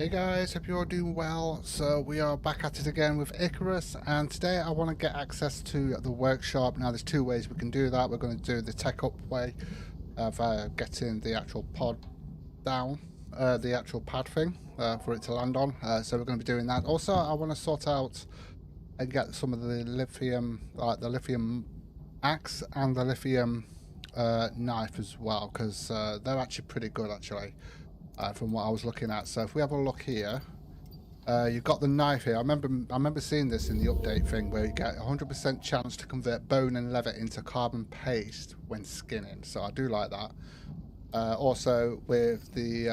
Hey guys, hope you're all doing well. So we are back at it again with Icarus, and today I want to get access to the workshop. Now there's two ways we can do that. We're going to do the tech up way of getting the actual pod down, the actual pad thing for it to land on. So we're going to be doing that. Also, I want to sort out and get some of the lithium, like the lithium axe and the lithium knife as well, because they're actually pretty good actually. From what I was looking at. So if we have a look here, you've got the knife here. I remember seeing this in the update thing where you get 100% chance to convert bone and leather into carbon paste when skinning. So I do like that. Also with the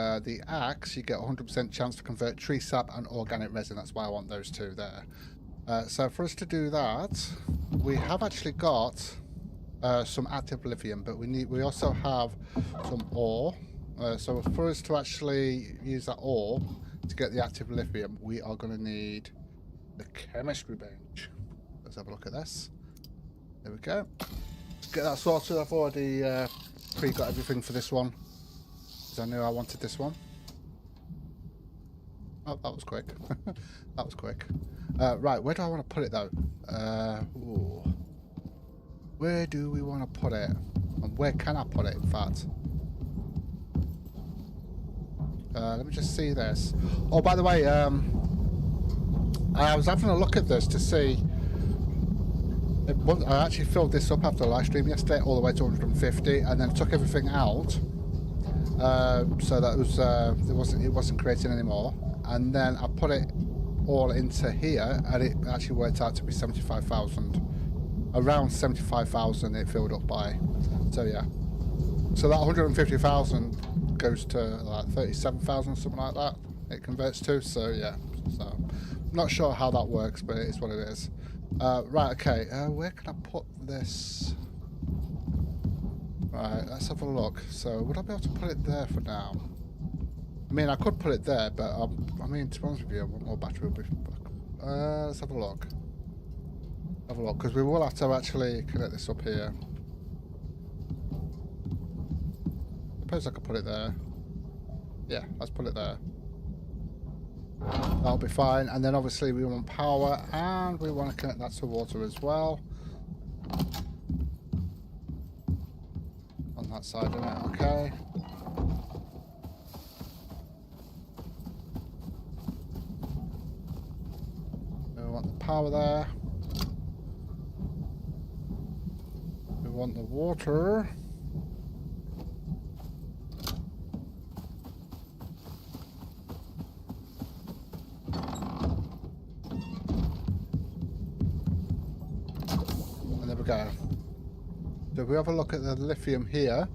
axe, you get 100% chance to convert tree sap and organic resin. That's why I want those two there. So for us to do that, we have actually got some active lithium, but we also have some ore. So for us to actually use that ore to get the active lithium, we are going to need the chemistry bench. Let's have a look at this. There we go. Let's get that sorted. I've already pre-got everything for this one, because I knew I wanted this one. Oh, that was quick. That was quick. Right, where do I want to put it though? Ooh. Where do we want to put it? And where can I put it, in fact? Let me just see this. Oh, by the way, I was having a look at this to see. I actually filled this up after the live stream yesterday, all the way to 150, and then took everything out, so that it wasn't creating anymore. And then I put it all into here, and it actually worked out to be 75,000, around 75,000. It filled up by. So yeah, so that 150,000. Goes to like 37,000 or something like that it converts to. So yeah, so not sure how that works, but it is what it is. Right, okay, where can I put this? Right, let's have a look. So would I be able to put it there for now? I mean, I could put it there, but I mean, to be honest with you, I want more battery. Let's have a look. Have a look, because we will have to actually connect this up here. Suppose I could put it there. Yeah, let's put it there. That'll be fine. And then obviously we want power, and we want to connect that to water as well. On that side, isn't it? Okay. We want the power there. We want the water. Go. So if we have a look at the lithium here,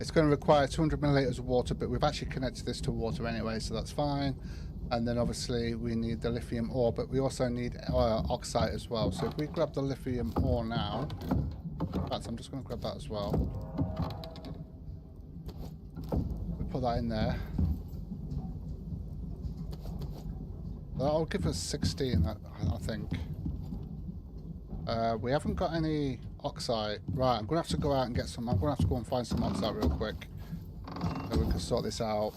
it's going to require 200 milliliters of water, but we've actually connected this to water anyway, so that's fine. And then obviously we need the lithium ore, but we also need oxide as well. So if we grab the lithium ore now, in fact, I'm just going to grab that as well. We put that in there. That'll give us 16, I think. We haven't got any oxide. Right, I'm going to have to go out and get some. I'm going to have to go and find some oxide real quick, so we can sort this out.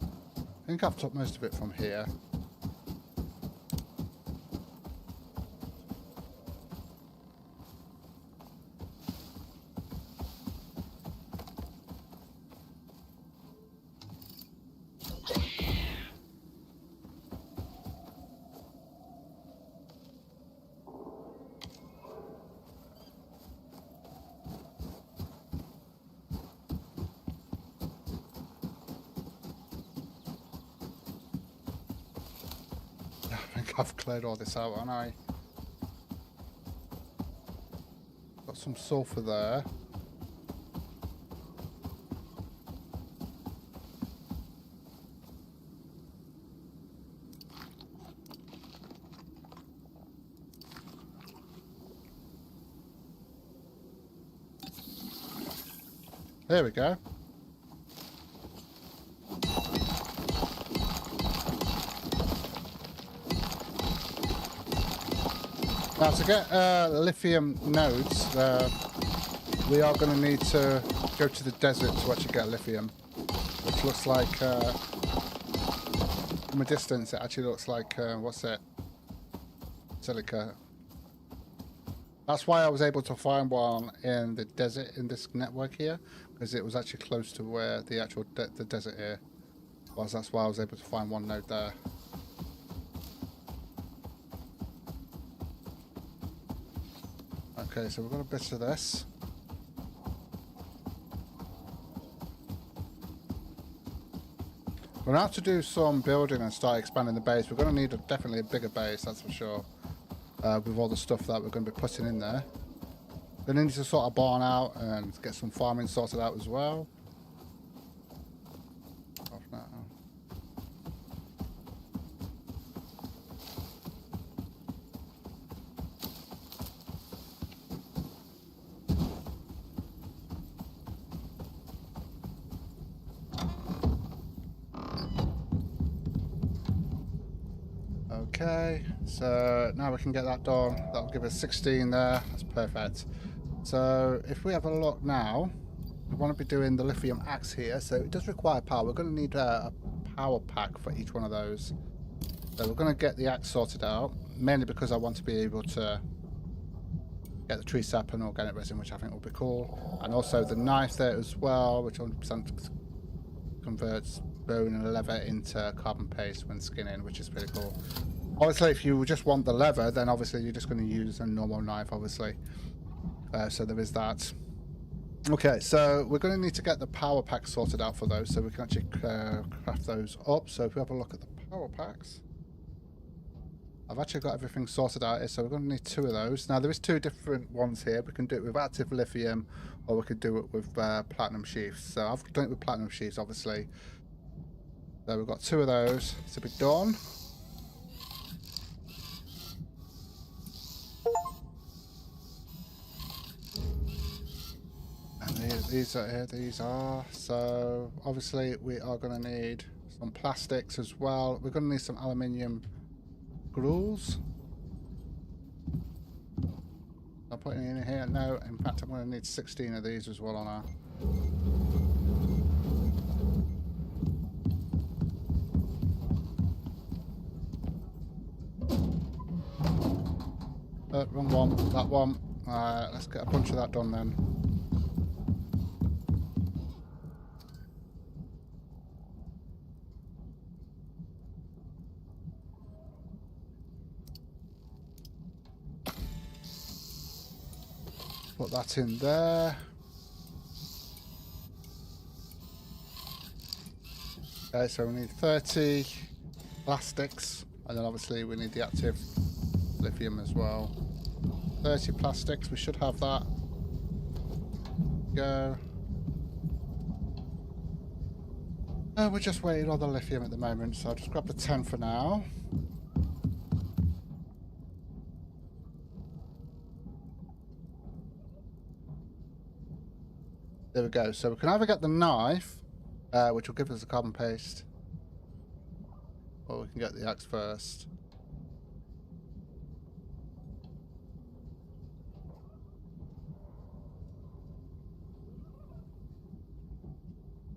I think I've took most of it from here. I've cleared all this out, haven't I? Got some sulfur there. There we go. Now to get lithium nodes, we are going to need to go to the desert to actually get lithium, which looks like, from a distance, it actually looks like, what's it? Silica. That's why I was able to find one in the desert in this network here, because it was actually close to where the actual the desert here was. That's why I was able to find one node there. Okay, so we've got a bit of this. We're going to have to do some building and start expanding the base. We're going to need definitely a bigger base, that's for sure. With all the stuff that we're going to be putting in there. We're going to need to sort a barn out and get some farming sorted out as well. Off now. Okay, so now we can get that done. That'll give us 16 there. That's perfect. So if we have a look now, we want to be doing the lithium axe here. So it does require power. We're going to need a power pack for each one of those. So we're going to get the axe sorted out, mainly because I want to be able to get the tree sap and organic resin, which I think will be cool. And also the knife there as well, which 100% converts bone and leather into carbon paste when skinning, which is pretty cool. Obviously, if you just want the leather, then obviously you're just going to use a normal knife, obviously. So there is that. Okay, so we're going to need to get the power pack sorted out for those, so we can actually craft those up. So if we have a look at the power packs, I've actually got everything sorted out here, so we're going to need 2 of those. Now, there is 2 different ones here. We can do it with active lithium, or we could do it with platinum sheaths. So I've done it with platinum sheaths, obviously. So we've got 2 of those to be done. And these are here, these are. So obviously we are going to need some plastics as well. We're going to need some aluminium gruels. I'm putting it in here. No, in fact I'm going to need 16 of these as well on our... wrong one, that one. Let's get a bunch of that done then. Put that in there. Okay, so we need 30 plastics, and then obviously we need the active lithium as well. 30 plastics, we should have that. Go. We're just waiting on the lithium at the moment, so I'll just grab the 10 for now. There we go. So we can either get the knife, which will give us the carbon paste, or we can get the axe first.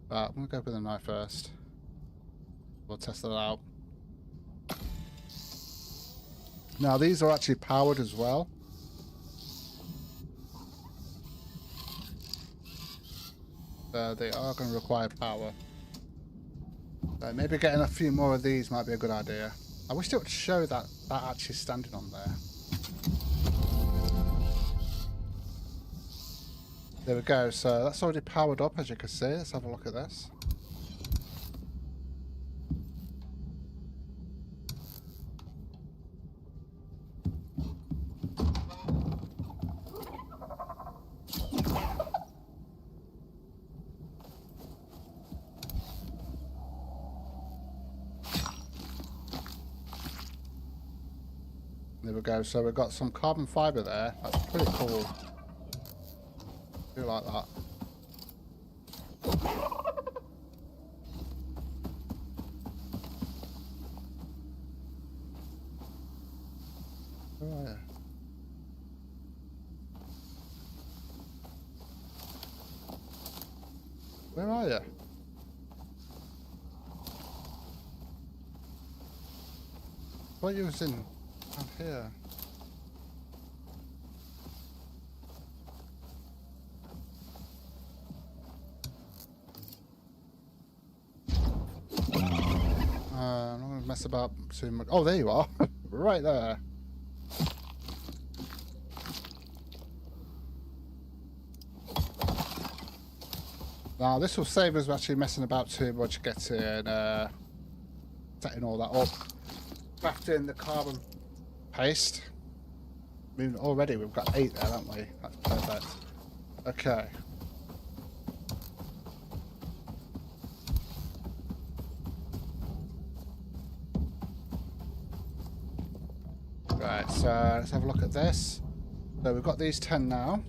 But I'm going to go with the knife first. We'll test that out. Now these are actually powered as well. They are going to require power. So maybe getting a few more of these might be a good idea. I wish it would show that actually standing on there. There we go, so that's already powered up, as you can see. Let's have a look at this. There we go, so we've got some carbon fibre there. That's pretty cool. I do like that. Right. Where are you? What you was in out here? I'm not going to mess about too much. Oh, there you are. Right there. Now, this will save us actually messing about too much, getting, setting all that up. Crafting the carbon paste. I mean, already we've got 8 there, haven't we? That's perfect. Okay. Right, so let's have a look at this. So we've got these 10 now.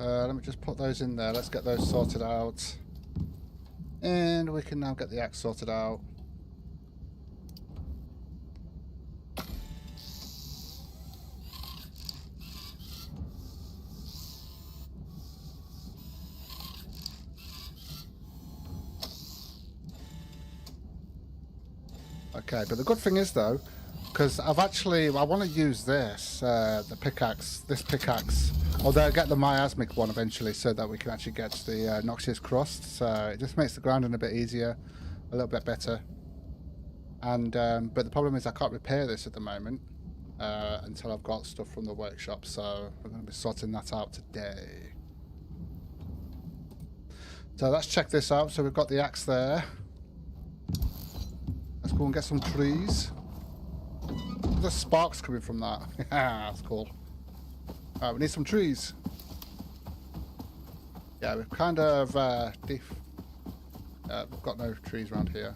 Let me just put those in there. Let's get those sorted out. And we can now get the axe sorted out. Okay, but the good thing is though, because I want to use this, the pickaxe, although get the miasmic one eventually so that we can actually get the noxious crust, so it just makes the grinding a bit easier, a little bit better. And but the problem is I can't repair this at the moment until I've got stuff from the workshop, so we're going to be sorting that out today. So let's check this out. So we've got the axe there. Let's go and get some trees. There's sparks coming from that. That's cool. Alright, we need some trees. Yeah, we've kind of we've got no trees around here.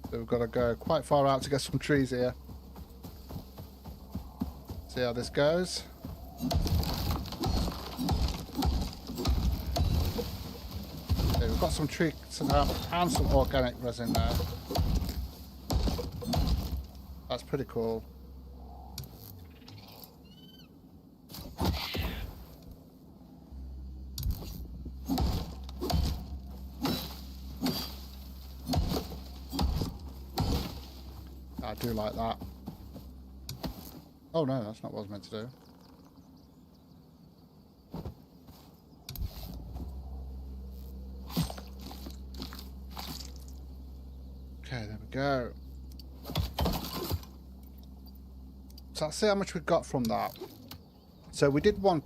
So we've got to go quite far out to get some trees here. See how this goes. Okay, we've got some trees and some organic resin there. That's pretty cool. I do like that. Oh no, that's not what I was meant to do. Okay, there we go. So let's see how much we got from that. So we did one.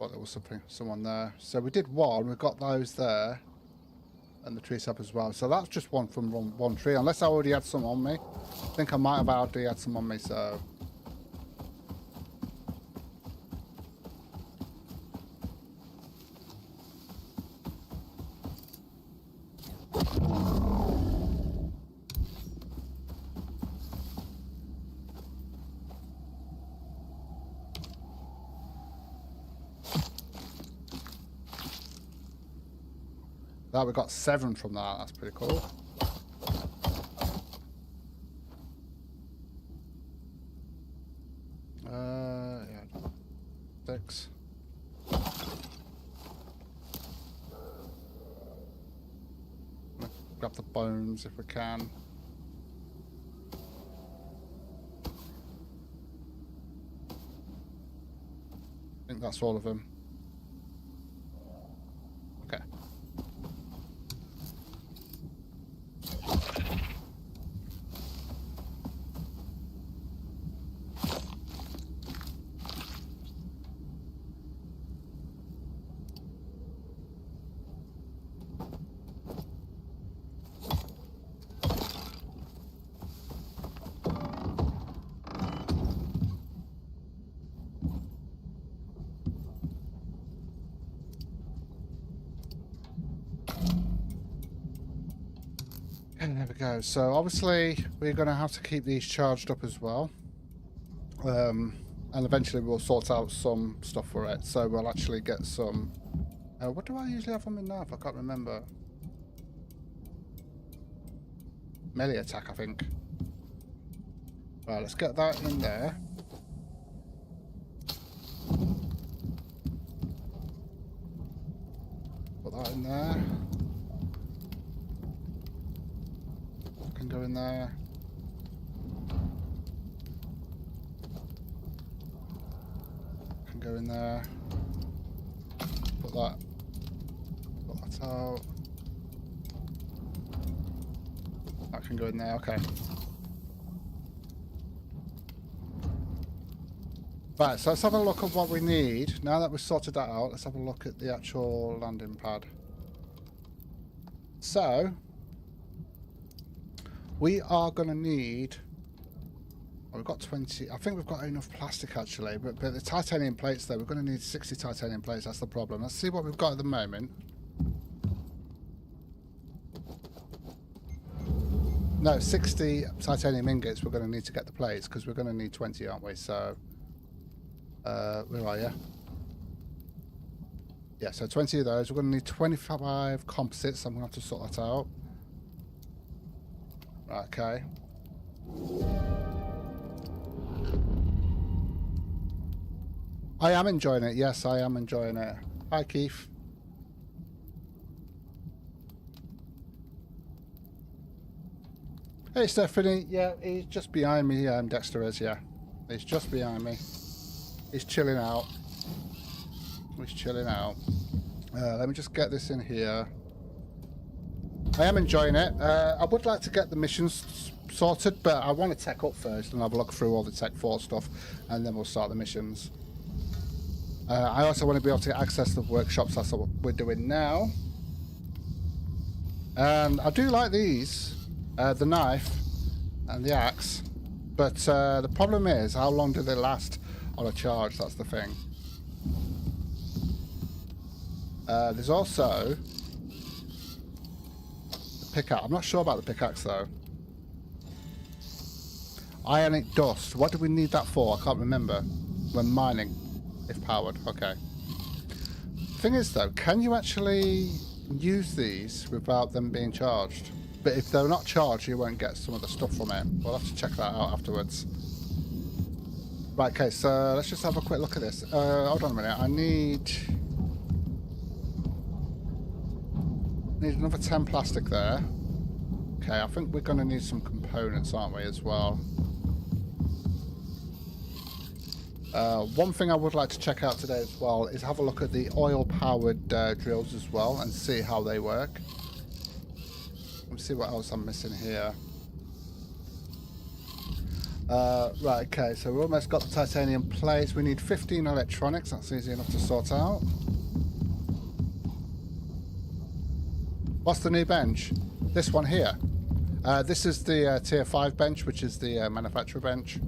Oh, there was someone there. So we did one. We got those there, and the tree sap as well. So that's just one from one tree. Unless I already had some on me. I think I might have already had some on me. So. That we got 7 from that. That's pretty cool. Yeah, 6. Grab the bones if we can. I think that's all of them. Okay. And there we go. So obviously we're going to have to keep these charged up as well. And eventually we'll sort out some stuff for it. So we'll actually get some... what do I usually have on me now? I can't remember. Melee attack, I think. Right, let's get that in there. Put that in there. Can go in there. Can go in there. Put that out. That can go in there, okay. Right, so let's have a look at what we need. Now that we've sorted that out, let's have a look at the actual landing pad. So, we are going to need... Oh, we've got 20... I think we've got enough plastic actually, but the titanium plates though, we're going to need 60 titanium plates, that's the problem. Let's see what we've got at the moment. No, 60 titanium ingots we're going to need to get the plates, because we're going to need 20, aren't we? So, where are you? Yeah, so 20 of those. We're going to need 25 composites. I'm going to have to sort that out. Right, okay. I am enjoying it. Yes, I am enjoying it. Hi, Keith. Hey, Stephanie. Yeah, he's just behind me. Dexter is, yeah. He's just behind me. He's chilling out. He's chilling out. Let me just get this in here. I am enjoying it. I would like to get the missions sorted, but I want to tech up first and have a look through all the tech 4 stuff, and then we'll start the missions. I also want to be able to get access to the workshops. That's what we're doing now. And I do like these. The knife and the axe, but the problem is, how long do they last on a charge? That's the thing. There's also the pickaxe. I'm not sure about the pickaxe though. Ionic dust. What do we need that for? I can't remember. We're mining, if powered. Okay. Thing is though, can you actually use these without them being charged? But if they're not charged, you won't get some of the stuff from it. We'll have to check that out afterwards. Right, okay, so let's just have a quick look at this. Hold on a minute. I need another 10 plastic there. Okay, I think we're going to need some components, aren't we, as well? One thing I would like to check out today as well is have a look at the oil-powered drills as well and see how they work. Let's see what else I'm missing here. Right, okay, so we've almost got the titanium plates. We need 15 electronics. That's easy enough to sort out. What's the new bench? This one here. This is the tier 5 bench, which is the manufacturer bench.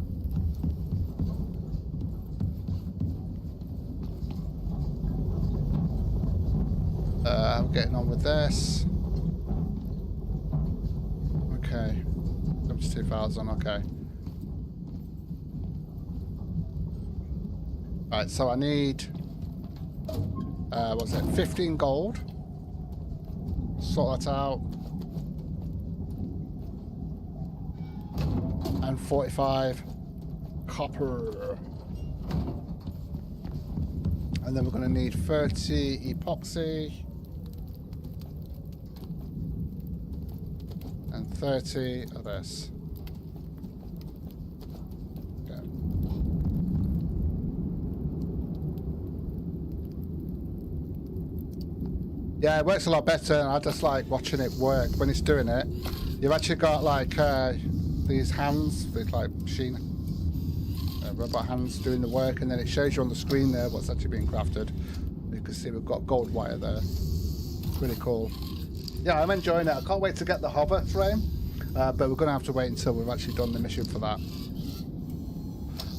I'm getting on with this. Okay. 72,000, okay. Right, so I need, what's it, 15 gold. Sort that out. And 45 copper. And then we're going to need 30 epoxy. And 30 of this. Okay. Yeah, it works a lot better, and I just like watching it work when it's doing it. You've actually got like these hands, these like machine robot hands doing the work, and then it shows you on the screen there what's actually being crafted. You can see we've got gold wire there. It's really cool. Yeah, I'm enjoying it. I can't wait to get the hover frame, but we're going to have to wait until we've actually done the mission for that.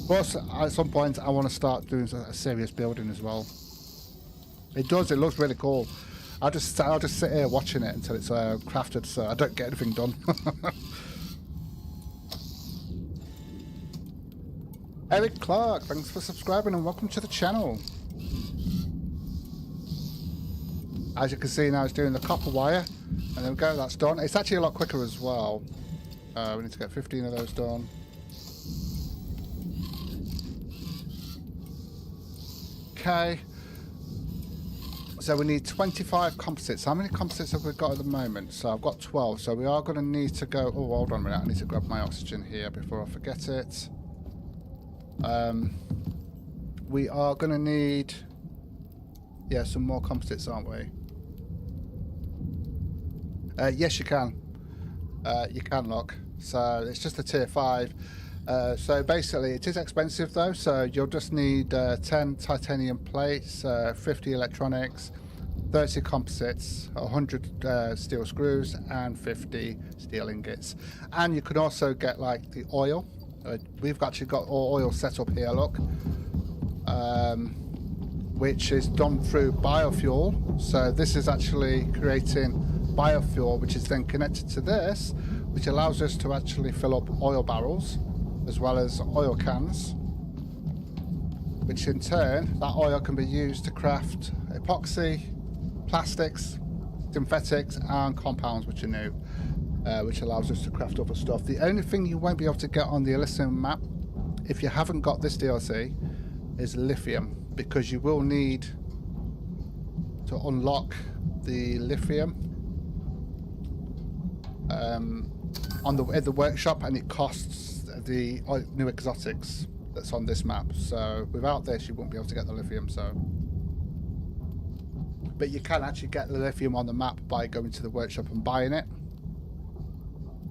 Plus, at some point, I want to start doing a serious building as well. It does. It looks really cool. I'll just sit here watching it until it's crafted, so I don't get anything done. Eric Clark, thanks for subscribing and welcome to the channel. As you can see now, it's doing the copper wire, and there we go, that's done. It's actually a lot quicker as well. We need to get 15 of those done. Okay. So we need 25 composites. How many composites have we got at the moment? So I've got 12. So we are going to need to go... Oh, hold on a minute. I need to grab my oxygen here before I forget it. We are going to need... Yeah, some more composites, aren't we? Yes, you can. You can, look. So it's just a tier 5. So basically, it is expensive though. So you'll just need 10 titanium plates, 50 electronics, 30 composites, 100 steel screws, and 50 steel ingots. And you can also get like the oil. We've actually got oil set up here. Look, which is done through biofuel. So this is actually creating biofuel, which is then connected to this, which allows us to actually fill up oil barrels as well as oil cans, which in turn, that oil can be used to craft epoxy, plastics, synthetics, and compounds, which are new, which allows us to craft other stuff. The only thing you won't be able to get on the Elysium map, if you haven't got this DLC, is lithium, because you will need to unlock the lithium at the workshop, and it costs the new exotics that's on this map. So without this, you won't be able to get the lithium. So, but you can actually get the lithium on the map by going to the workshop and buying it.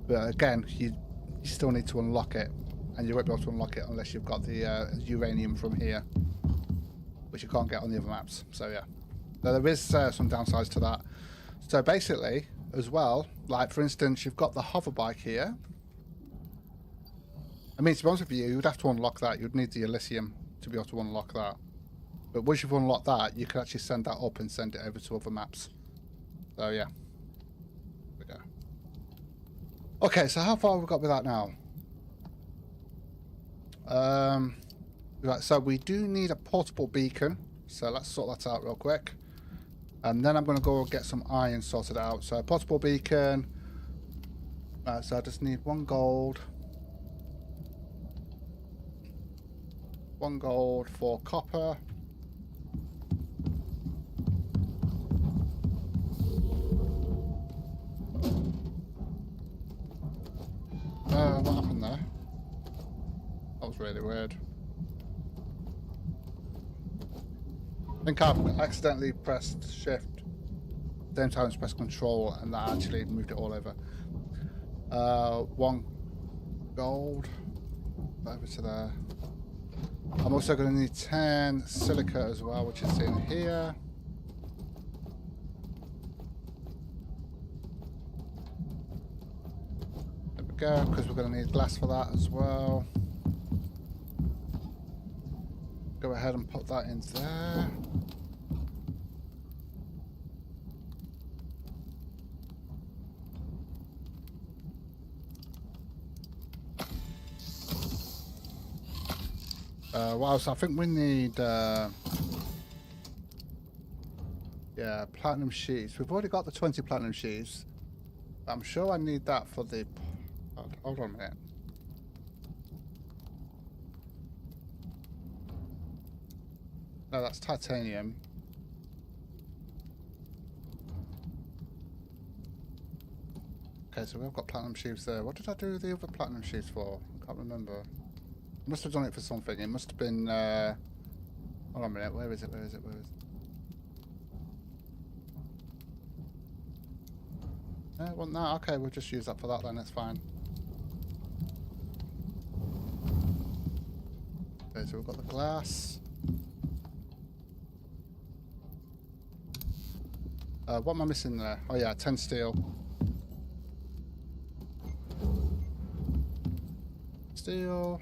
But again, you still need to unlock it, and you won't be able to unlock it unless you've got the uranium from here, which you can't get on the other maps. So yeah, now, there is some downsides to that. So basically, as well, like for instance, you've got the hover bike here. I mean, to be honest with you, you'd have to unlock that. You'd need the Elysium to be able to unlock that. But once you've unlocked that, you can actually send that up and send it over to other maps. So yeah. There we go. Okay, so how far have we got with that now? Right, so we do need a portable beacon. So let's sort that out real quick. And then I'm going to go get some iron sorted out. So a portable beacon. Right, so I just need 1 gold. 1 gold for copper. What happened there? That was really weird. I think I've accidentally pressed shift at the same time as pressed control, and that actually moved it all over. 1 gold over to there. I'm also going to need 10 silica as well, which is in here. There we go, because we're going to need glass for that as well. Go ahead and put that in there. What else? I think we need yeah, platinum sheets. We've already got the 20 platinum sheets. I'm sure I need that for the... Hold on a minute. No, that's titanium. Okay, so we've got platinum sheets there. What did I do the other platinum sheets for? I can't remember. I must have done it for something. It must have been... hold on a minute. Where is it? Where is it? Where is it? Well, no, okay, we'll just use that for that then. That's fine. Okay, so we've got the glass. What am I missing there? Oh yeah, 10 steel. Steel.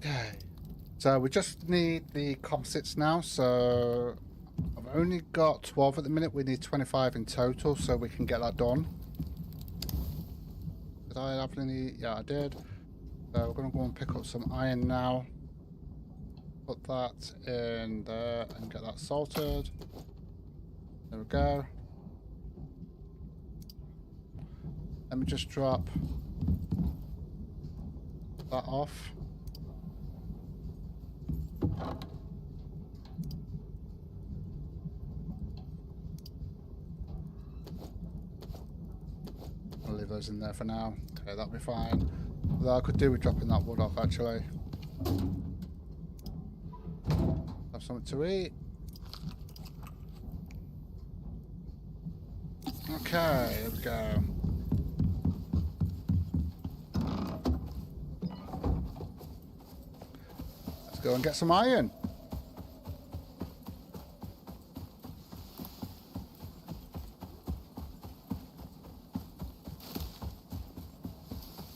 Okay. So we just need the composites now, so I've only got 12 at the minute. We need 25 in total, so we can get that done. Did I have any? Yeah, I did. So we're going to go and pick up some iron now. put that in there and get that salted. There we go. Let me just drop that off. I'll leave those in there for now. Okay, that'll be fine. Although I could do with dropping that wood off actually. Have something to eat. Okay, here we go. Let's go and get some iron.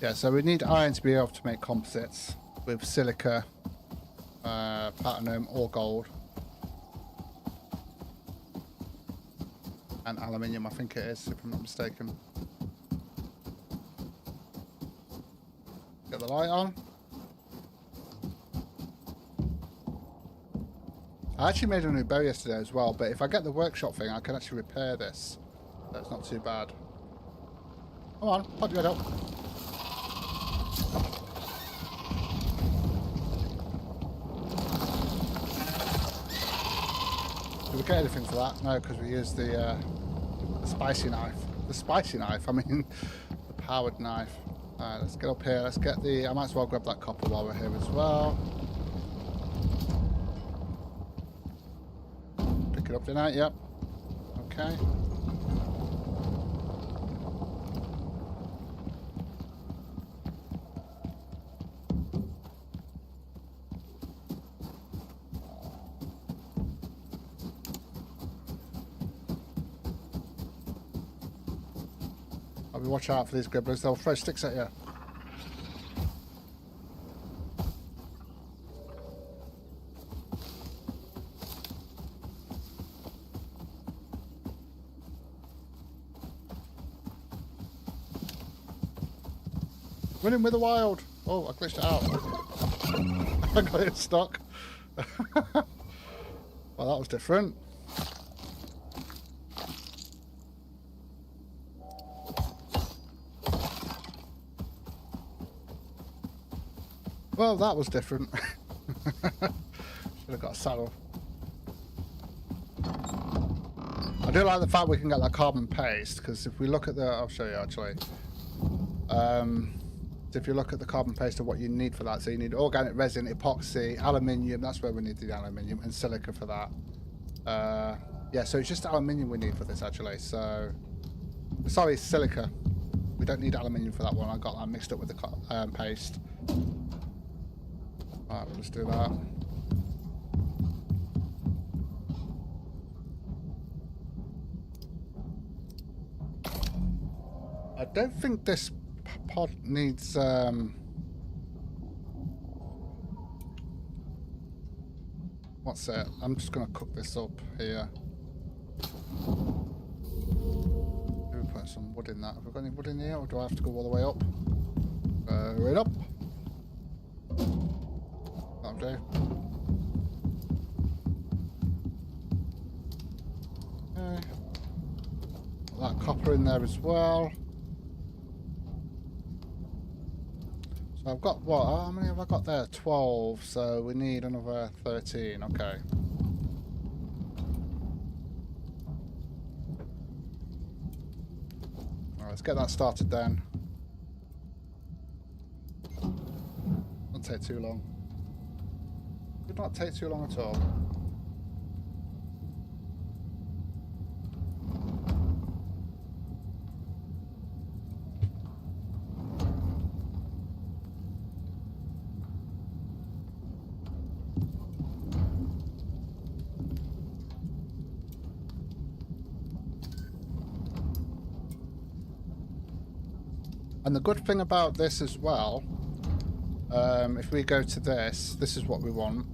Yeah, so we need iron to be able to make composites with silica, platinum or gold. And aluminium, I think it is, if I'm not mistaken. Get the light on. I actually made a new bow yesterday as well, but if I get the workshop thing, I can actually repair this. So it's not too bad. Come on, pop your head up. Did we get anything for that? No, because we used the spicy knife. The spicy knife, I mean, the powered knife. Alright, let's get up here. Let's get the... I might as well grab that copper while we're here as well. Pick it up tonight, yep. Okay. Watch out for these gribblers, they'll throw sticks at you. Running with the wild. Oh, I glitched it out. I got it stuck. Well, that was different. Well, that was different. Should have got a saddle. I do like the fact we can get that carbon paste, because if we look at the... I'll show you actually. If you look at the carbon paste of what you need for that, so you need organic resin, epoxy, aluminium, that's where we need the aluminium, and silica for that. Yeah, so it's just aluminium we need for this actually, so... Sorry, silica. We don't need aluminium for that one, I got that mixed up with the paste. Alright, we'll just do that. I don't think this pod needs what's it? I'm just gonna cook this up here. Maybe put some wood in that. Have we got any wood in here, or do I have to go all the way up? Right up. That'll do. Okay. Put that copper in there as well. So I've got what? How many have I got there? 12. So we need another 13. Okay. Alright, let's get that started then. Won't take too long. Could not take too long at all. And the good thing about this as well, if we go to this, this is what we want.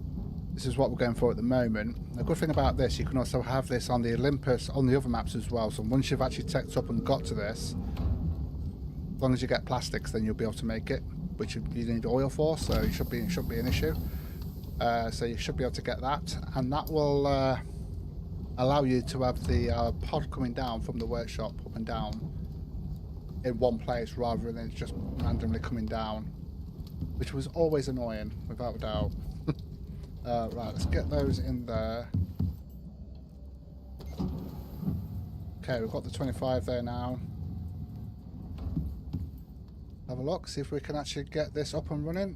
This is what we're going for at the moment. The good thing about this, you can also have this on the Olympus, on the other maps as well. So once you've actually teched up and got to this, as long as you get plastics, then you'll be able to make it, which you need oil for, so it shouldn't be an issue. So you should be able to get that, and that will allow you to have the pod coming down from the workshop up and down in one place rather than just randomly coming down, which was always annoying, without a doubt. Right, let's get those in there. Okay, we've got the 25 there now. Have a look, see if we can actually get this up and running.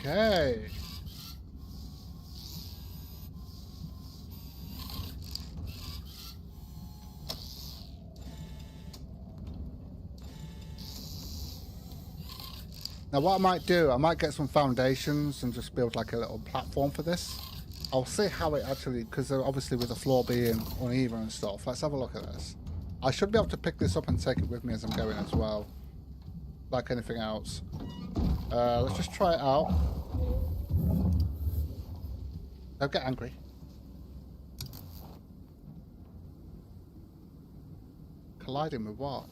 Okay. Now what I might do, I might get some foundations and just build like a little platform for this. I'll see how it actually, because obviously with the floor being uneven and stuff. Let's have a look at this. I should be able to pick this up and take it with me as I'm going as well, like anything else. Let's just try it out. Don't get angry. Colliding with what?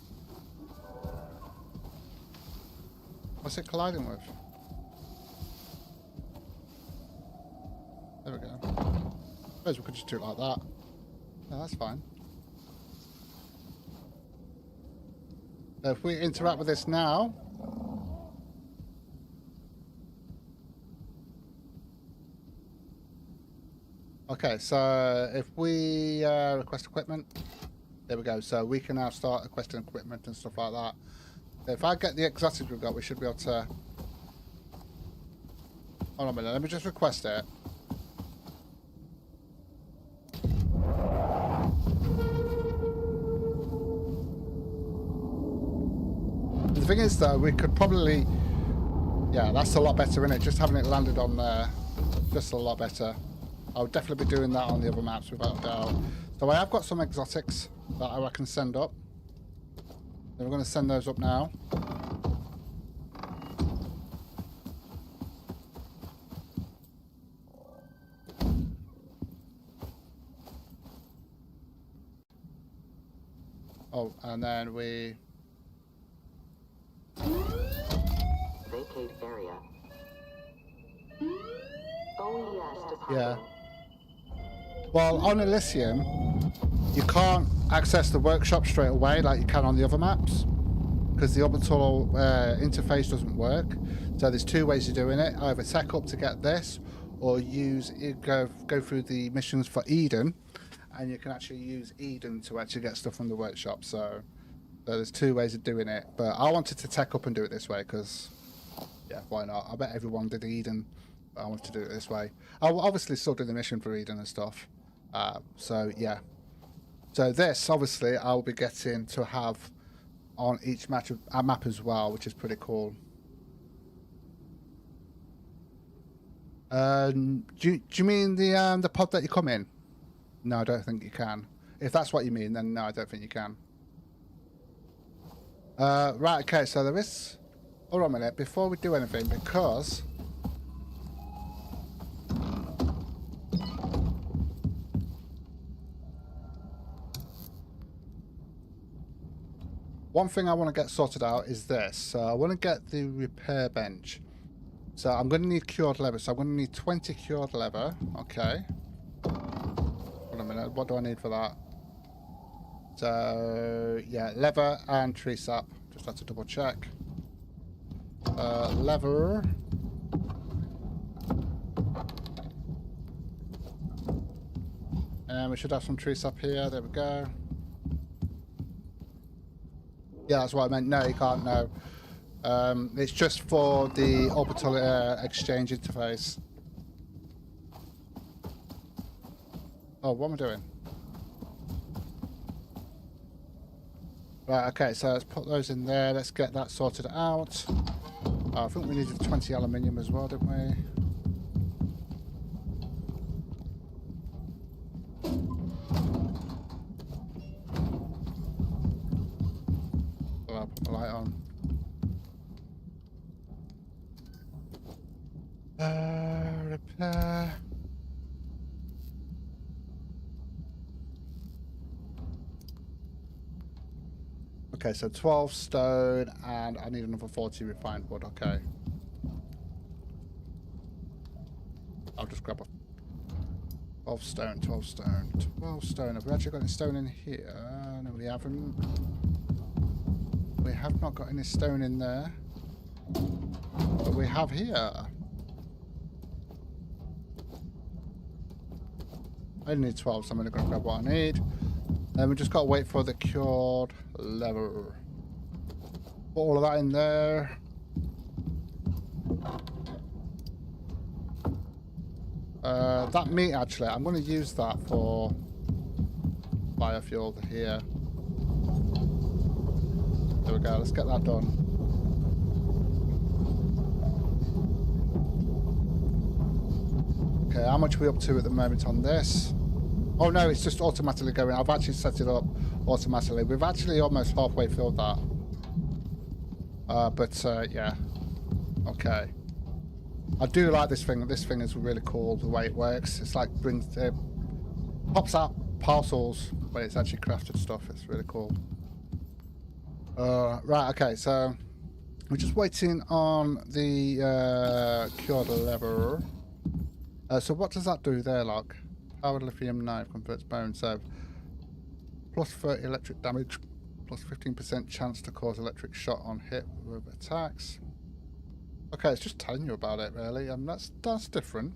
What's it colliding with? There we go. I suppose we could just do it like that. No, that's fine. So if we interact with this now, okay, so if we request equipment, there we go. So we can now start requesting equipment and stuff like that. So if I get the exotics we've got, we should be able to... Hold on a minute, let me just request it. The thing is though, we could probably... Yeah, that's a lot better, isn't it? Just having it landed on there, just a lot better. I'll definitely be doing that on the other maps without a doubt. So I have got some exotics that I can send up. Then we're going to send those up now. Oh, and then we... Vacate area. OES departing. Yeah. Well, on Elysium, you can't access the workshop straight away like you can on the other maps because the orbital interface doesn't work. So there's two ways of doing it: either tech up to get this, or go through the missions for Eden, and you can actually use Eden to actually get stuff from the workshop. So there's two ways of doing it. But I wanted to tech up and do it this way because, yeah, why not? I bet everyone did Eden. But I wanted to do it this way. I'll obviously still do the mission for Eden and stuff. So yeah. So this, obviously, I'll be getting to have on each map as well, which is pretty cool. Do you mean the pod that you come in? No, I don't think you can. If that's what you mean, then no, I don't think you can. Right, okay, so there is... Hold on a minute, before we do anything, because... One thing I want to get sorted out is this. So I want to get the repair bench. So I'm going to need cured leather. So I'm going to need 20 cured leather. Okay. Hold on a minute. What do I need for that? So, yeah, leather and tree sap. Just have to double check. Leather. And we should have some tree sap here. There we go. Yeah, that's what I meant. No, you can't, no. It's just for the orbital exchange interface. Oh, what am I doing? Right, okay, so let's put those in there. Let's get that sorted out. I think we needed 20 aluminium as well, didn't we? I'll put the light on. Repair. Okay, so 12 stone, and I need another 40 refined wood. Okay. I'll just grab a 12 stone, 12 stone, 12 stone. Have we actually got any stone in here? No, we haven't. We have not got any stone in there. But we have here. I only need 12, so I'm only going to grab what I need. Then we just got to wait for the cured lever. Put all of that in there. That meat, actually, I'm going to use that for biofuel here. There we go, let's get that done. Okay, how much are we up to at the moment on this? Oh no, it's just automatically going. I've actually set it up automatically. We've actually almost halfway filled that. Yeah. Okay. I do like this thing. This thing is really cool the way it works. It's like pops out parcels when it's actually crafted stuff. It's really cool. Right, okay, so we're just waiting on the cured lever. So what does that do there, like? Powered lithium knife converts bone, so plus 30 electric damage, plus 15% chance to cause electric shot on hit with attacks. Okay, it's just telling you about it, really, and that's different.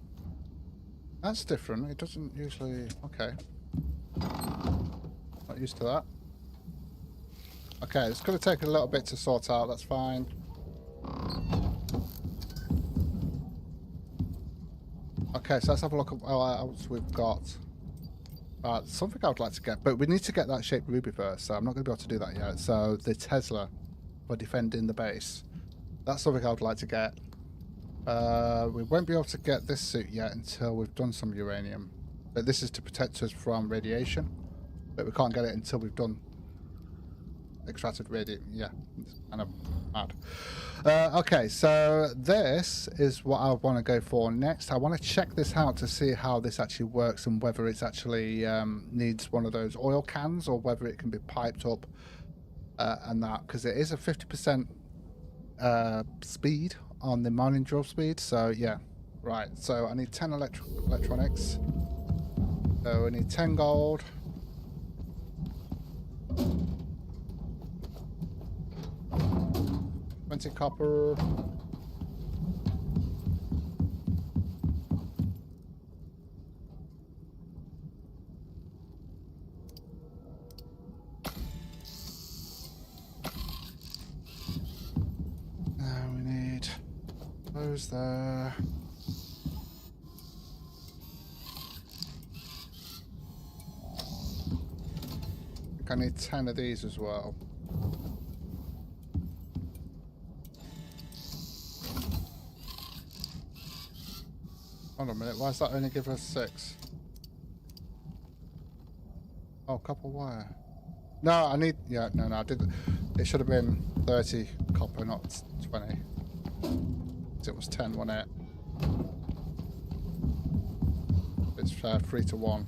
That's different. It doesn't usually. Okay, not used to that. Okay, it's going to take a little bit to sort out. That's fine. Okay, so let's have a look at what else we've got. Something I would like to get, but we need to get that shaped ruby first, so I'm not going to be able to do that yet. So the Tesla for defending the base. That's something I would like to get. We won't be able to get this suit yet until we've done some uranium. But this is to protect us from radiation. But we can't get it until we've done extracted radium. Yeah, it's kind of mad. Okay, so this is what I want to go for next. I want to check this out to see how this actually works and whether it's actually needs one of those oil cans or whether it can be piped up and that, because it is a 50% speed on the mining drill speed. So yeah, right. So I need 10 electronics. So I need 10 gold. 20 copper. Now we need those there. I think I need 10 of these as well. Hold on a minute, why does that only give us 6? Oh, copper wire. No, I need, yeah, no, I did, it should have been 30 copper, not 20. It was 10, wasn't it? It's 3 to 1.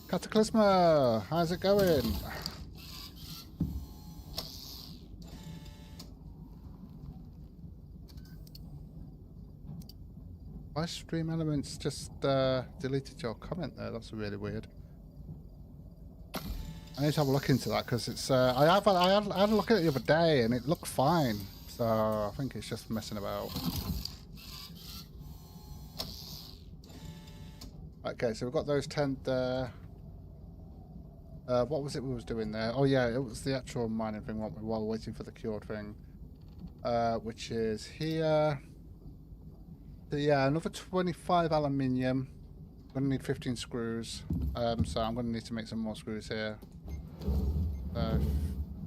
Cataclysma, how's it going? Why Stream Elements just deleted your comment there? That's really weird. I need to have a look into that because it's. I had a look at it the other day and it looked fine. So I think it's just messing about. Okay, so we've got those 10 there. What was it we was doing there? Oh yeah, it was the actual mining thing, weren't we, while waiting for the cured thing. Which is here. So yeah, another 25 aluminium. I'm going to need 15 screws. So I'm going to need to make some more screws here.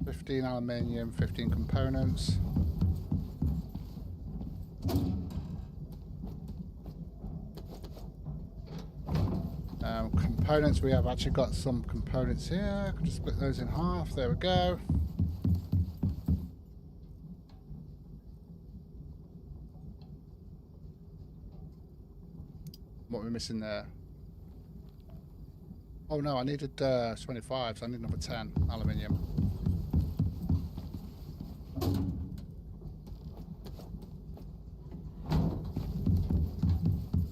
15 aluminium, 15 components. Components, we have actually got some components here. I can just split those in half. There we go. What we're missing there? Oh no, I needed 25, so I need another 10 aluminium.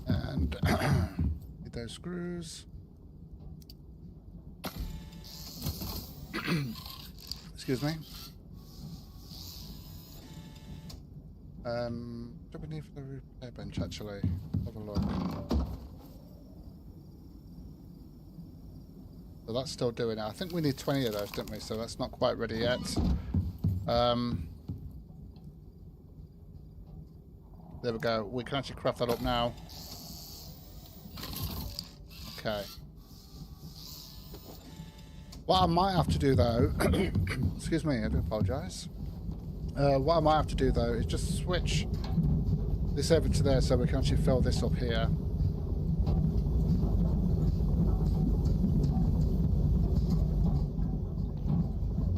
And need those screws. Excuse me. What do we need for the repair bench actually? Have a look. So that's still doing it. I think we need 20 of those, don't we? So that's not quite ready yet. There we go. We can actually craft that up now. Okay. What I might have to do though, excuse me, I do apologise. What I might have to do though is just switch this over to there so we can actually fill this up here.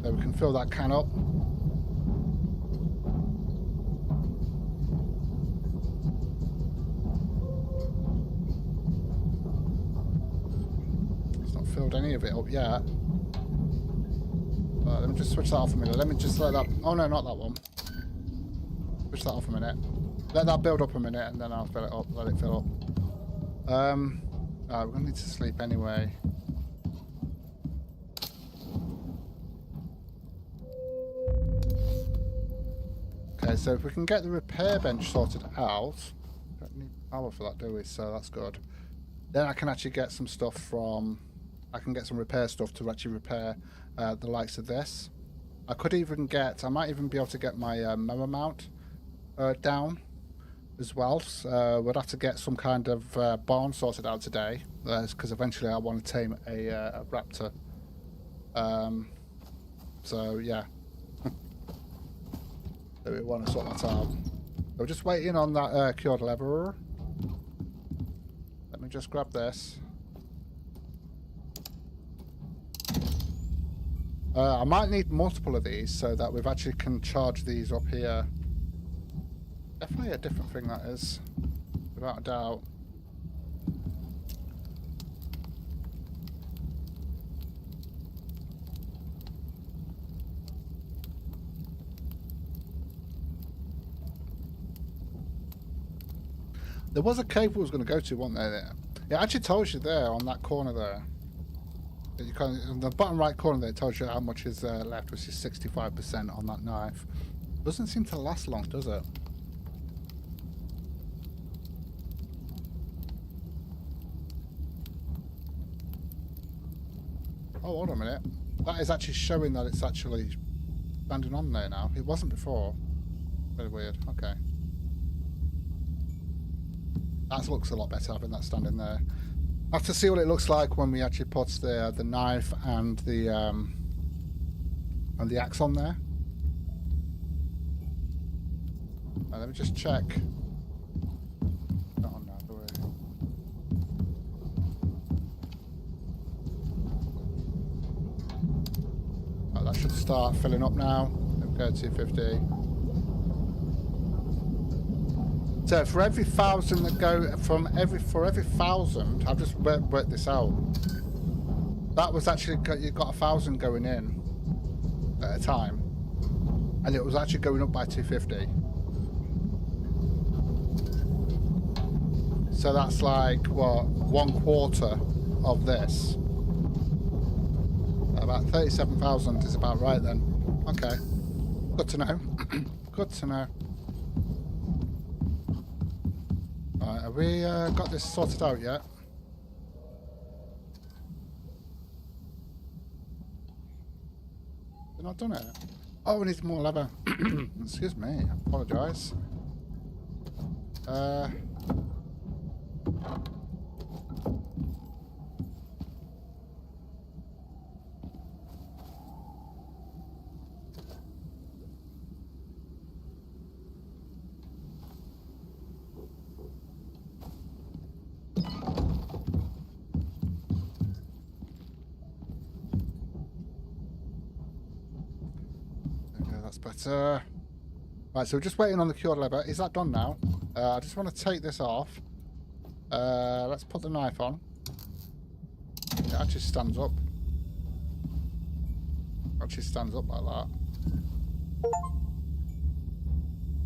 So we can fill that can up. It's not filled any of it up yet. Let me just switch that off a minute. Let me just let that... Oh no, not that one. Switch that off a minute. Let that build up a minute and then I'll fill it up. Let it fill up. Alright, we're going to need to sleep anyway. Okay, so if we can get the repair bench sorted out... Don't need power for that, do we? So that's good. Then I can actually get some stuff from... I can get some repair stuff to actually repair the likes of this. I could even get... I might even be able to get my mower mount down as well. So we'd have to get some kind of barn sorted out today. Because eventually I want to tame a raptor. So yeah. So we want to sort that out. So we're just waiting on that cured lever. Let me just grab this. I might need multiple of these so that we've actually can charge these up here. Definitely a different thing that is, without a doubt. There was a cave we was going to go to, wasn't there? It actually tells you there on that corner there. You can, in the bottom right corner there, it tells you how much is left, which is 65% on that knife. Doesn't seem to last long, does it? Oh, hold on a minute. That is actually showing that it's actually standing on there now. It wasn't before. Very weird. Okay. That looks a lot better having that standing there. I have to see what it looks like when we actually put the knife and the axe on there. Let me just check. Not on now, do we? Oh, that should start filling up now. There we go, 250. So for every 1,000 that go for every 1,000, I've just worked this out. That was actually you got 1,000 going in at a time, and it was actually going up by 250. So that's like what, 1/4 of this. About 37,000 is about right then. Okay, good to know. Good to know. Right, have we got this sorted out yet? Have I not done it? Oh, we need more leather. Excuse me, I apologise. That's better. Right, so we're just waiting on the cured leather. Is that done now? I just want to take this off. Let's put the knife on. It actually stands up. Actually stands up like that.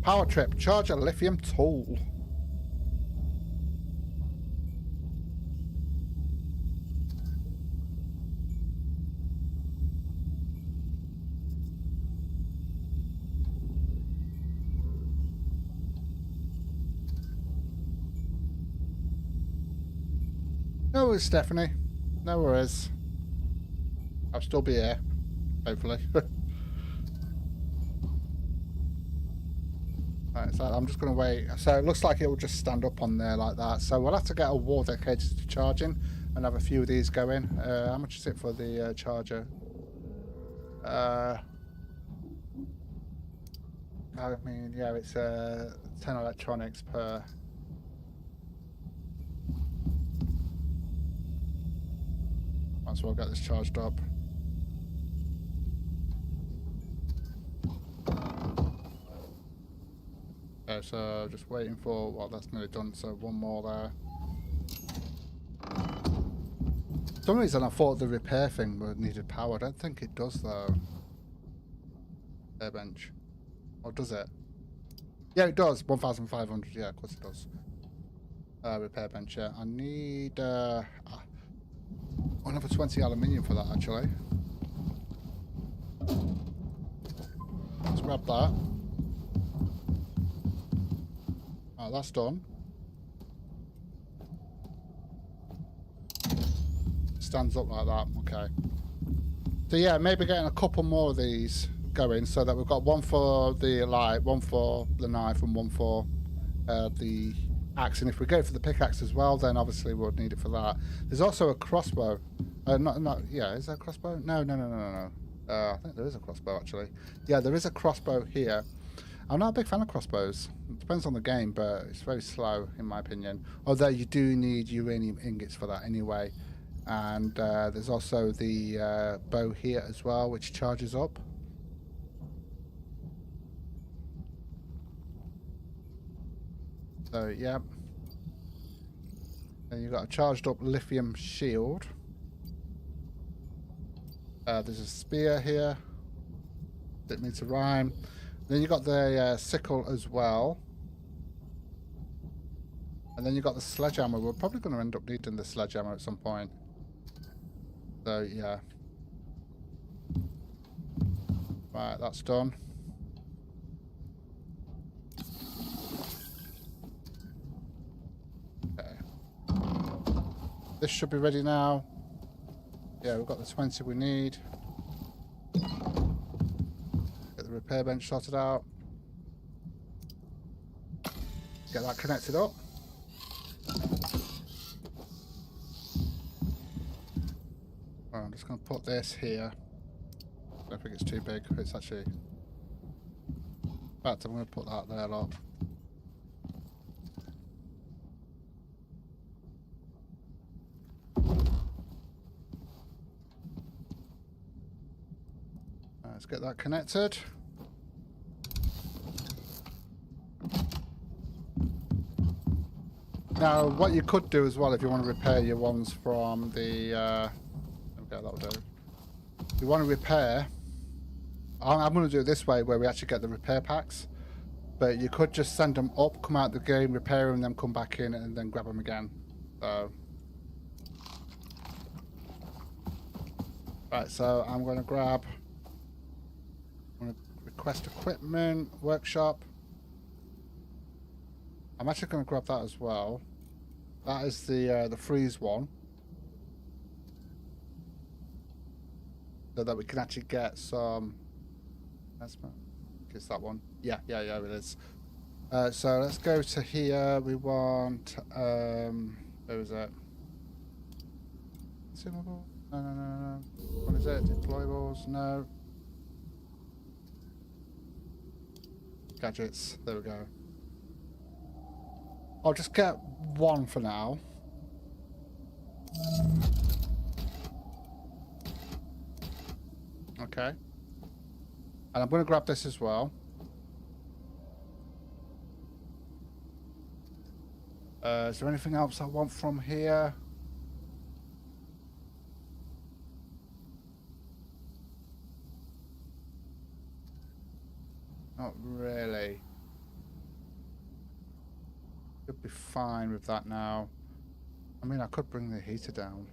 Power trip. Charge a lithium tool. No worries, Stephanie. No worries. I'll still be here. Hopefully. Right, so I'm just going to wait. So it looks like it will just stand up on there like that. So we'll have to get a wall dedicated to charging and have a few of these going. How much is it for the charger? I mean, yeah, it's 10 electronics per. Might as well get this charged up. Okay, so just waiting for, well, that's nearly done, so one more there. For some reason I thought the repair thing needed power. I don't think it does though. Repair bench. Or does it? Yeah, it does. 1,500. Yeah, of course it does. Repair bench, yeah. I need another 20 aluminium for that actually. Let's grab that. Oh, that's done. Stands up like that. Okay. So yeah, maybe getting a couple more of these going so that we've got one for the light, one for the knife, and one for the axe. And if we go for the pickaxe as well, then obviously we'll need it for that. There's also a crossbow. Yeah, is that a crossbow? No. I think there is a crossbow actually. Yeah, there is a crossbow here. I'm not a big fan of crossbows. It depends on the game, but it's very slow in my opinion. Although you do need uranium ingots for that anyway. And there's also the bow here as well, which charges up. So, yeah. Then you've got a charged up lithium shield. There's a spear here. Didn't mean to rhyme. Then you've got the sickle as well. And then you've got the sledgehammer. We're probably going to end up needing the sledgehammer at some point. So, yeah. Right, that's done. Okay. This should be ready now. Yeah, we've got the 20 we need. Get the repair bench sorted out. Get that connected up. I'm just going to put this here. I don't think it's too big. It's actually... In fact, I'm going to put that there, look. Let's get that connected. Now, what you could do as well, if you want to repair your ones from the... okay, that'll do. If you want to repair... I'm going to do it this way, where we actually get the repair packs. But you could just send them up, come out the game, repair them, then come back in, and then grab them again. So... Right, so I'm going to grab... I'm going to request equipment, workshop. I'm actually going to grab that as well. That is the freeze one. So that we can actually get some... Is that one? Yeah, it is. So let's go to here. We want... where is it? Consumable? No. What is it? Deployables? No. Gadgets. There we go. I'll just get one for now. Okay. And I'm going to grab this as well. Is there anything else I want from here? Not really. Should be fine with that now. I mean, I could bring the heater down.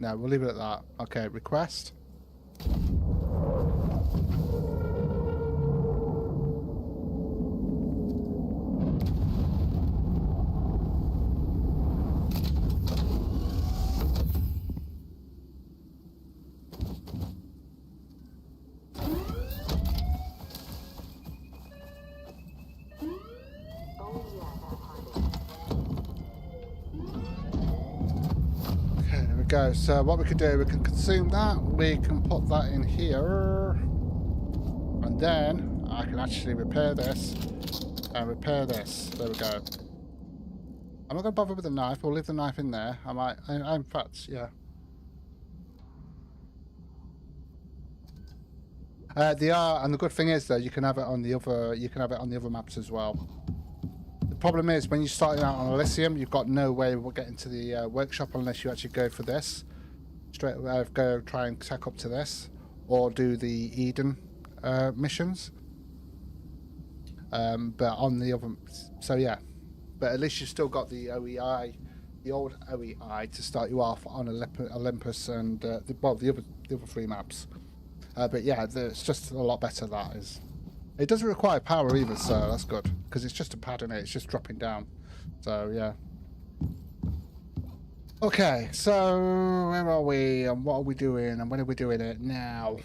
No, we'll leave it at that. Okay, request. Go. So what we can do, we can consume that, we can put that in here, and then I can actually repair this and repair this. There we go. I'm not going to bother with the knife. We'll leave the knife in there. In fact, yeah. They are, and the good thing is though, you can have it on the other. You can have it on the other maps as well. The problem is when you're starting out on Elysium, you've got no way of getting to the workshop unless you actually go for this. Straight away, go try and tack up to this, or do the Eden missions. But on the other, so yeah. But at least you've still got the OEI, the old OEI, to start you off on Olympus and the other three maps. But yeah, it's just a lot better. That is. It doesn't require power either, so that's good because it's just a pad in it. It's just dropping down. So yeah. Okay, so where are we and what are we doing and when are we doing it now?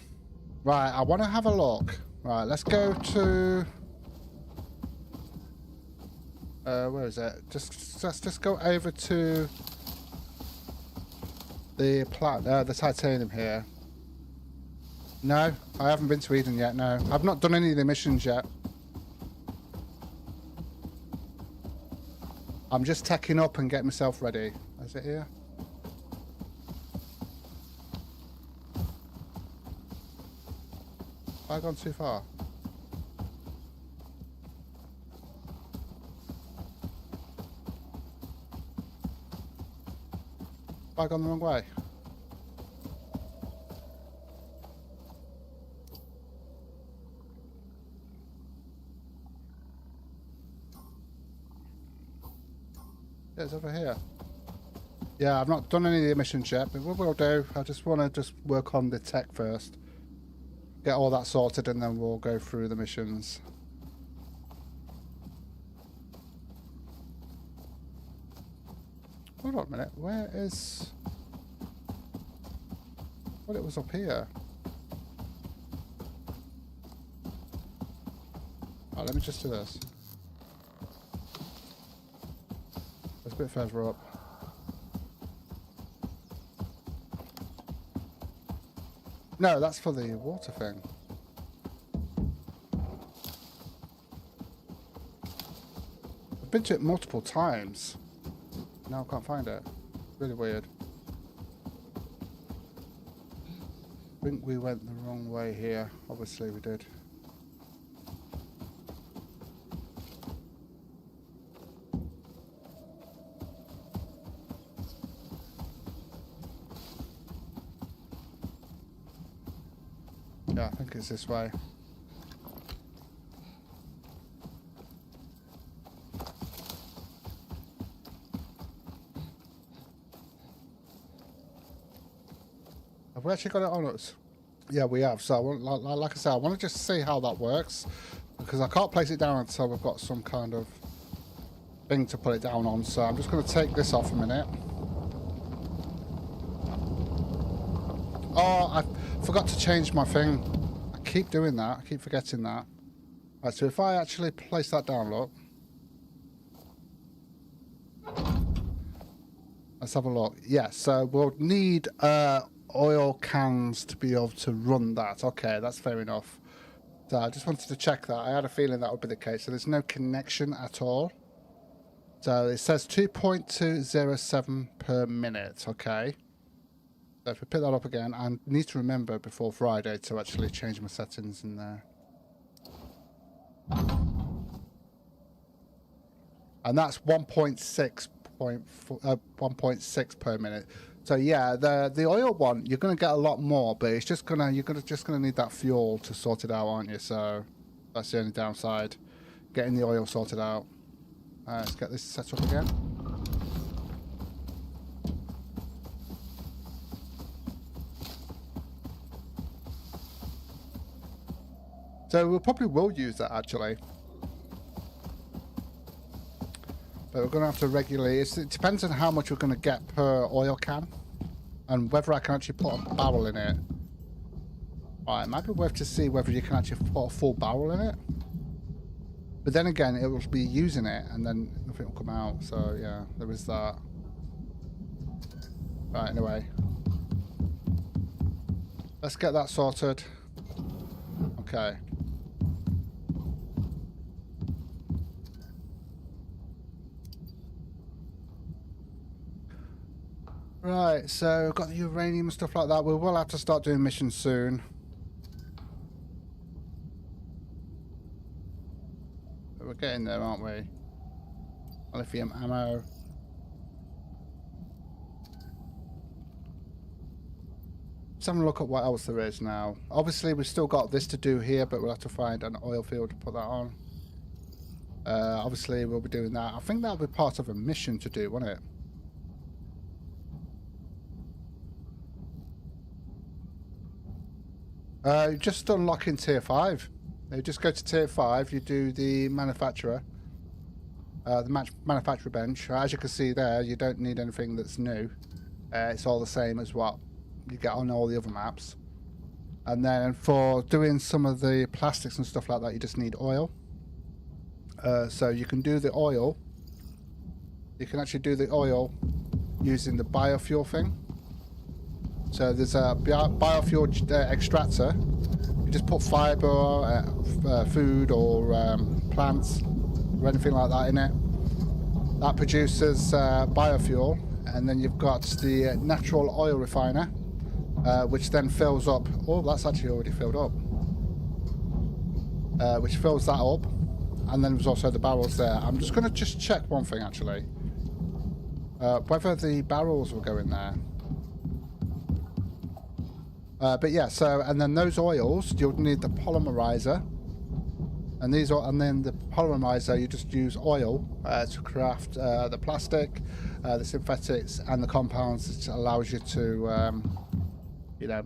Right, I want to have a look. Right, let's go to. Where is it? Let's just go over to the titanium here. No, I haven't been to Eden yet, no. I've not done any of the missions yet. I'm just teching up and getting myself ready. Is it here? Have I gone too far? Have I gone the wrong way? It's over here. Yeah, I've not done any of the missions yet, but what we'll do, I just want to work on the tech first. Get all that sorted and then we'll go through the missions. Hold on a minute, where is... Well, it was up here. Alright, let me just do this. It's a bit further up. No, that's for the water thing. I've been to it multiple times. Now I can't find it. Really weird. I think we went the wrong way here. Obviously we did. Yeah, I think it's this way. Have we actually got it on us? Yeah, we have. So, like I said, I want to just see how that works because I can't place it down until we've got some kind of thing to put it down on. So I'm just going to take this off a minute. Oh, I forgot to change my thing. I keep doing that. I keep forgetting that. Right, so if I actually place that down, look. Let's have a look. Yeah, so we'll need oil cans to be able to run that. Okay, that's fair enough. So I just wanted to check that. I had a feeling that would be the case. So there's no connection at all. So it says 2.207 per minute. Okay. So if we pick that up again, I need to remember before Friday to actually change my settings in there. and that's 1.6 per minute. So yeah, the oil one, you're going to get a lot more, but it's just gonna you're just gonna need that fuel to sort it out, aren't you? So that's the only downside, getting the oil sorted out. Let's get this set up again. So we probably will use that actually. But we're going to have to regularly... It depends on how much we're going to get per oil can. And whether I can actually put a barrel in it. Alright, it might be worth to see whether you can actually put a full barrel in it. But then again, it will be using it and then nothing will come out. So yeah, there is that. Right, anyway. Let's get that sorted. Okay. Right, so we've got the uranium and stuff like that. We will have to start doing missions soon. But we're getting there, aren't we? Lithium ammo. Let's have a look at what else there is now. Obviously, we've still got this to do here, but we'll have to find an oil field to put that on. Obviously, we'll be doing that. I think that'll be part of a mission to do, won't it? Just unlocking tier 5. You just go to tier 5, you do the manufacturer. The manufacturer bench. As you can see there, you don't need anything that's new. It's all the same as what you get on all the other maps. And then for doing some of the plastics and stuff like that, you just need oil. So you can do the oil. You can actually do the oil using the biofuel thing. So there's a biofuel extractor. You just put fibre, food or plants or anything like that in it. That produces biofuel, and then you've got the natural oil refiner, which then fills up. Oh, that's actually already filled up. Which fills that up, and then there's also the barrels there. I'm just going to check one thing actually. Whether the barrels will go in there. But yeah, so and then those oils, you'll need the polymerizer, and then the polymerizer, you just use oil to craft the plastic, the synthetics, and the compounds, which allows you to, you know,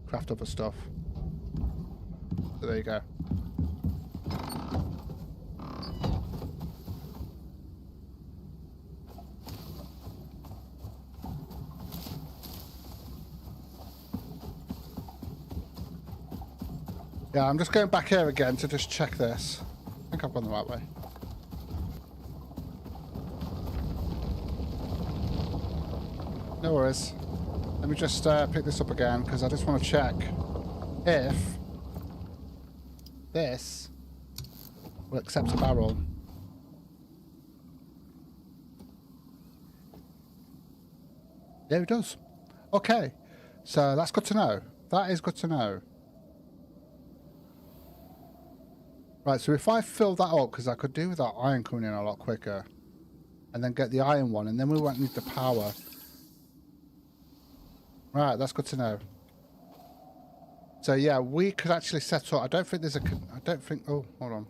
craft other stuff. So there you go. Yeah, I'm just going back here again to just check this. I think I've gone the right way. No worries. Let me just pick this up again, because I just want to check if this will accept a barrel. Yeah, it does. Okay, so that's good to know. That is good to know. Right, so if I fill that up, because I could do with that iron coming in a lot quicker, and then get the iron one, and then we won't need the power. Right, that's good to know. So yeah, we could actually set up. I don't think there's a. I don't think. Oh, hold on.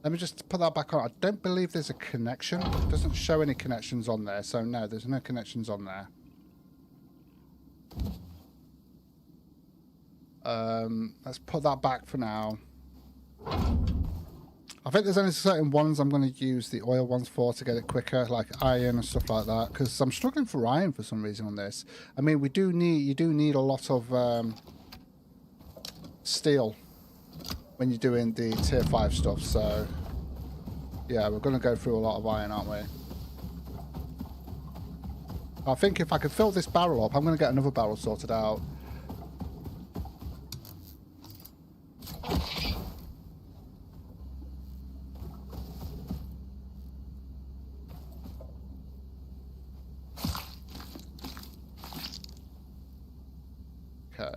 Let me just put that back on. I don't believe there's a connection. It doesn't show any connections on there, so no, there's no connections on there. Let's put that back for now. I think there's only certain ones I'm going to use the oil ones for to get it quicker, like iron and stuff like that, because I'm struggling for iron for some reason on this. I mean, you do need a lot of steel when you're doing the tier 5 stuff, so yeah, we're going to go through a lot of iron, aren't we? I think if I could fill this barrel up, I'm going to get another barrel sorted out. Okay.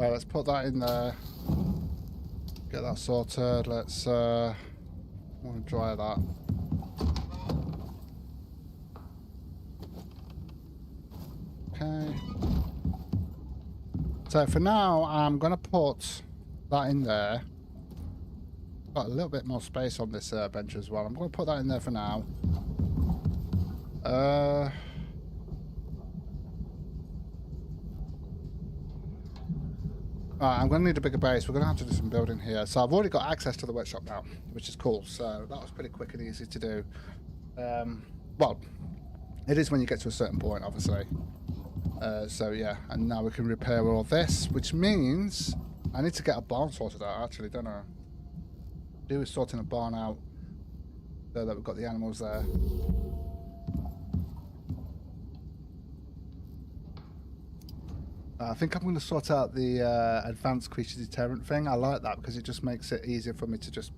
Well, let's put that in there. Get that sorted. Let's I want to dry that. Okay. So for now, I'm going to put that in there. Got a little bit more space on this bench as well. I'm going to put that in there for now. Alright, I'm going to need a bigger base. We're going to have to do some building here. So I've already got access to the workshop now, which is cool. So that was pretty quick and easy to do. Well, it is when you get to a certain point, obviously. So yeah, and now we can repair all this, which means I need to get a barn sorted out, actually, don't I? Do is sorting a barn out so that we've got the animals there. I think I'm going to sort out the advanced creature deterrent thing. I like that because it just makes it easier for me to just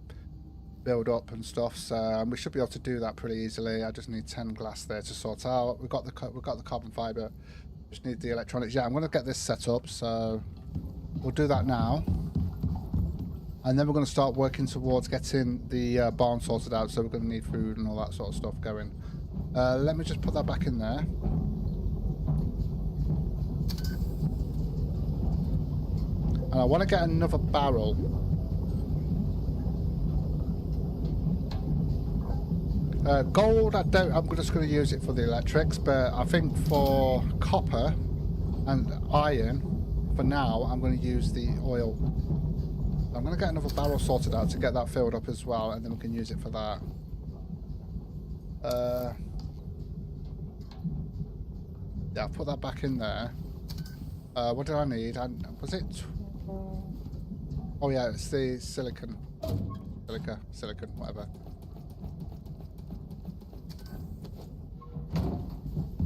build up and stuff. So we should be able to do that pretty easily. I just need 10 glass there to sort out. We've got the carbon fiber. Just need the electronics. Yeah, I'm going to get this set up. So we'll do that now, and then we're going to start working towards getting the barn sorted out. So we're going to need food and all that sort of stuff going. Let me just put that back in there. And I want to get another barrel. Gold, I'm just going to use it for the electrics, but I think for copper and iron, for now, I'm going to use the oil. I'm going to get another barrel sorted out to get that filled up as well, and then we can use it for that. Yeah, I'll put that back in there. What do I need? Was it... Oh yeah, it's the silicon, whatever.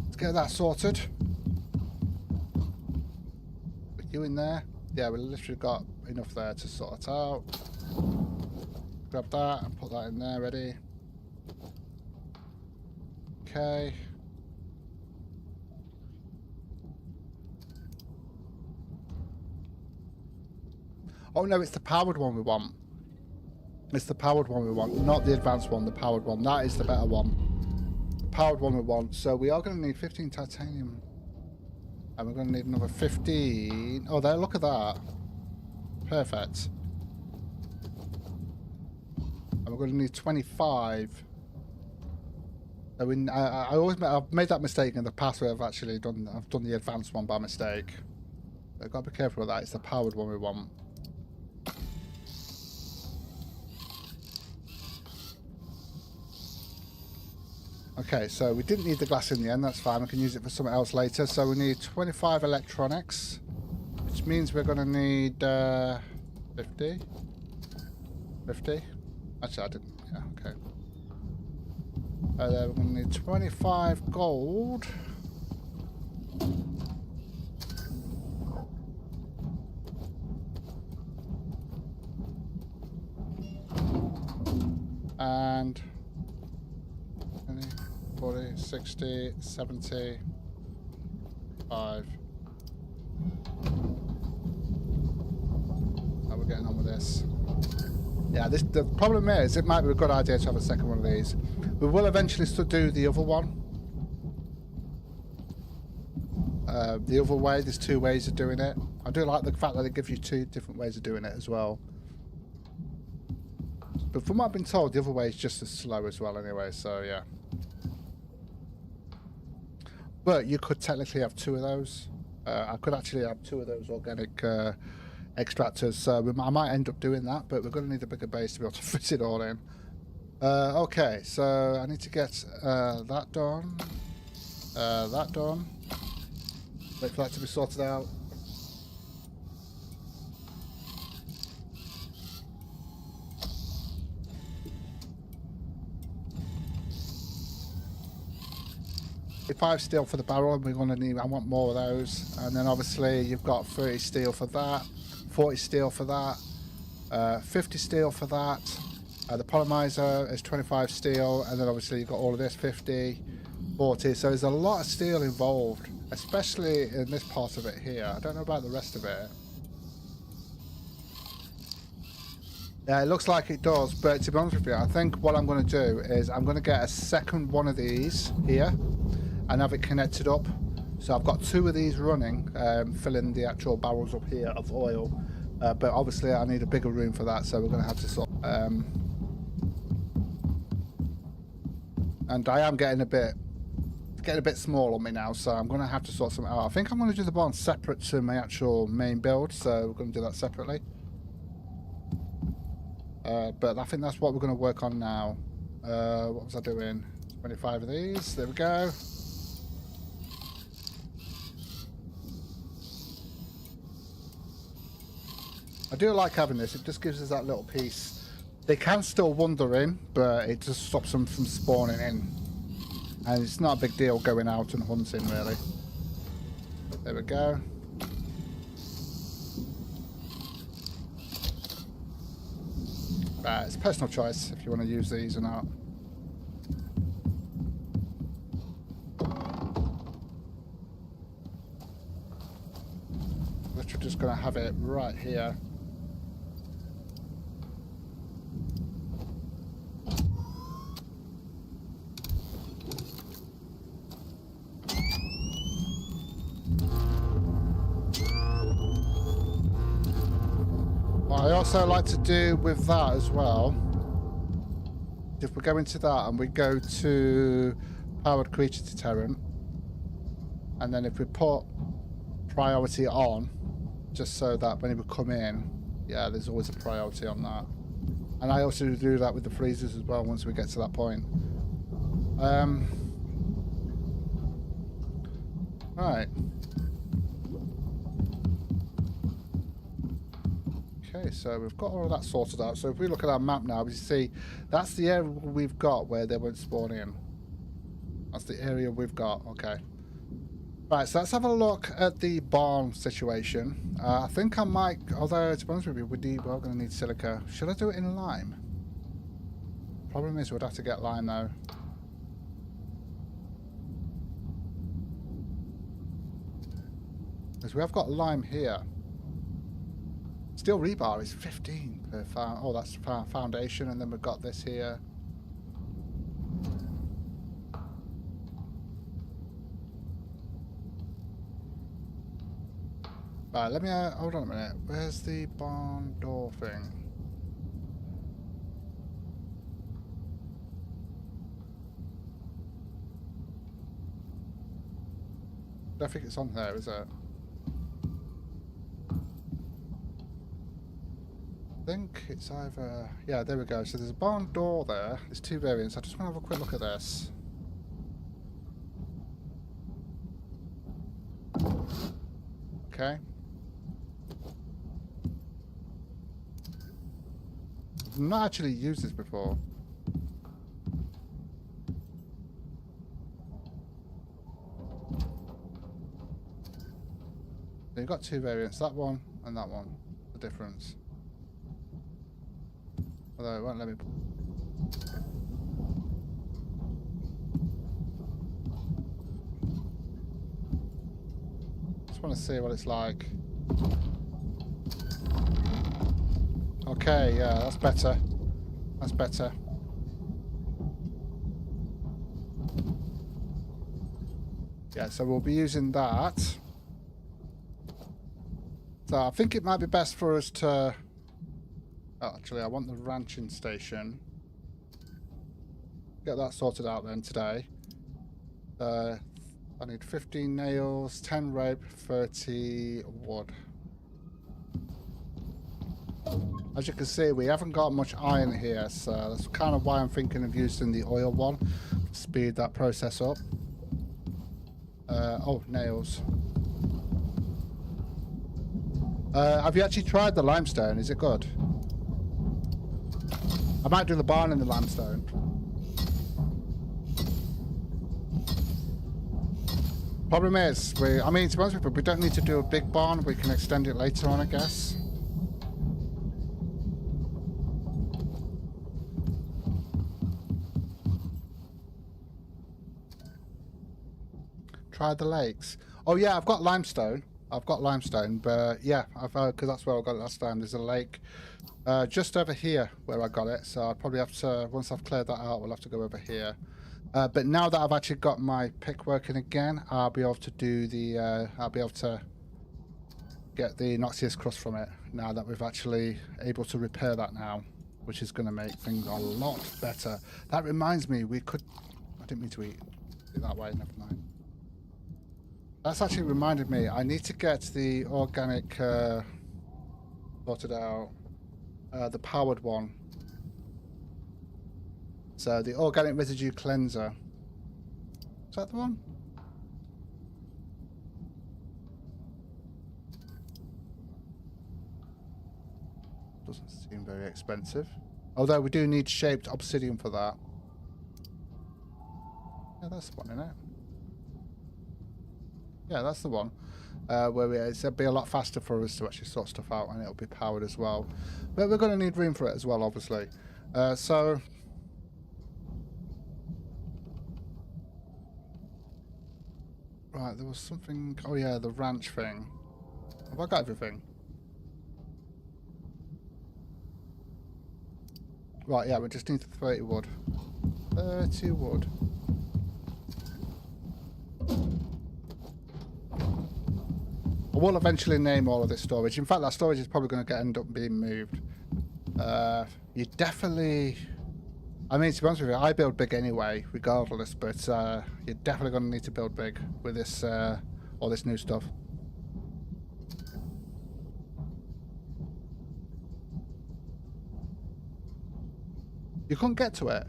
Let's get that sorted. Put you in there. Yeah, we literally got enough there to sort it out. Grab that and put that in there, ready. Okay. Oh no, it's the powered one we want. It's the powered one we want, not the advanced one, the powered one. That is the better one. The powered one we want. So we are going to need 15 titanium. And we're going to need another 15. Oh, there, look at that. Perfect. And we're going to need 25. So I've made that mistake in the past where I've done the advanced one by mistake. I've got to be careful with that. It's the powered one we want. Okay, so we didn't need the glass in the end, that's fine, we can use it for something else later. So we need 25 electronics, which means we're going to need 50? 50? Actually, I didn't, yeah, okay. We're going to need 25 gold. And 20, 40, 60, 70, 5. How are we getting on with this? Yeah, the problem is, it might be a good idea to have a second one of these. We will eventually still do the other one. The other way, there's 2 ways of doing it. I do like the fact that they give you 2 different ways of doing it as well. But from what I've been told, the other way is just as slow as well anyway, so yeah. But you could technically have 2 of those. I could actually have 2 of those organic extractors, so I might end up doing that, but we're going to need a bigger base to be able to fit it all in. Okay, so I need to get that done, that done. Wait for that to be sorted out. If 5 steel for the barrel, we're going to need, I want more of those. And then obviously you've got 30 steel for that, 40 steel for that, 50 steel for that. The polymizer is 25 steel, and then obviously you've got all of this, 50, 40. So there's a lot of steel involved, especially in this part of it here. I don't know about the rest of it. Yeah, it looks like it does, but to be honest with you, I think what I'm going to do is I'm going to get a second one of these here and have it connected up. So I've got 2 of these running, filling the actual barrels up here of oil. But obviously I need a bigger room for that, so we're going to have to sort and I am getting a bit small on me now, so I'm going to have to sort something out. I think I'm going to do the barn separate to my actual main build, so we're going to do that separately. But I think that's what we're going to work on now. What was I doing? 25 of these. There we go. I do like having this. It just gives us that little piece. They can still wander in, but it just stops them from spawning in. And it's not a big deal going out and hunting, really. There we go. It's a personal choice if you want to use these or not. Literally just going to have it right here. What I also like to do with that as well, if we go into that and we go to powered creature deterrent, and then if we put priority on, just so that when we come in, yeah, there's always a priority on that. And I also do that with the freezers as well once we get to that point. Right. Okay, so we've got all of that sorted out. So if we look at our map now, we see that's the area we've got where they won't spawn in. That's the area we've got. Okay. Right, so let's have a look at the barn situation. I think I might, although to be honest with you, we're going to need silica. Should I do it in lime? Problem is we'd have to get lime though. Because we have got lime here. Steel rebar is 15 per oh, that's foundation, and then we've got this here. Right, let me hold on a minute. Where's the barn door thing? I don't think it's on there, is it? I think it's either... Yeah, there we go. So there's a barn door there. There's 2 variants. I just want to have a quick look at this. Okay. I've not actually used this before. So you've got 2 variants. That one and that one. The difference. Although it won't let me... Just want to see what it's like. Okay, yeah, that's better. That's better. Yeah, so we'll be using that. So I think it might be best for us to... Oh, actually, I want the ranching station. Get that sorted out then today. I need 15 nails, 10 rope, 30 wood. As you can see, we haven't got much iron here, so that's kind of why I'm thinking of using the oil one to speed that process up. Oh, nails. Have you actually tried the limestone? Is it good? I might do the barn in the limestone. Problem is, I mean, to be honest with you, we don't need to do a big barn. We can extend it later on, I guess. Try the lakes. Oh yeah, I've got limestone. I've got limestone, but yeah, I've because that's where I got it last time. There's a lake just over here where I got it, so I'll probably have to, once I've cleared that out, we'll have to go over here. But now that I've actually got my pick working again, I'll be able to do the, I'll be able to get the Noxious crust from it, now that we've actually able to repair that now, which is going to make things a lot better. That reminds me, we could, I didn't mean to eat it that way, never mind. That's actually reminded me, I need to get the organic sorted out, the powered one. So the organic residue cleanser. Is that the one? Doesn't seem very expensive. Although we do need shaped obsidian for that. Yeah, that's the one, isn't it? Yeah, that's the one. Where it'll be a lot faster for us to actually sort stuff out, and it'll be powered as well. But we're going to need room for it as well, obviously. So right, there was something. Oh yeah, the ranch thing. Have I got everything? Right, yeah, we just need 30 wood. 30 wood. I will eventually name all of this storage. In fact, that storage is probably going to end up being moved. You definitely... I mean, to be honest with you, I build big anyway, regardless, but you're definitely going to need to build big with this, all this new stuff. You couldn't get to it?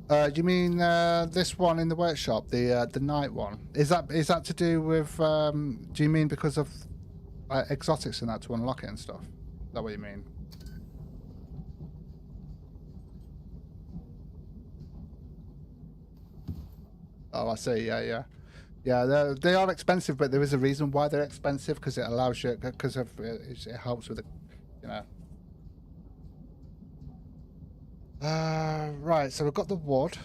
Do you mean this one in the workshop, the night one? Is that to do with? Do you mean because of exotics and that to unlock it and stuff? Is that what you mean? Oh, I see. Yeah, yeah, yeah. They are expensive, but there is a reason why they're expensive, because it allows you, because of it helps with the, you know. Right, so we've got the wood.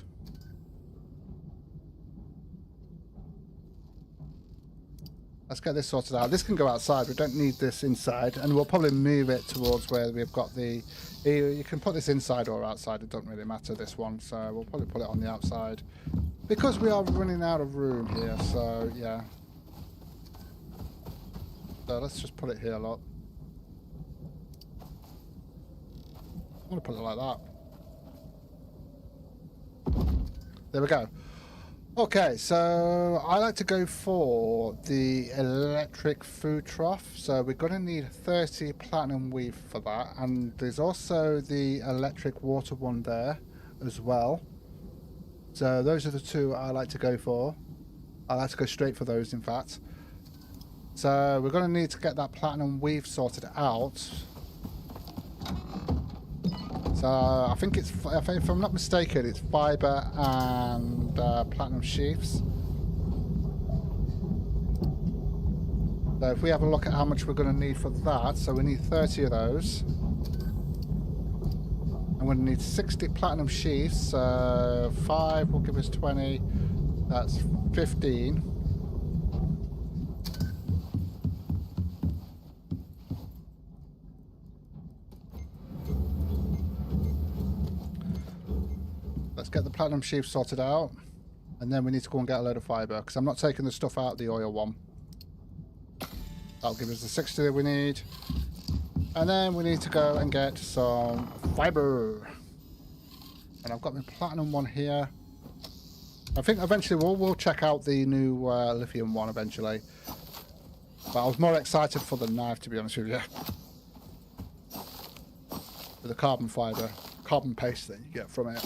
Let's get this sorted out. This can go outside. We don't need this inside, and we'll probably move it towards where we've got the... You can put this inside or outside. It doesn't really matter, this one. So we'll probably put it on the outside, because we are running out of room here. So yeah. So let's just put it here, look. I'm gonna put it like that. There we go. Okay, so I like to go for the electric food trough. So we're going to need 30 platinum weave for that. And there's also the electric water one there as well. So those are the two I like to go for. I like to go straight for those, in fact. So we're going to need to get that platinum weave sorted out. So I think it's, if I'm not mistaken, it's fibre and platinum sheaths. So if we have a look at how much we're going to need for that, so we need 30 of those. And we're going to need 60 platinum sheaths, so 5 will give us 20, that's 15. Let's get the platinum sheath sorted out, and then we need to go and get a load of fibre, because I'm not taking the stuff out of the oil one. That'll give us the 60 that we need, and then we need to go and get some fibre. And I've got my platinum one here. I think eventually we'll check out the new lithium one eventually, but I was more excited for the knife, to be honest with you, with the carbon fibre, carbon paste that you get from it.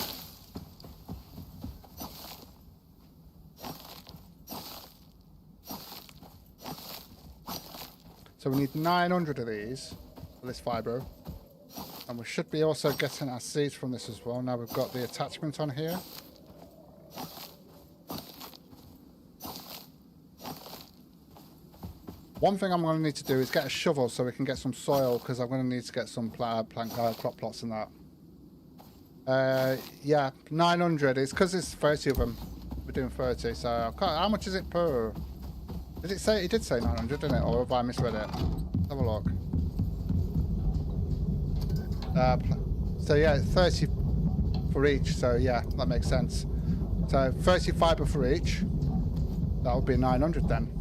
So we need 900 of these for this fibre, and we should be also getting our seeds from this as well. Now we've got the attachment on here. One thing I'm going to need to do is get a shovel so we can get some soil, because I'm going to need to get some crop plots and that. Yeah, 900 is because it's 30 of them. We're doing 30, so how much is it per? Did it say? It did say 900, didn't it? Or have I misread it? Let's have a look. So yeah, 30 for each. So yeah, that makes sense. So 30 fibre for each. That would be 900 then.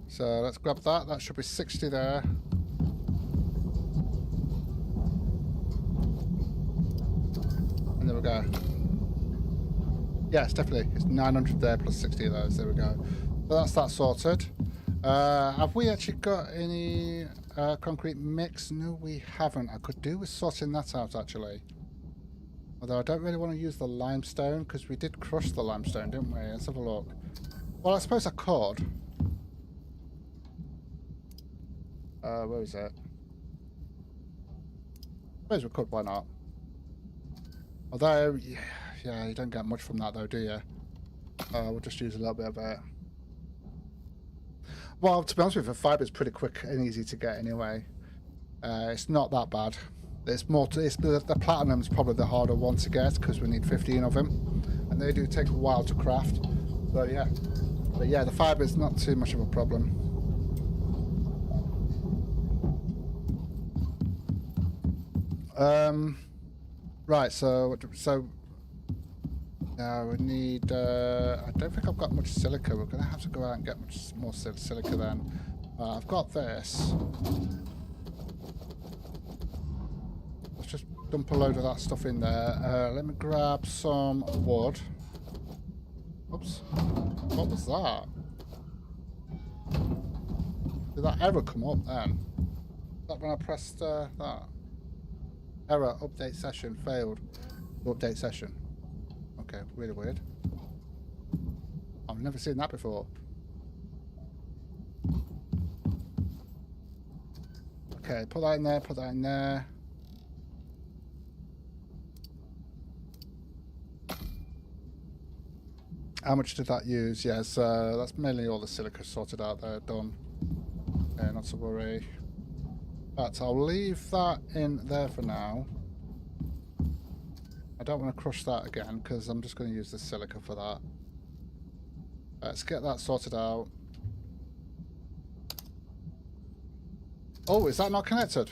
So let's grab that. That should be 60 there. And there we go. Yes, definitely. It's 900 there plus 60 of those. There we go. So that's that sorted. Have we actually got any concrete mix? No, we haven't. I could do with sorting that out actually. Although I don't really want to use the limestone because we did crush the limestone, didn't we? Let's have a look. Well, I suppose I could. Where is it? I suppose we could, why not? Although, yeah, you don't get much from that though, do you? We'll just use a little bit of it. Well, to be honest with you, fibre is pretty quick and easy to get anyway. It's not that bad. It's more. The platinum's probably the harder one to get because we need 15 of them, and they do take a while to craft. But yeah, the fibre is not too much of a problem. Right. So now we need. I don't think I've got much silica. We're gonna have to go out and get much more silica then. I've got this. Just dump a load of that stuff in there. Let me grab some wood. Oops. What was that? Did that error come up then? Is that when I pressed that? Error, update session, failed. Update session. Okay, really weird. I've never seen that before. Okay, put that in there, put that in there. How much did that use? Yes, that's mainly all the silica sorted out there, done. Okay, not to worry. But I'll leave that in there for now. I don't want to crush that again because I'm just going to use the silica for that. Let's get that sorted out. Oh, is that not connected?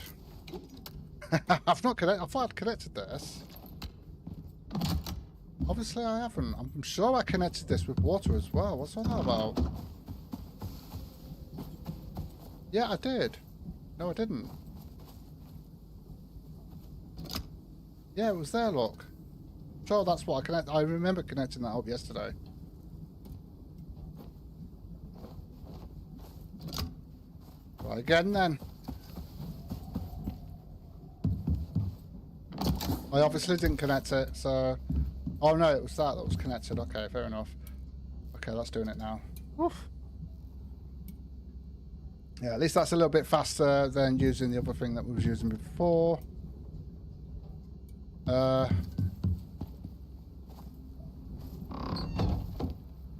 I've not connected. I thought I'd connected this. Obviously I haven't. I'm sure I connected this with water as well. What's all that about? Yeah, I did. No, I didn't. Yeah, it was there, look. Sure, that's what I connected. I remember connecting that up yesterday. Right, again then. I obviously didn't connect it, so... Oh no, it was that was connected. Okay, fair enough. Okay, that's doing it now. Oof. Yeah, at least that's a little bit faster than using the other thing that we was using before. There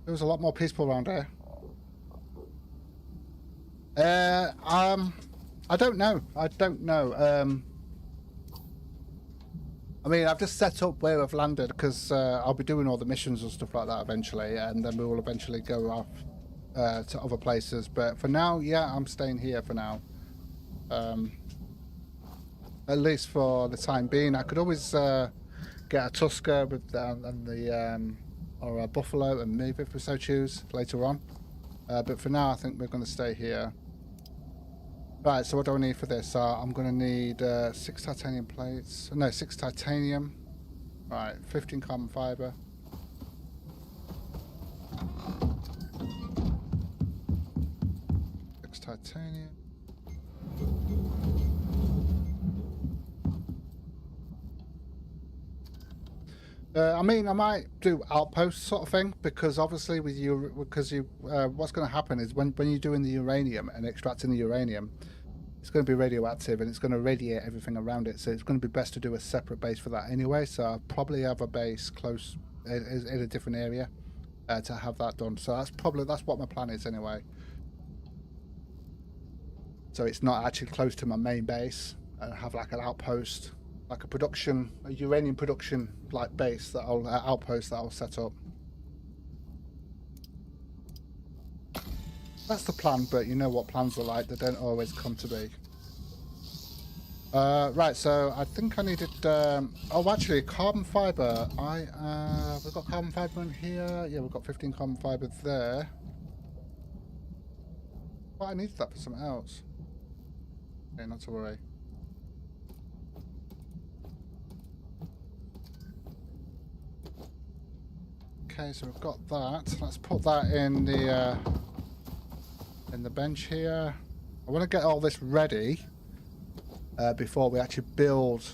was a lot more peaceful around here. I don't know. I don't know. I mean, I've just set up where I've landed because I'll be doing all the missions and stuff like that eventually, and then we will eventually go off to other places. But for now, yeah, I'm staying here for now. At least for the time being. I could always get a tusker with or a buffalo and move if we so choose later on. But for now, I think we're going to stay here. Right, so what do I need for this? I'm going to need 6 titanium plates. No, 6 titanium. Right, 15 carbon fibre. Titanium. I mean, I might do outpost sort of thing because obviously with you, what's going to happen is when you're doing the uranium and extracting the uranium, it's going to be radioactive and it's going to radiate everything around it. So it's going to be best to do a separate base for that anyway. So I'll probably have a base close in a different area to have that done. So that's what my plan is anyway. So it's not actually close to my main base. I have like an outpost, like a uranium production like base that I'll outpost that I'll set up. That's the plan, but you know what plans are like. They don't always come to be. Right, so I think I needed... oh, actually, carbon fibre. We've got carbon fibre in here. Yeah, we've got 15 carbon fibre there. Well, I needed that for something else. Okay, not to worry. Okay, so we've got that. Let's put that in the bench here. I want to get all this ready before we actually build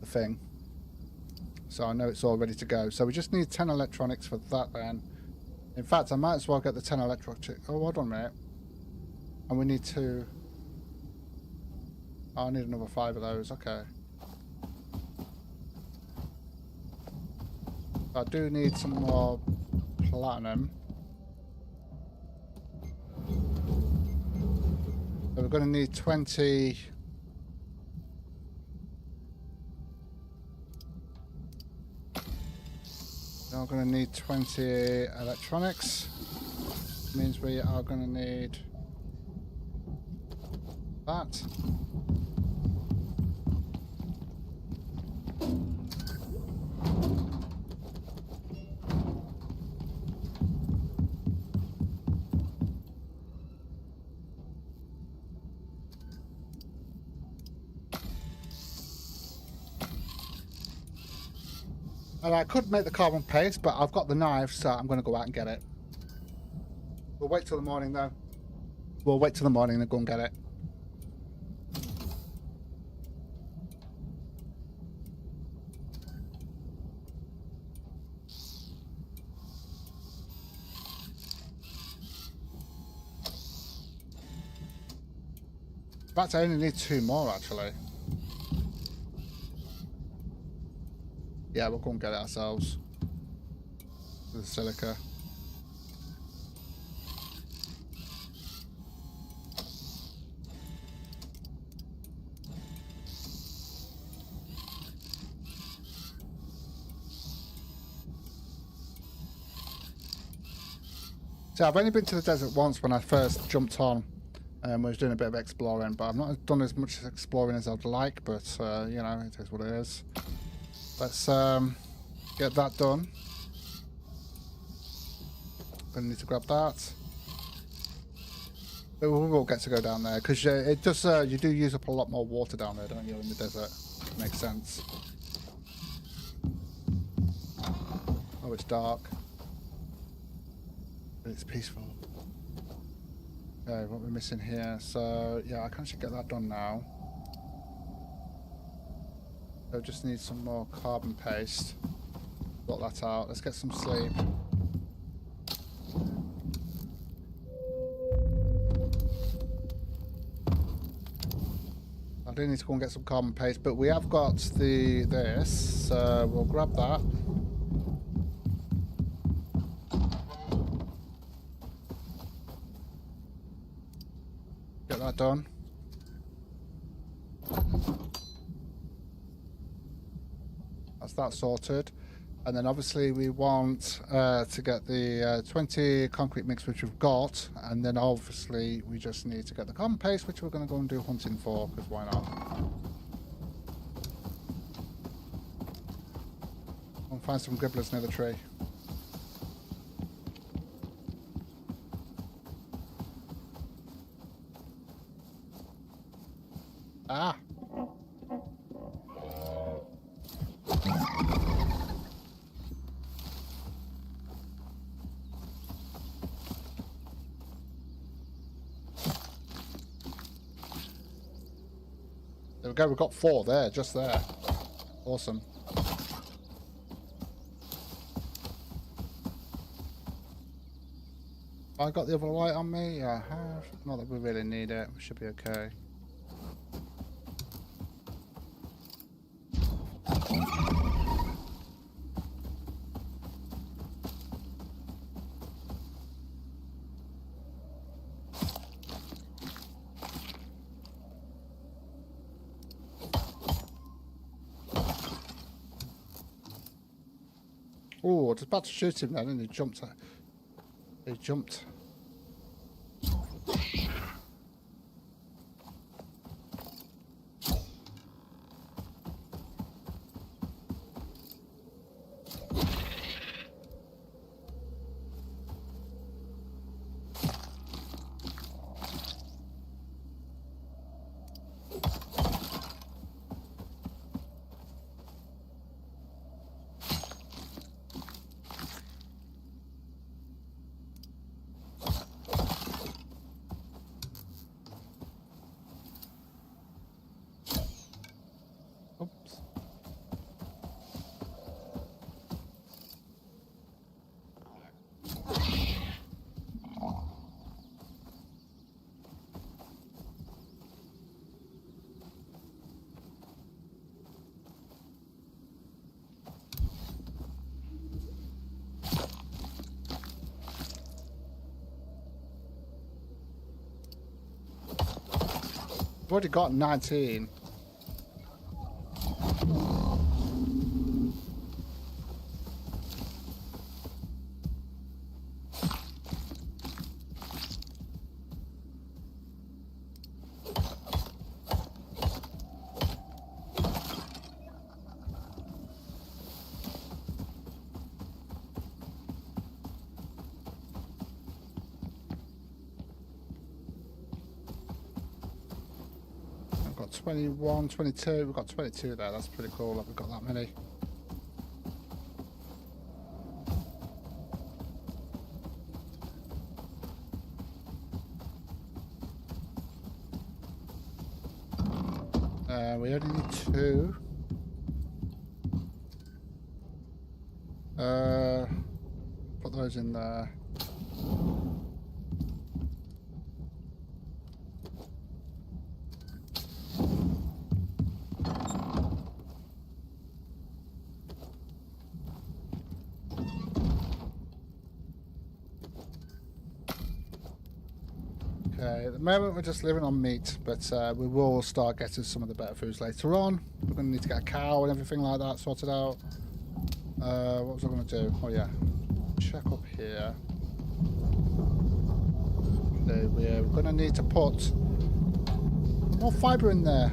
the thing. So I know it's all ready to go. So we just need 10 electronics for that then. In fact, I might as well get the 10 electronics. Oh, hold on a minute. And we need to... Oh, I need another 5 of those. Okay. I do need some more platinum. So we're going to need 20... We're going to need 20 electronics. Means we are going to need that. And I could make the carbon paste, but I've got the knife, so I'm going to go out and get it. We'll wait till the morning, though. We'll wait till the morning and go and get it. In fact, I only need 2 more, actually. Yeah, we'll go and get it ourselves. The silica. So I've only been to the desert once when I first jumped on and was doing a bit of exploring, but I've not done as much exploring as I'd like, but you know, it is what it is. Let's get that done. Gonna need to grab that. But we will get to go down there because it does. You do use up a lot more water down there, don't you, in the desert? Makes sense. Oh, it's dark, but it's peaceful. Okay, what we're missing here? So yeah, I can actually get that done now. So just need some more carbon paste. Sort that out. Let's get some sleep. I do need to go and get some carbon paste, but we have got this, so we'll grab that. Get that done. That's that sorted. And then obviously we want to get the 20 concrete mix, which we've got, and then obviously we just need to get the carbon paste, which we're going to go and do hunting for, because why not? I'll find some gribblers near the tree. Ah! There we go, we've got 4 there, just there. Awesome. I got the other light on me? Yeah, I have. Not that we really need it, we should be okay. Oh, I was about to shoot him then and he jumped. He jumped. I've already got 19. I've got 21, 22. We've got 22 there. That's pretty cool that we've got that many. We only need 2. Put those in there. Okay, at the moment we're just living on meat, but we will start getting some of the better foods later on. We're going to need to get a cow and everything like that sorted out. What was I going to do? Oh yeah, check up here. We're going to need to put more fibre in there.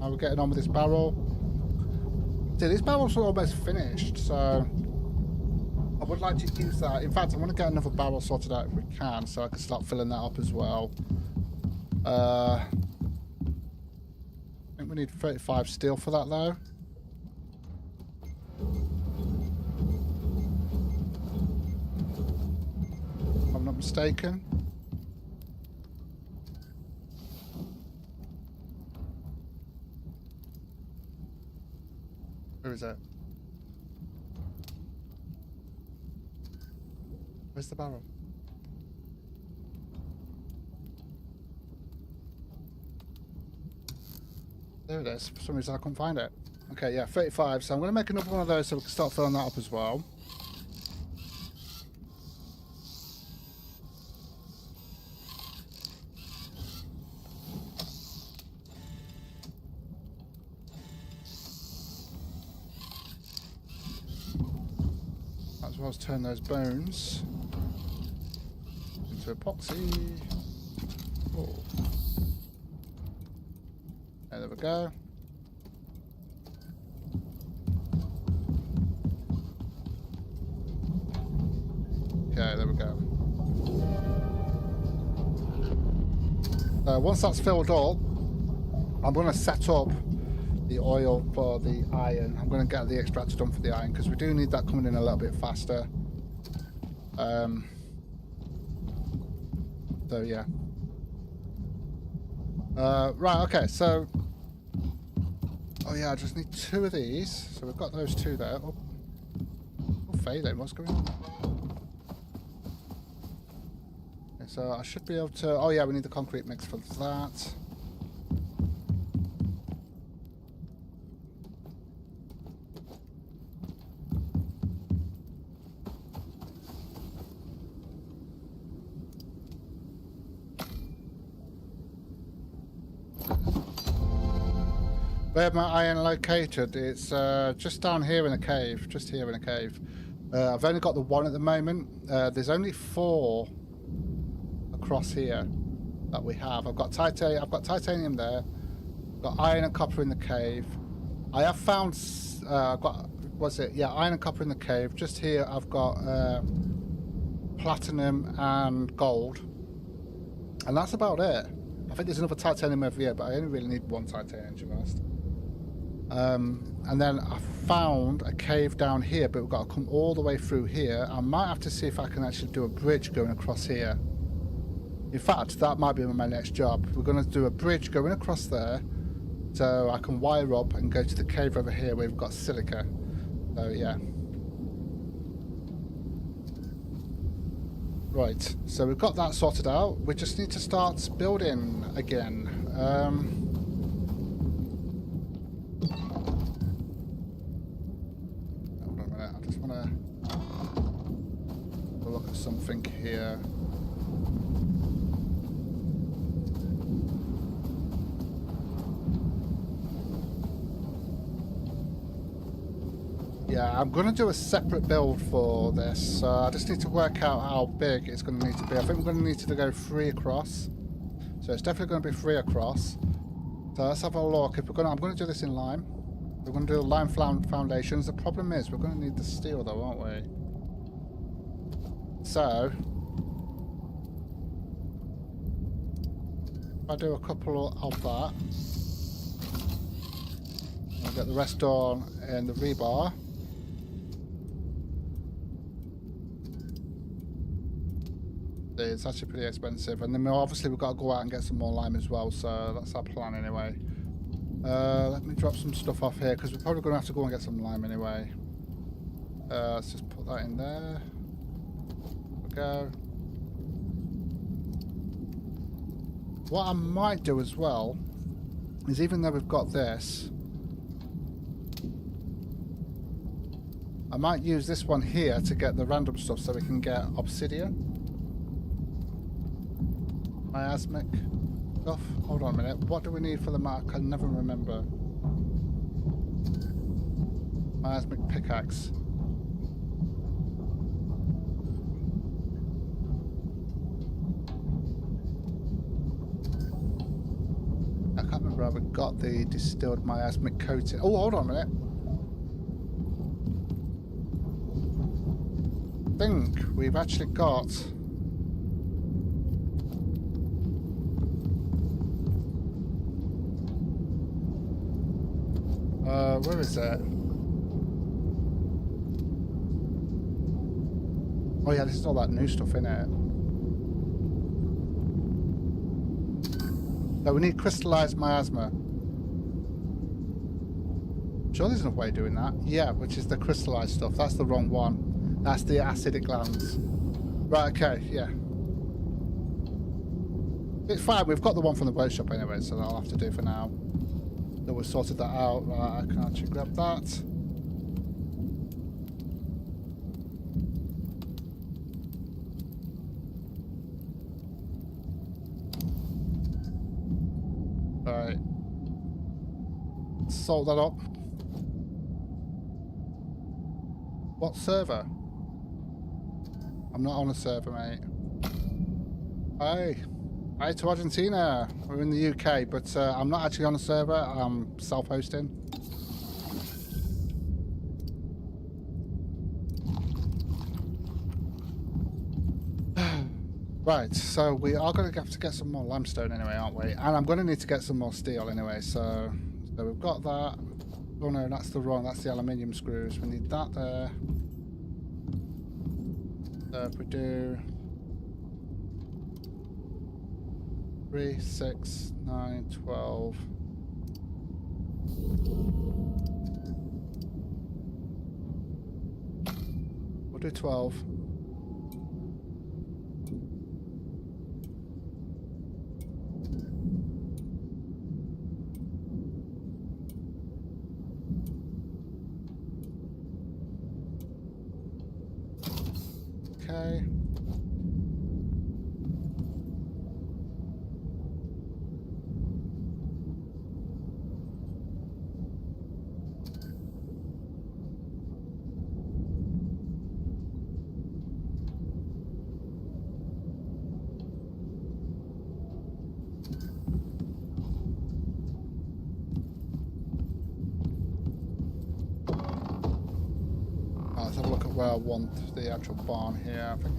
How are we getting on with this barrel? See, this barrel's almost finished, so I would like to use that. In fact, I want to get another barrel sorted out if we can, so I can start filling that up as well. I think we need 35 steel for that, though. If I'm not mistaken. Where is it? Where's the barrel? There it is. For some reason I couldn't find it. Okay, yeah, 35. So I'm going to make another one of those so we can start filling that up as well. As well as turn those bones into epoxy. Oh. There we go. Okay, there we go. Once that's filled up, I'm going to set up the oil for the iron. I'm going to get the extractor done for the iron because we do need that coming in a little bit faster. So yeah. Right, okay, so oh yeah, I just need 2 of these. So we've got those 2 there. Oh, failing, what's going on? Okay, so I should be able to, oh yeah, we need the concrete mix for that. Where my iron located? It's just down here in a cave. Just here in a cave. I've only got the 1 at the moment. There's only 4 across here that we have. I've got titanium there. I've got iron and copper in the cave. I have found. I've got. What's it? Yeah, iron and copper in the cave. Just here, I've got platinum and gold, and that's about it. I think there's another titanium over here, but I only really need 1 titanium, to be honest. And then I found a cave down here, but we've got to come all the way through here. I might have to see if I can actually do a bridge going across here. In fact, that might be my next job. We're going to do a bridge going across there, so I can wire up and go to the cave over here where we've got silica. So yeah. Right, so we've got that sorted out. We just need to start building again. Hold on a minute, I just want to look at something here. Yeah, I'm going to do a separate build for this. So I just need to work out how big it's going to need to be. I think we're going to need to go 3 across. So it's definitely going to be 3 across. So let's have a look. If we're going, I'm going to do this in lime. We're going to do the lime foundations. The problem is we're going to need the steel, though, aren't we? So if I do a couple of that, I'll get the rest done in the rebar. It's actually pretty expensive, and then obviously we've got to go out and get some more lime as well, so that's our plan anyway. Let me drop some stuff off here because we're probably going to have to go and get some lime anyway. Let's just put that in there. There we go. What I might do as well is, even though we've got this, I might use this one here to get the random stuff so we can get obsidian. Miasmic stuff. Hold on a minute. What do we need for the map? I can never remember. Miasmic pickaxe. I can't remember how we got the distilled miasmic coating. Oh, hold on a minute. I think we've actually got... where is it? Oh yeah, this is all that new stuff, isn't it? So we need crystallized miasma. Sure there's another way of doing that. Yeah, which is the crystallized stuff. That's the wrong one. That's the acidic glands. Right, okay, yeah. It's fine, we've got the one from the workshop anyway, so that'll have to do for now. So we've sorted that out. Right, I can actually grab that. Alright. Salt that up. What server? I'm not on a server, mate. Hi. Hi to Argentina. We're in the UK, but I'm not actually on a server. I'm self-hosting. Right, so we are going to have to get some more limestone anyway, aren't we? And I'm going to need to get some more steel anyway, so we've got that. Oh no, that's the wrong, that's the aluminium screws. We need that there. So if we do 3, 6, 9, 12. We'll do 12. Okay. Let's have a look at where I want the actual barn here. I think.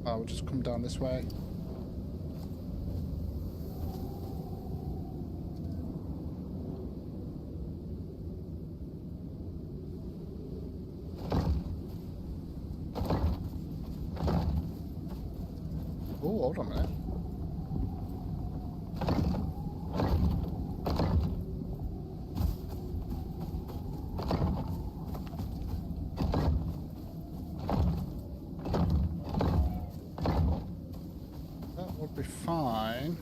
Oh, we'll just come down this way. Oh, hold on a minute. Be fine.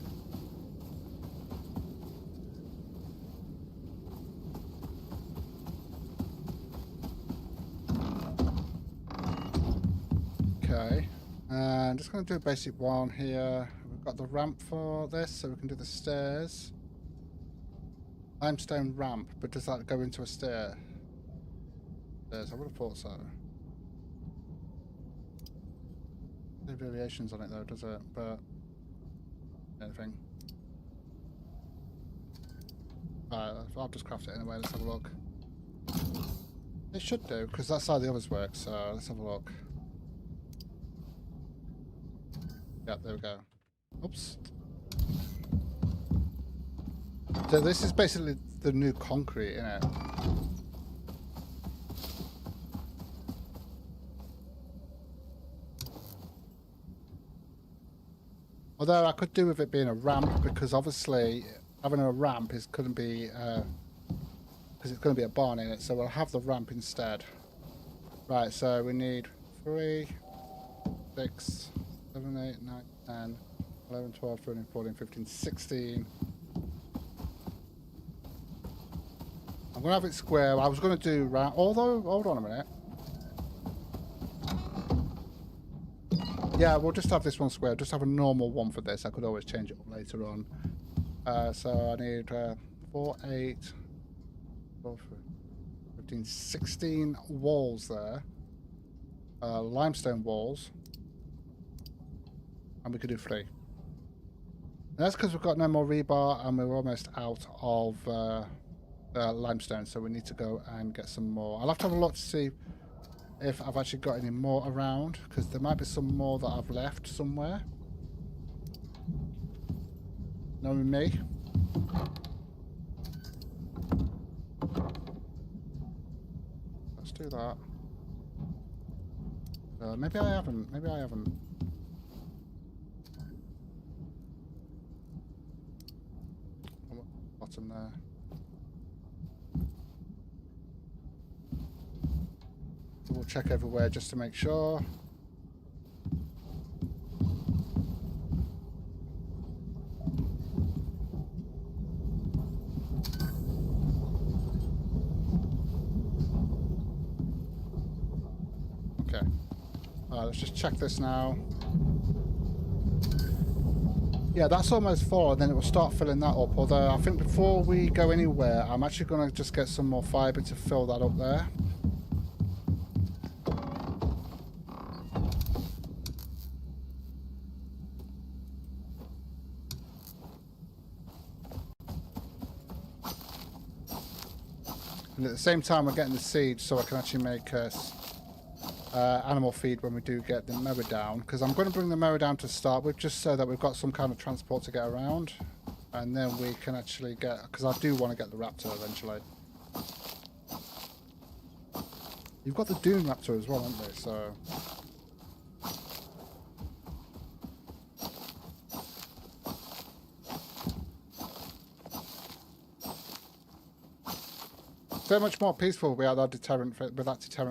Okay, and just going to do a basic one here. We've got the ramp for this, so we can do the stairs. Limestone ramp, but does that go into a stair? Stairs, I would have thought so. No variations on it though, does it? But anything. Alright, I'll just craft it anyway. Let's have a look. It should do, because that's how the others work, so let's have a look. Yep, there we go. Oops. So this is basically the new concrete, isn't it? Although I could do with it being a ramp, because obviously having a ramp is couldn't be because it's going to be a barn in it, so we'll have the ramp instead. Right, so we need 3, 6, 7, 8, 9, 10, 11, 12, 13, 14, 15, 16. I'm going to have it square. I was going to do round, although, hold on a minute. Yeah, we'll just have this one square. Just have a normal one for this. I could always change it up later on. So I need 4, 8, 12, 15, 16 walls there. Limestone walls. And we could do 3. And that's because we've got no more rebar and we're almost out of limestone, so we need to go and get some more. I'll have to have a look to see if I've actually got any more around, because there might be some more that I've left somewhere. Knowing me. Let's do that. Maybe I haven't. Maybe I haven't. Bottom there. We'll check everywhere just to make sure. Okay. Let's just check this now. Yeah, that's almost full, and then it will start filling that up. Although I think before we go anywhere, I'm actually going to just get some more fibre to fill that up there. And at the same time, we're getting the seeds so I can actually make animal feed when we do get the mower down. Because I'm going to bring the mower down to start with, just so that we've got some kind of transport to get around. And then we can actually get... Because I do want to get the raptor eventually. You've got the dune raptor as well, haven't they? So... So much more peaceful without that deterrent,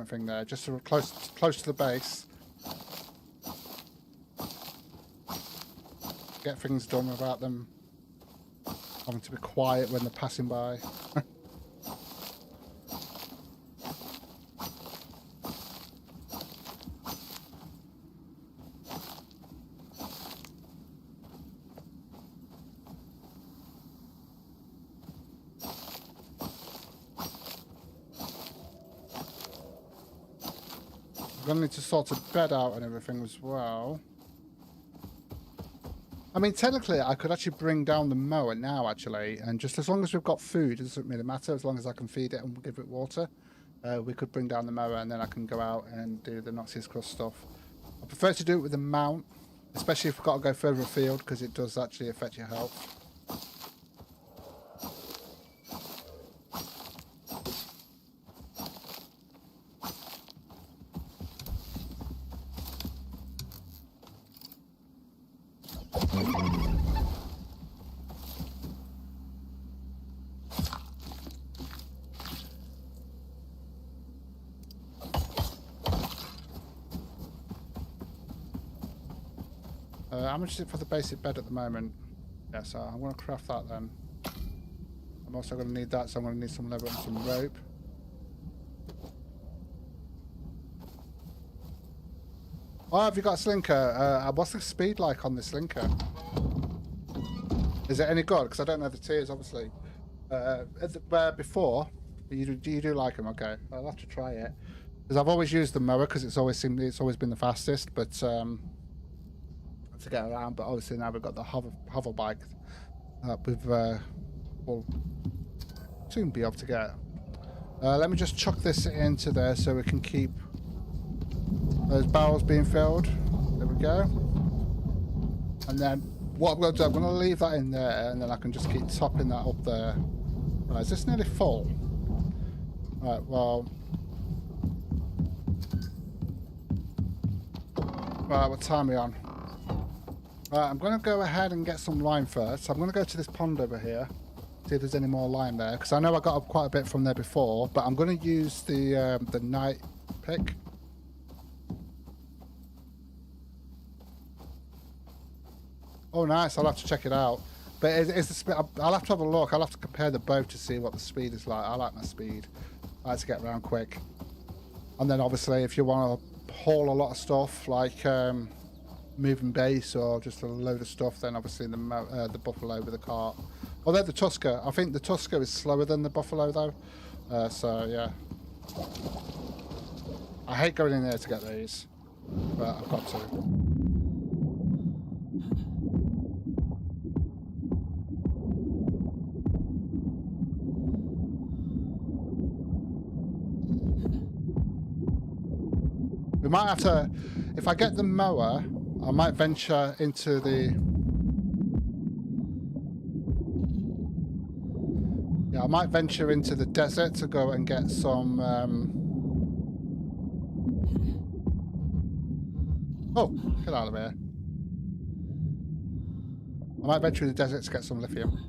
thing there, just sort of close to the base. Get things done without them having to be quiet when they're passing by. I'm going to need to sort a bed out and everything as well. I mean, technically, I could actually bring down the mower now, actually, and just as long as we've got food, it doesn't really matter, as long as I can feed it and give it water. We could bring down the mower and then I can go out and do the Noxious Crust stuff. I prefer to do it with the mount, especially if we've got to go further afield, because it does actually affect your health. How much is it for the basic bed at the moment? Yeah, so I'm going to craft that then. I'm also going to need that, so I'm going to need some leather and some rope. Oh, have you got a slinker? What's the speed like on the slinker? Is it any good? Because I don't know the tiers, obviously. Before, you do like them? Okay, I'll have to try it because I've always used the mower because it's always been the fastest, but to get around. But obviously now we've got the hover bike that we'll soon be able to get. Let me just chuck this into there so we can keep those barrels being filled. There we go. And then what I'm going to do, I'm going to leave that in there, and then I can just keep topping that up there. Right, is this nearly full? Right, well... Right, what time are we on? Right, I'm going to go ahead and get some lime first. So I'm going to go to this pond over here, see if there's any more lime there, because I know I got up quite a bit from there before, but I'm going to use the night pick. Oh, nice. I'll have to check it out. But is the speed? I'll have to have a look. I'll have to compare the both to see what the speed is like. I like my speed. I like to get around quick. And then obviously, if you want to haul a lot of stuff, like moving base or just a load of stuff, then obviously the Buffalo with the cart. Although the Tusker, I think the Tusker is slower than the Buffalo though. So yeah. I hate going in there to get these, but I've got to. We might have to, if I get the mower, I might venture into the... Yeah, I might venture into the desert to go and get some... Oh, get out of here. I might venture in the desert to get some lithium.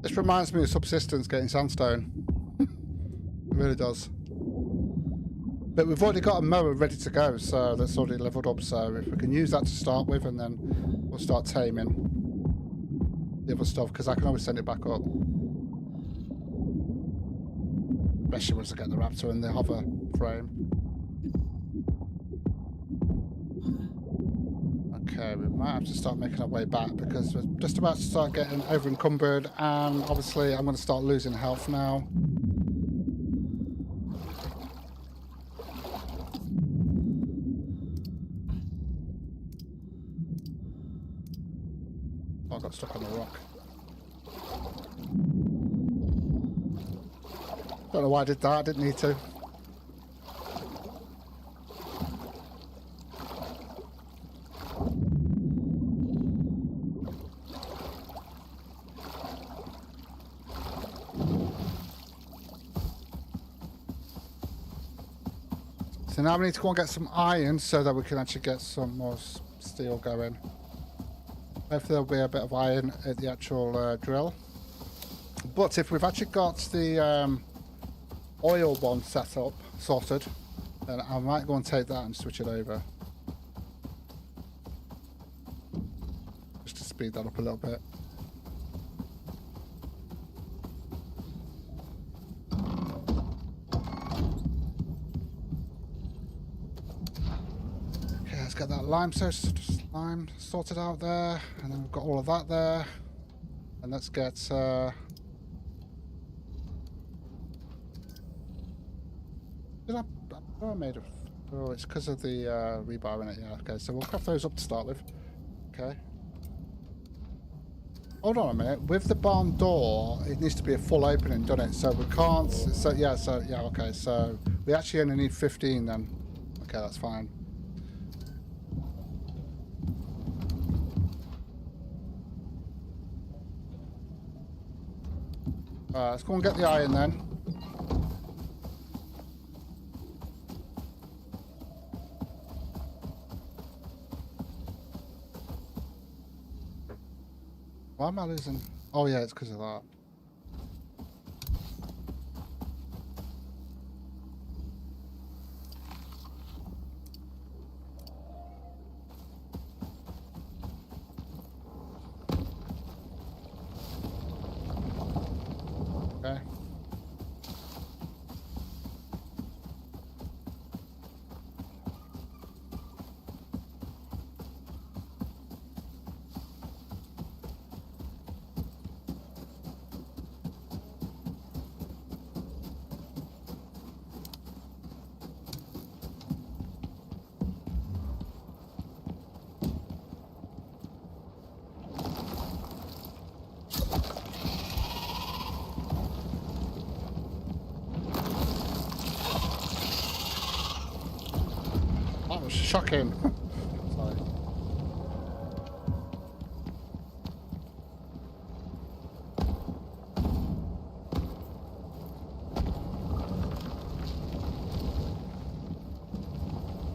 This reminds me of Subsistence getting sandstone. It really does. But we've already got a mower ready to go, so that's already leveled up. So if we can use that to start with, and then we'll start taming the other stuff, because I can always send it back up. Especially once I get the Raptor in the hover frame. Okay, we might have to start making our way back because we're just about to start getting over encumbered, and obviously I'm going to start losing health now. Oh, I got stuck on the rock. Don't know why I did that, I didn't need to. So now we need to go and get some iron so that we can actually get some more steel going. Hopefully there'll be a bit of iron at the actual drill. But if we've actually got the oil one sorted, then I might go and take that and switch it over. Just to speed that up a little bit. Get that lime sorted out there, and then we've got all of that there, and let's get did I made of, oh, it's because of the rebar in it. Yeah, okay, so we'll craft those up to start with. Okay, hold on a minute, with the barn door it needs to be a full opening, doesn't it? So we can't, so yeah, okay, so we actually only need 15 then. Okay, that's fine. Let's go and get the iron then. Why am I losing? Oh yeah, it's because of that. Okay. That was shocking. Sorry.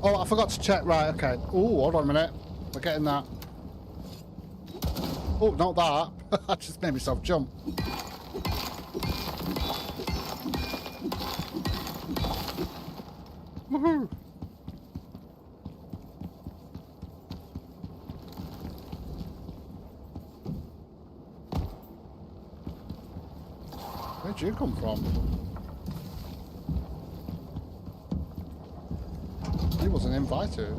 Oh, I forgot to check. Right, okay. Oh, hold on a minute. We're getting that. Oh, not that. I just made myself jump. Woohoo! Where'd you come from? He wasn't invited.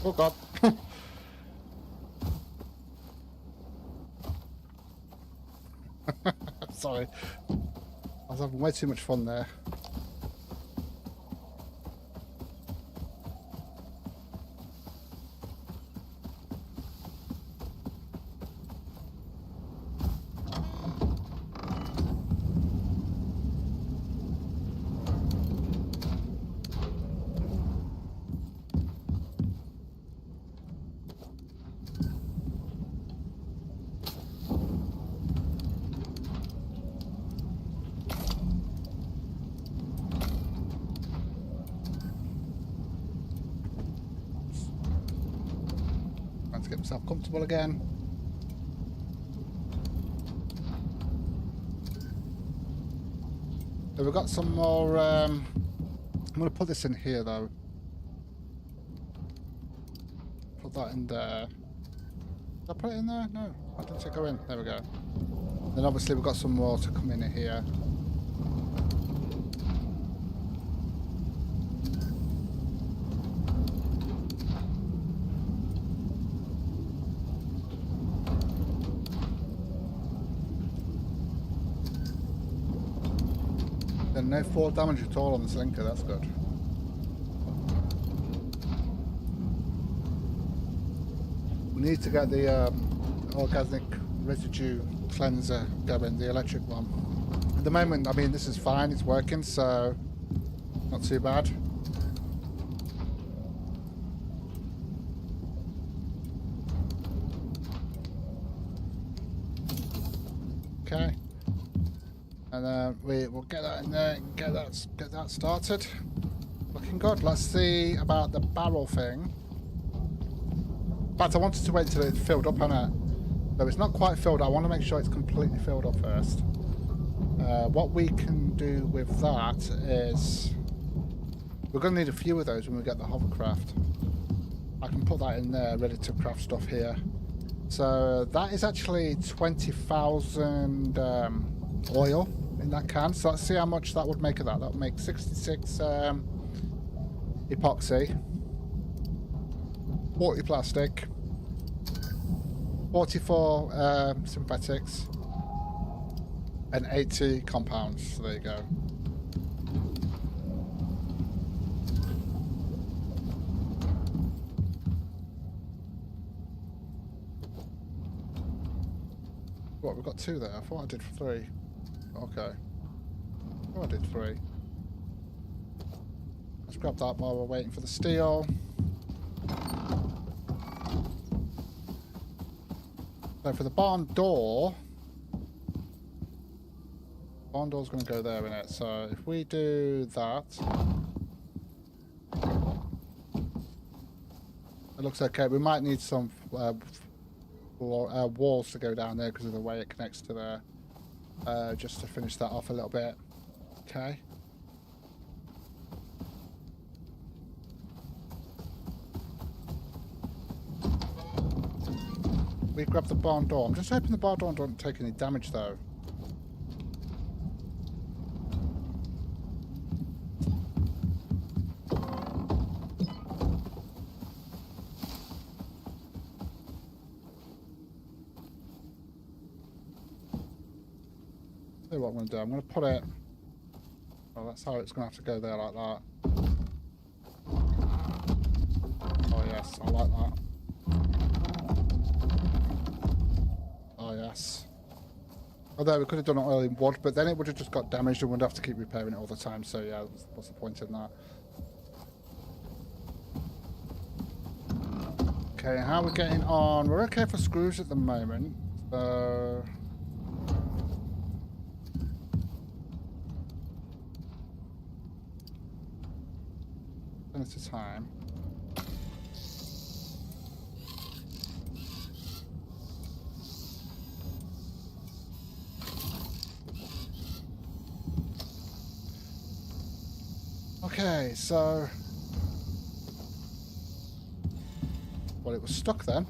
Oh god. Sorry. I was having way too much fun there. Trying to get myself comfortable again. So we've got some more. I'm going to put this in here though. Put that in there. Did I put it in there? No, I didn't take her in. There we go. Then obviously we've got some more to come in here. Then no fall damage at all on this linker, that's good. We need to get the organic residue cleanser going, the electric one. At the moment, I mean, this is fine, it's working, so not too bad. Okay. And then we will get that in there and get that started. Looking good. Let's see about the barrel thing. In fact, I wanted to wait till it's filled up, innit? So it's not quite filled. I want to make sure it's completely filled up first. What we can do with that is we're going to need a few of those when we get the hovercraft. I can put that in there, ready to craft stuff here. So that is actually 20,000 oil in that can. So let's see how much that would make of that. That would make 66 epoxy. 40 plastic, 44 synthetics, and 80 compounds. So there you go. What, we've got 2 there? I thought I did 3. Okay. I thought I did 3. Let's grab that while we're waiting for the steel. So for the barn door's going to go there in it. So if we do that, it looks okay. We might need some walls to go down there because of the way it connects to there. Just to finish that off a little bit. Okay. We grab the barn door. I'm just hoping the barn door doesn't take any damage though. See what I'm going to do. I'm going to put it. Oh, that's how it's going to have to go there like that. Oh yes, I like that. Oh yes. Although we could have done it all in wood, but then it would have just got damaged and we'd have to keep repairing it all the time. So yeah, what's the point in that? Okay, how are we getting on? We're okay for screws at the moment. So at a time. Okay, so well, it was stuck then.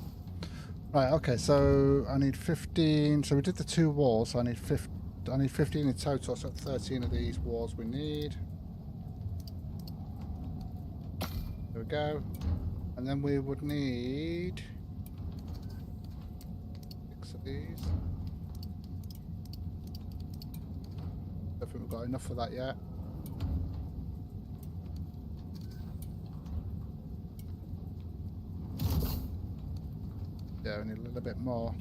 Right, okay, so I need 15. So we did the 2 walls, so I need 15 in total, so 13 of these walls we need. There we go. And then we would need 6 of these. Don't think we've got enough of that yet. Yeah, we need a little bit more.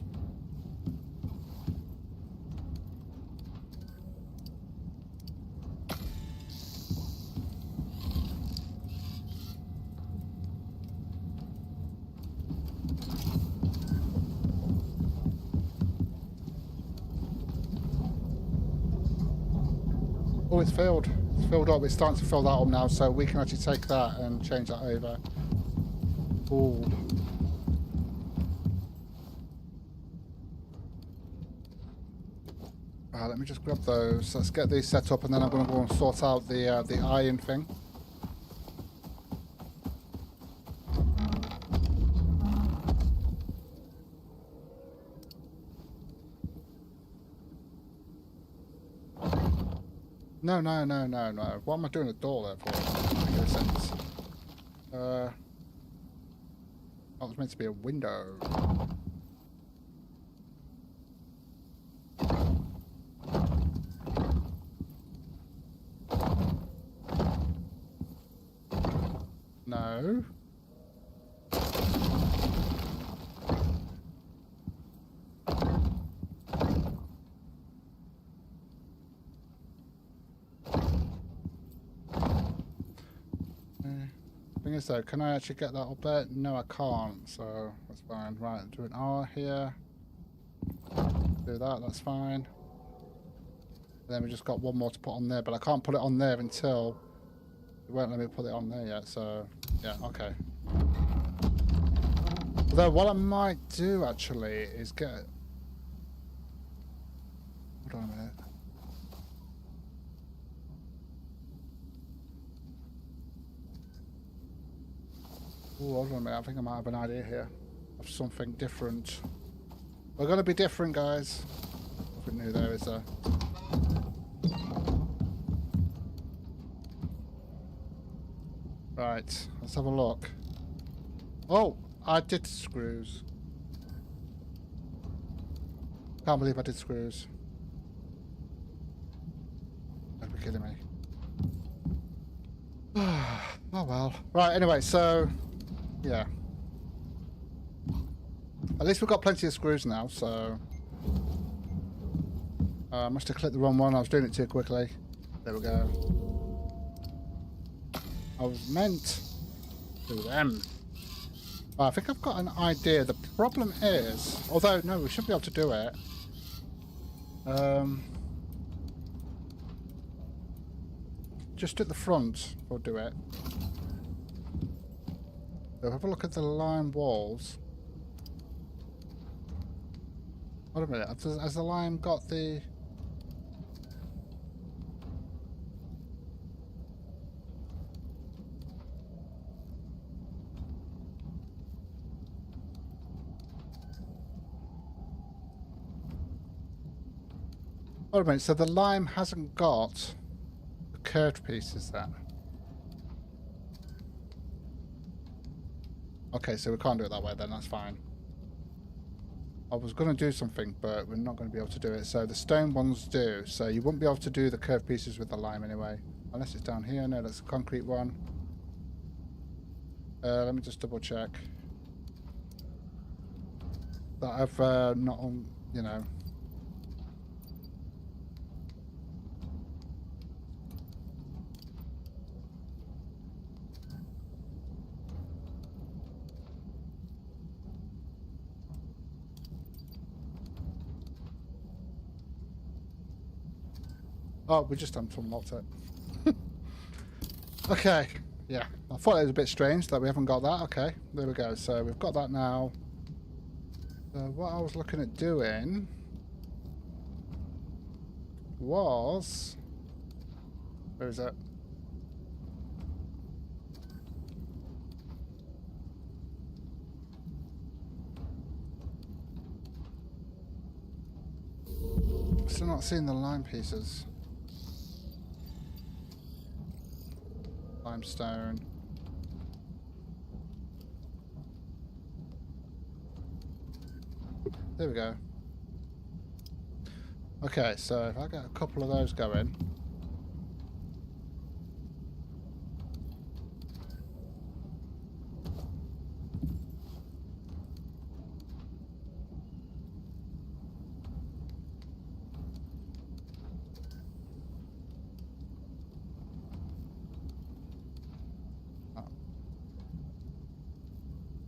Oh, it's filled. It's filled up. It's starting to fill that up now, so we can actually take that and change that over. Ooh. Let me just grab those. Let's get these set up, and then I'm going to go and sort out the iron thing. No. What am I doing a door there for? Doesn't make any sense. That was meant to be a window. No. Thing is though, can I actually get that up there? No, I can't, so that's fine. Right, do an R here. Do that, that's fine. And then we just got one more to put on there, but I can't put it on there until it won't let me put it on there yet, so yeah, okay. Although what I might do actually is get... Hold on a minute. Oh, hold on a minute, I think I might have an idea here of something different. We're going to be different, guys. Nothing new there, is there? Right, let's have a look. Oh, I did screws. Can't believe I did screws. Don't be kidding me. Oh well. Right, anyway, so yeah. At least we've got plenty of screws now, so I must have clicked the wrong one. I was doing it too quickly. There we go. I was meant to do them. I think I've got an idea. The problem is, although no, we should be able to do it. Just at the front, we'll do it. So have a look at the lime walls. Wait a minute, has the lime got the... Wait a minute, so the lime hasn't got the curved pieces then? Okay, so we can't do it that way then, that's fine. I was going to do something, but we're not going to be able to do it. So the stone ones do, so you won't be able to do the curved pieces with the lime anyway. Unless it's down here. No, that's a concrete one. Let me just double check. That I've not on, you know... Oh, we just unlocked it. Okay, yeah. I thought it was a bit strange that we haven't got that. Okay, there we go. So we've got that now. So what I was looking at doing was... Where is it? Still not seeing the lime pieces. Limestone. There we go. Okay, so if I get a couple of those going.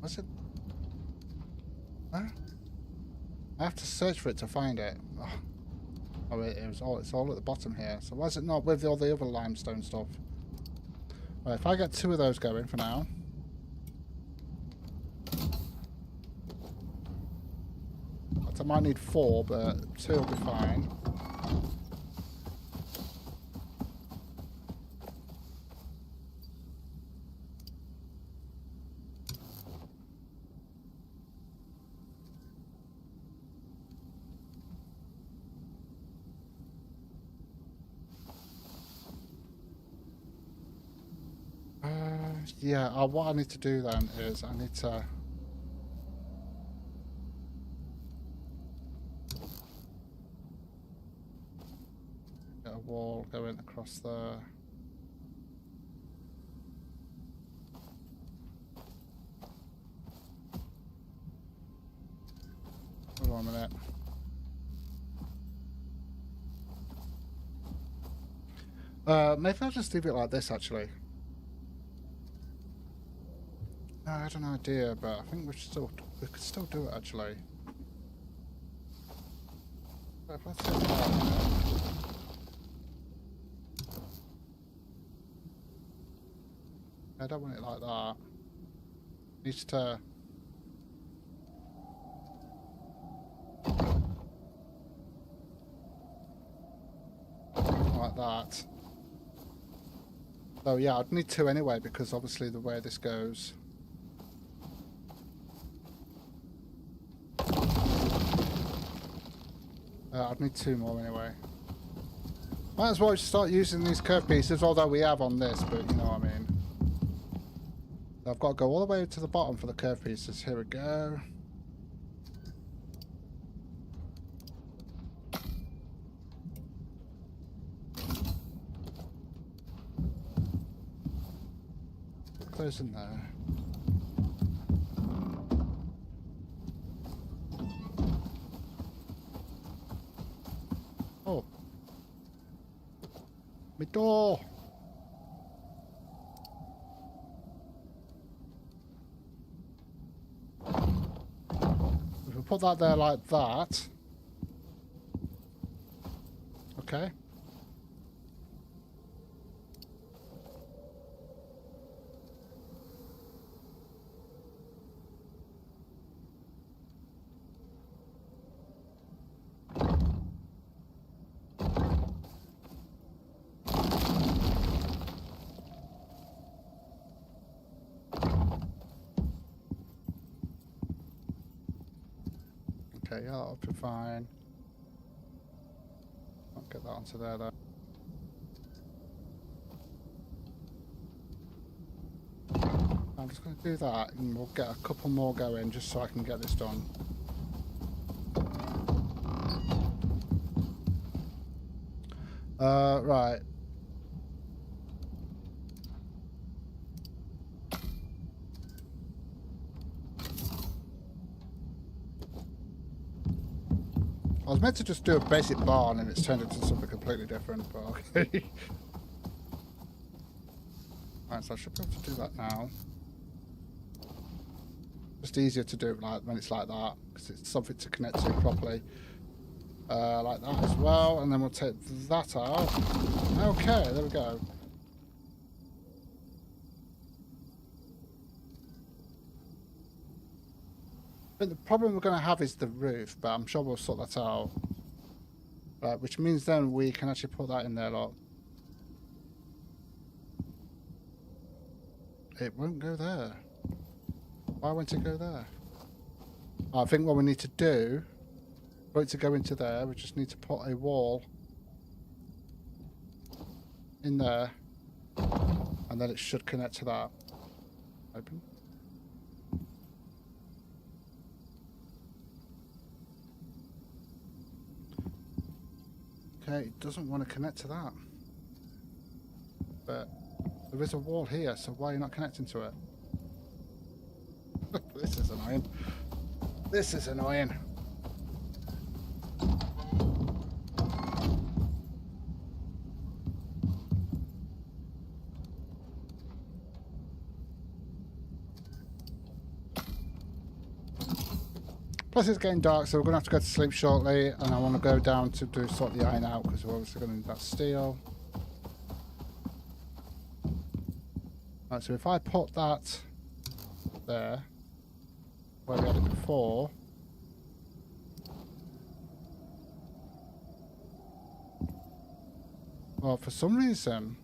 What's it? Huh? I have to search for it to find it. Oh, it's all at the bottom here. So why is it not with all the other limestone stuff? Right, if I get 2 of those going for now. I might need 4, but 2 will be fine. Yeah, what I need to do then is I need to... get a wall going across there. Hold on a minute. Maybe I'll just leave it like this actually. I had an idea, but I think we could still do it actually. But if I set that, I don't want it like that. It needs to. Like that. So yeah, I'd need 2 anyway because obviously the way this goes. I'd need 2 more anyway. Might as well start using these curved pieces, although we have on this, but you know what I mean. I've got to go all the way to the bottom for the curve pieces. Here we go. Close in there. Oh. My door. If we put that there like that. Okay. Okay, yeah, that'll be fine. I'll get that onto there though. I'm just going to do that and we'll get a couple more going just so I can get this done. Right. I was meant to just do a basic barn and it's turned into something completely different, but okay. Right, so I should be able to do that now. Just easier to do like when it's like that, because it's something to connect to properly. Like that as well, and then we'll take that out. Okay, there we go. But the problem we're going to have is the roof, but I'm sure we'll sort that out. Right, which means then we can actually put that in there, look. It won't go there. Why won't it go there? I think what we need to do, for it to go into there, we just need to put a wall in there, and then it should connect to that. Open. Okay, it doesn't want to connect to that. But there is a wall here, so why are you not connecting to it? This is annoying. This is annoying. Plus it's getting dark, so we're going to have to go to sleep shortly, and I want to go down to sort the iron out, because we're obviously going to need that steel. Right, so if I put that there, where we had it before, well, for some reason,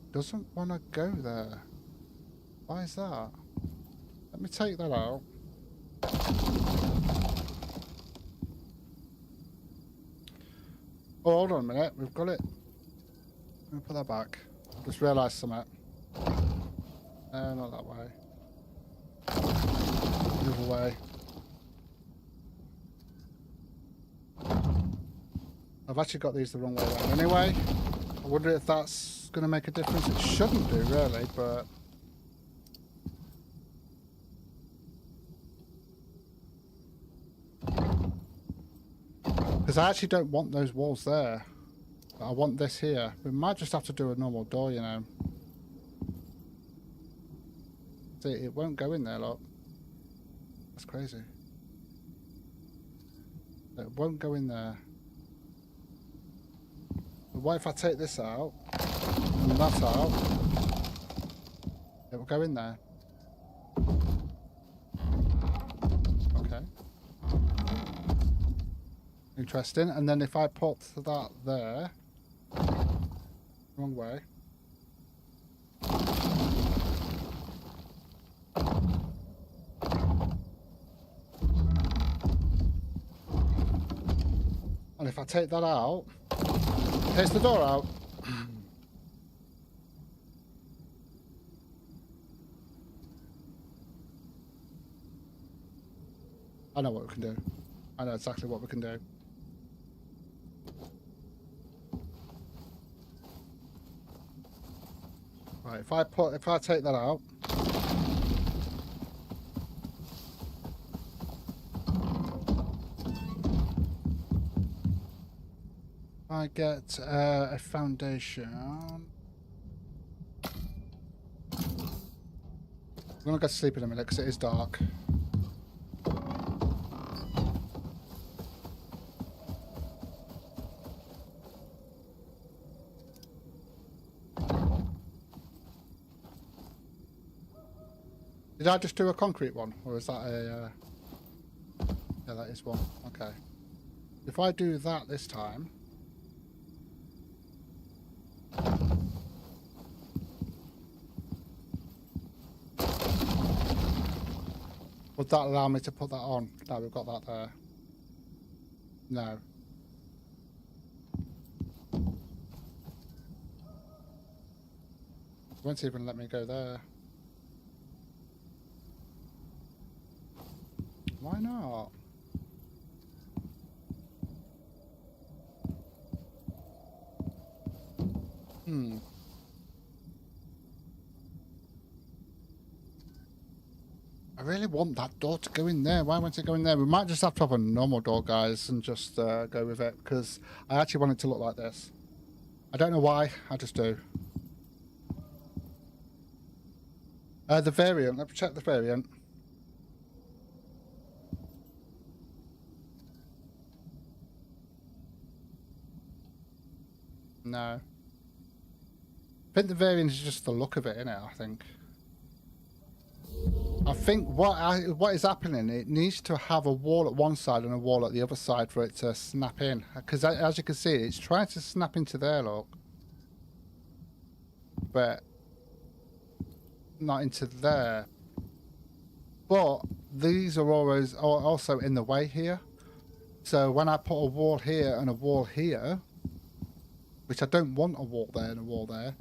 it doesn't want to go there. Why is that? Let me take that out. Oh, hold on a minute, we've got it. Let me put that back. Just realised something. Not that way. The other way. I've actually got these the wrong way around anyway. I wonder if that's going to make a difference. It shouldn't do, really, but... Because I actually don't want those walls there. I want this here. We might just have to do a normal door, you know. See, it won't go in there, look. That's crazy. It won't go in there. But what if I take this out, and that out? It will go in there. Okay. Interesting. And then if I put that there, wrong way. And if I take that out, takes the door out. I know what we can do. I know exactly what we can do. Right, if I take that out. I get a foundation. I'm gonna go to sleep in a minute because it is dark. Did I just do a concrete one, or is that a? Yeah, that is one. Okay. If I do that this time. Would that allow me to put that on? No, we've got that there. No. It won't even let me go there. Why not? I really want that door to go in there. Why won't it go in there? We might just have to have a normal door, guys, and just go with it, because I actually want it to look like this. I don't know why, I just do. The variant, let's check the variant. No. I think the variant is just the look of it, innit, I think. I think what is happening, it needs to have a wall at one side and a wall at the other side for it to snap in. Because as you can see, it's trying to snap into there, look. But not into there. But these are always also in the way here. So when I put a wall here and a wall here, which I don't want a wall there and a wall there,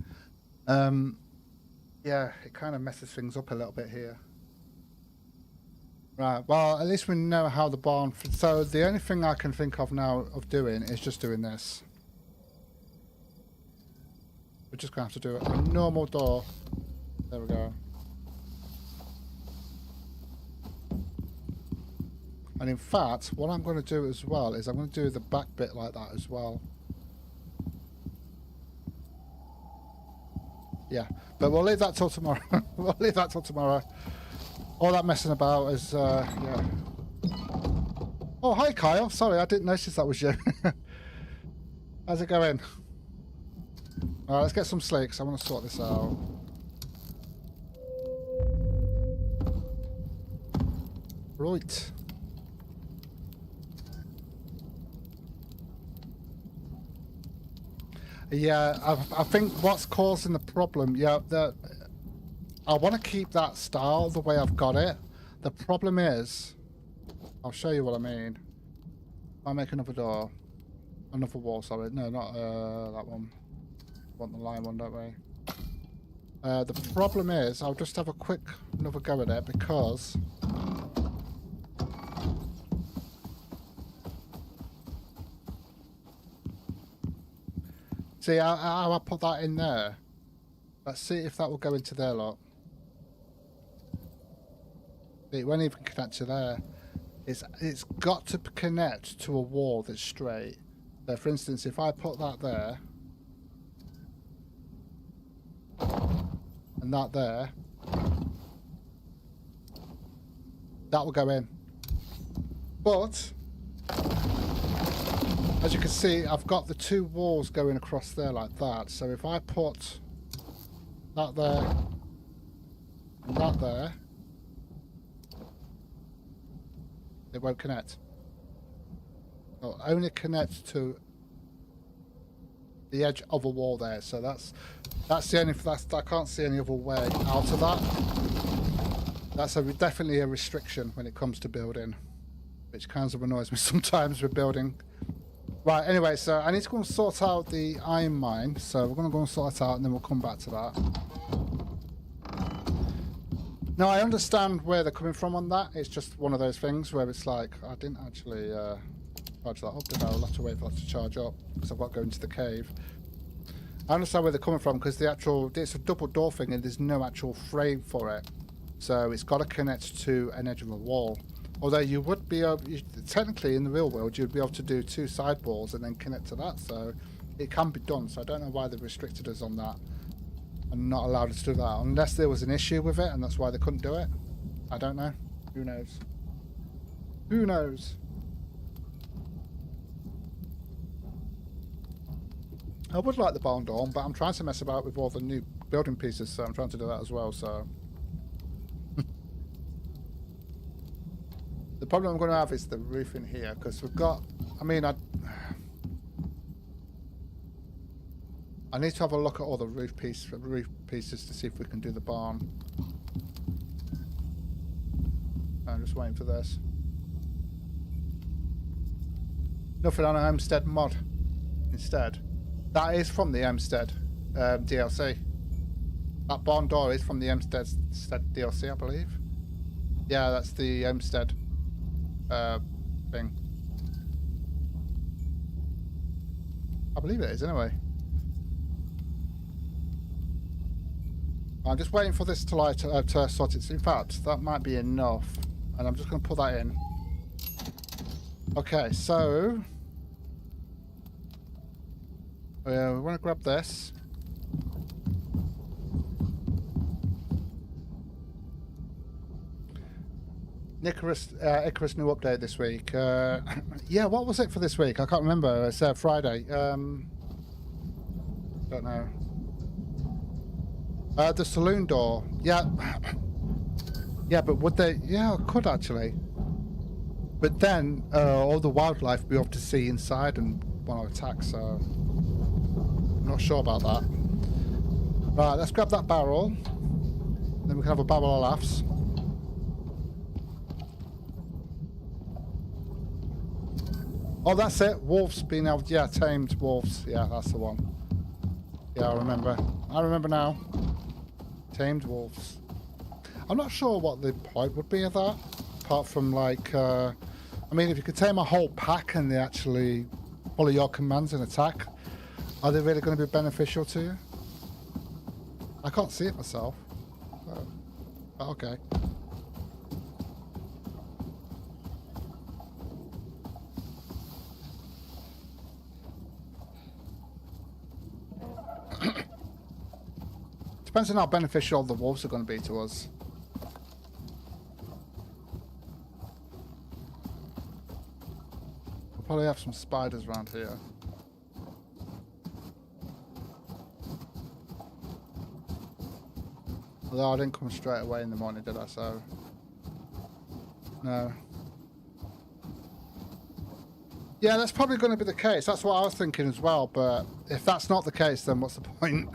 yeah, it kind of messes things up a little bit here. Right, well, at least we know how the barn... So the only thing I can think of now of doing is just doing this. We're just going to have to do a normal door. There we go. And in fact, what I'm going to do as well is I'm going to do the back bit like that as well. Yeah, but we'll leave that till tomorrow. We'll leave that till tomorrow. All that messing about is, yeah. Oh, hi, Kyle. Sorry, I didn't notice that was you. How's it going? Alright, let's get some sleep, 'cause I want to sort this out. Right. Yeah, I think what's causing the problem, yeah, I want to keep that style the way I've got it. The problem is, I'll show you what I mean. I make another door, another wall. Sorry, no, not that one. We want the line one, don't we? The problem is, I'll just have a quick another go at it because. See how I put that in there? Let's see if that will go into there, lot. It won't even connect to there. It's got to connect to a wall that's straight. So for instance, if I put that there and that there, that will go in. But as you can see, I've got the two walls going across there like that. So if I put that there and that there, it won't connect. It'll only connect to the edge of a wall there. So that's the only, I can't see any other way out of that. That's definitely a restriction when it comes to building, which kind of annoys me sometimes with building. Right, anyway, so I need to go and sort out the iron mine. So we're going to go and sort it out and then we'll come back to that. No, I understand where they're coming from on that. It's just one of those things where it's like, I didn't actually charge that up, did I? I'll have to wait for that to charge up because I've got to go into the cave. I understand where they're coming from because it's a double door thing and there's no actual frame for it. So it's got to connect to an edge of a wall. Although you would be able, technically in the real world, you'd be able to do 2 side walls and then connect to that. So it can be done. So I don't know why they've restricted us on that and not allowed us to do that. Unless there was an issue with it and that's why they couldn't do it. I don't know. Who knows? Who knows? I would like the barn door, but I'm trying to mess about with all the new building pieces, so I'm trying to do that as well, so... The problem I'm going to have is the roof in here, because we've got... I mean, I need to have a look at all the roof pieces to see if we can do the barn. I'm just waiting for this. Nothing on a homestead mod instead. That is from the Homestead DLC. That barn door is from the Homestead DLC, I believe. Yeah, that's the Homestead thing. I believe it is, anyway. I'm just waiting for this to light to sort it. In fact, that might be enough, and I'm just going to put that in. Okay, so we want to grab this. ICARUS new update this week. Yeah, what was it for this week? I can't remember. It's Friday. Don't know. The saloon door. Yeah. Yeah, but would they? Yeah, I could actually. But then all the wildlife would be able to see inside and want to attack, so I'm not sure about that. Right, let's grab that barrel. Then we can have a barrel of laughs. Oh, that's it. Wolves being able, yeah, tamed wolves. Yeah, that's the one. Yeah, I remember. I remember now. Tamed wolves. I'm not sure what the point would be of that, apart from like, I mean, if you could tame a whole pack and they actually follow your commands and attack, are they really going to be beneficial to you? I can't see it myself. But okay. Depends on how beneficial the wolves are going to be to us. We'll probably have some spiders around here. Although I didn't come straight away in the morning, did I? So, no. Yeah, that's probably going to be the case. That's what I was thinking as well. But if that's not the case, then what's the point?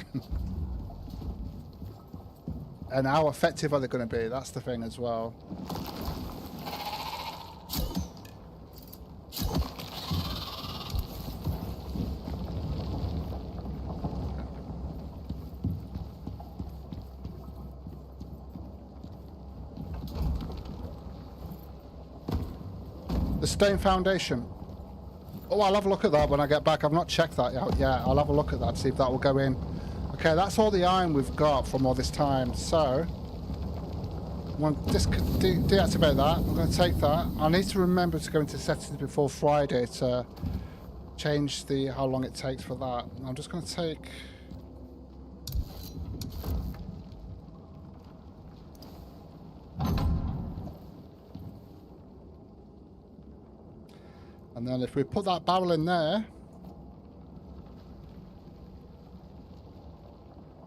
And how effective are they going to be? That's the thing as well. The stone foundation. Oh, I'll have a look at that when I get back. I've not checked that out yet. I'll have a look at that, see if that will go in. Okay, that's all the iron we've got from all this time. So, I'm going to deactivate that. I'm going to take that. I need to remember to go into settings before Friday to change how long it takes for that. I'm just going to take... And then if we put that barrel in there,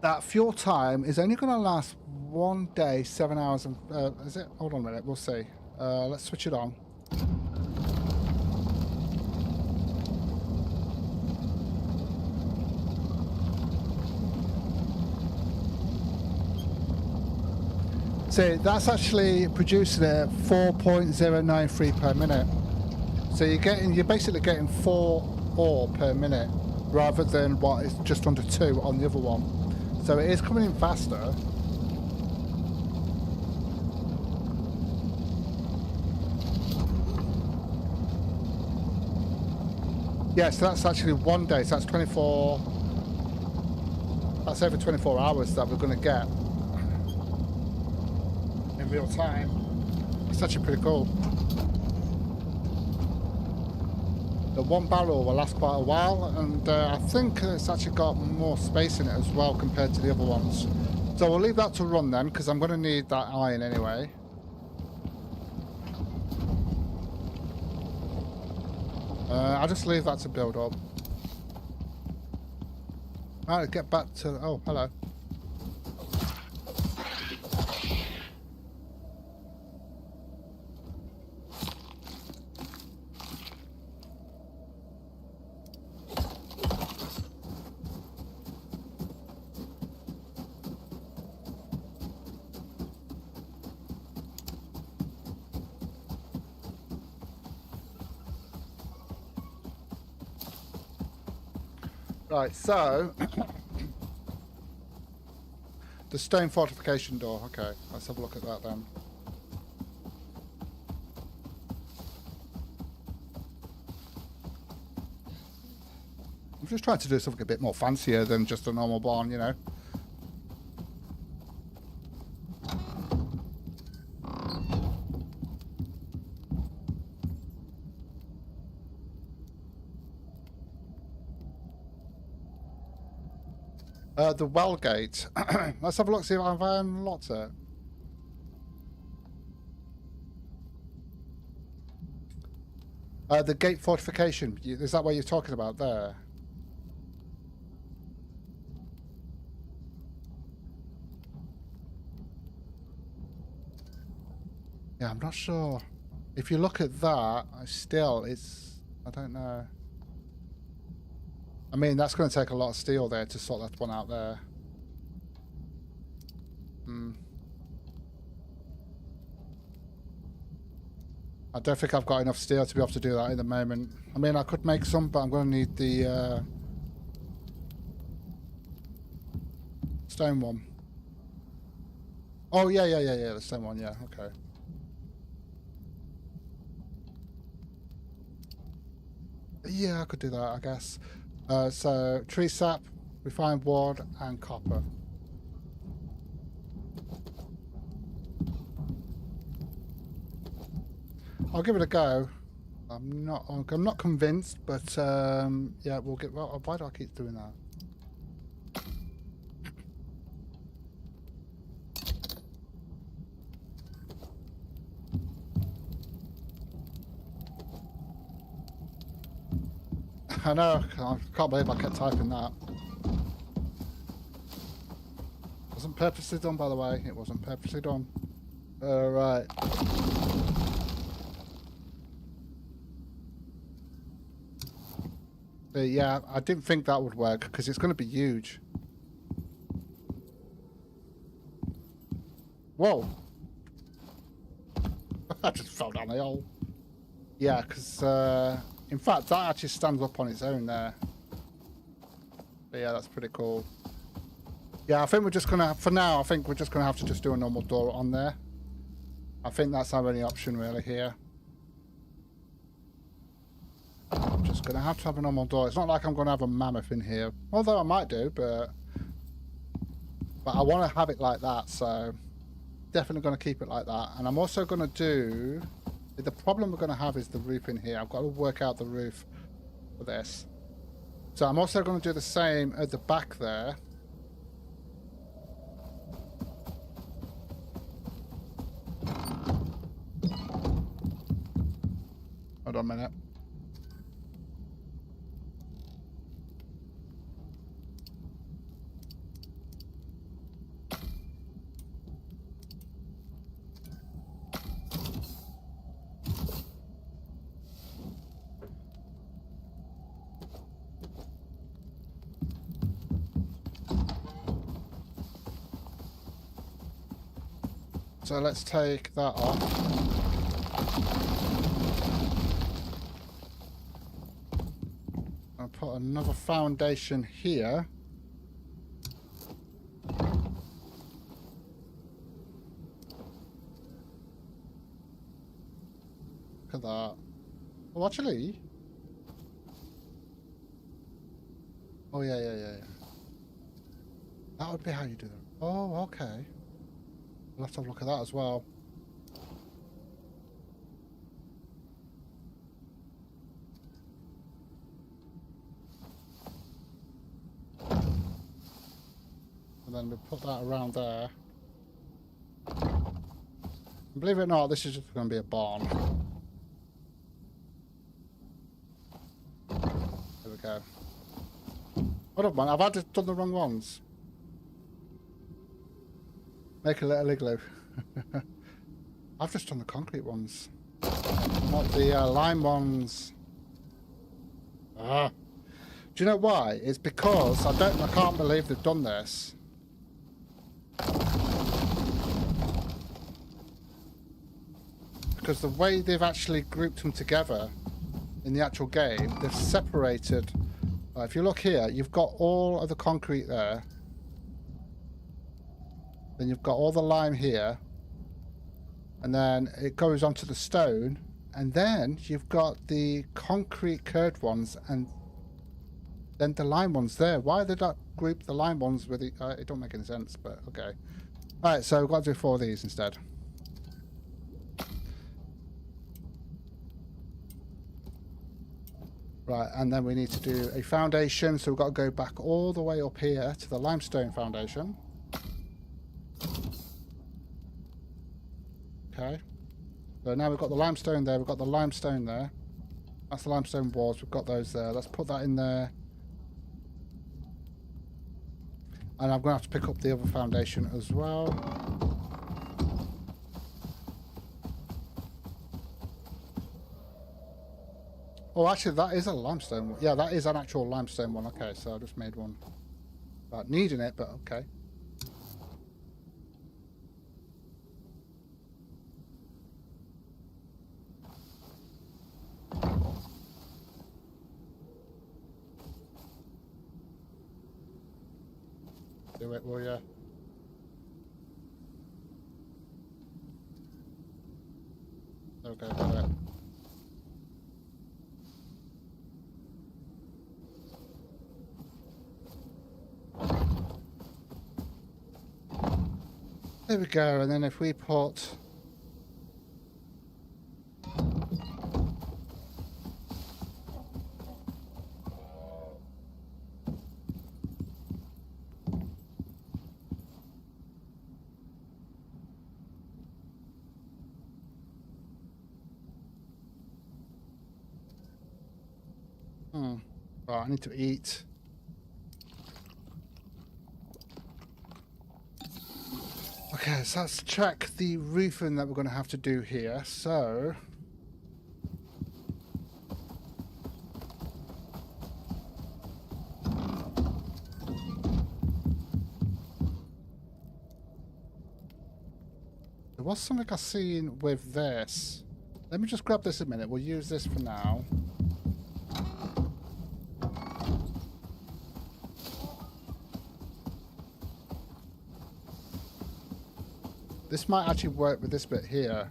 that fuel time is only going to last 1 day, 7 hours. And is it? Hold on a minute. We'll see. Let's switch it on. See, that's actually producing it at 4.093 per minute. So you're basically getting 4 ore per minute, rather than what is just under 2 on the other one. So it is coming in faster. Yeah, so that's actually 1 day. So that's 24. That's over 24 hours that we're going to get in real time. It's actually pretty cool. The one barrel will last quite a while, and I think it's actually got more space in it as well compared to the other ones. So we'll leave that to run then, because I'm going to need that iron anyway. I'll just leave that to build up. Alright, get back to... Oh, hello. Right, so... the stone fortification door. Okay, let's have a look at that then. I'm just trying to do something a bit more fancier than just a normal barn, you know. The well gate. Let's have a look, see if I've unlocked it. The gate fortification. Is that what you're talking about there? Yeah, I'm not sure. If you look at that, it's... I don't know. I mean, that's going to take a lot of steel there to sort that one out there. I don't think I've got enough steel to be able to do that at the moment. I mean, I could make some, but I'm going to need the stone one. Oh, yeah, the stone one, yeah, okay. Yeah, I could do that, I guess. So, tree sap, refined wood, and copper. I'll give it a go. I'm not convinced, but yeah, we'll get. Well, why do I keep doing that? I know. I can't believe I kept typing that. Wasn't purposely done, by the way. It wasn't purposely done. Right. Yeah, I didn't think that would work because it's going to be huge. Whoa! I just fell down the hole. Yeah, because in fact that actually stands up on its own there. But yeah, that's pretty cool. Yeah, I think we're just gonna, for now, I think we're just gonna have to just do a normal door on there. I think that's our only option really here. I'm just gonna have to have a normal door. It's not like I'm gonna have a mammoth in here, although I might do, but I want to have it like that, so definitely gonna keep it like that. And I'm also gonna do. The problem we're gonna have is the roof in here. I've got to work out the roof for this. So I'm also gonna do the same at the back there. Hold on a minute. So let's take that off. I'll put another foundation here. Look at that. Well, actually, Oh, yeah, yeah, yeah, yeah. That would be how you do that. Oh, okay. We'll have to have a look at that as well. And then we put that around there. And believe it or not, this is just going to be a barn. There we go. Hold up, man. I've had done the wrong ones. Make a little igloo. I've just done the concrete ones. Not the lime ones. Ah. Do you know why? It's because I can't believe they've done this. Because the way they've actually grouped them together in the actual game, they've separated. If you look here, you've got all of the concrete there. Then you've got all the lime here. And then it goes onto the stone. And then you've got the concrete curved ones and then the lime ones there. Why did that group the lime ones with it? It don't make any sense, but okay. Alright, so we've got to do 4 of these instead. Right, and then we need to do a foundation, so we've got to go back all the way up here to the limestone foundation. Okay. So now we've got the limestone there, we've got the limestone there. That's the limestone walls, we've got those there. Let's put that in there. And I'm going to have to pick up the other foundation as well. Oh, actually, that is a limestone one. Yeah, that is an actual limestone one. Okay, so I just made one without needing it, but okay. Do it, will ya? Okay, got it. There we go, and then if we put... Right, I need to eat. Okay, so let's check the roofing that we're going to have to do here. So... there was something I seen with this. Let me just grab this a minute. We'll use this for now. This might actually work with this bit here.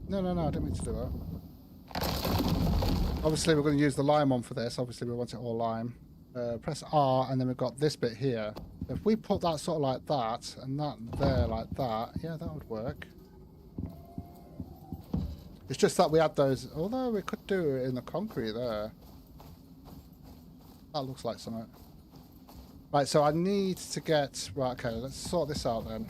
No, I didn't mean to do that. Obviously, we're going to use the lime one for this. Obviously, we want it all lime. Press R, and then we've got this bit here. If we put that sort of like that, and that there like that, yeah, that would work. It's just that we had those, although we could do it in the concrete there. That looks like something. Right, so I need to get... Right, okay, let's sort this out then.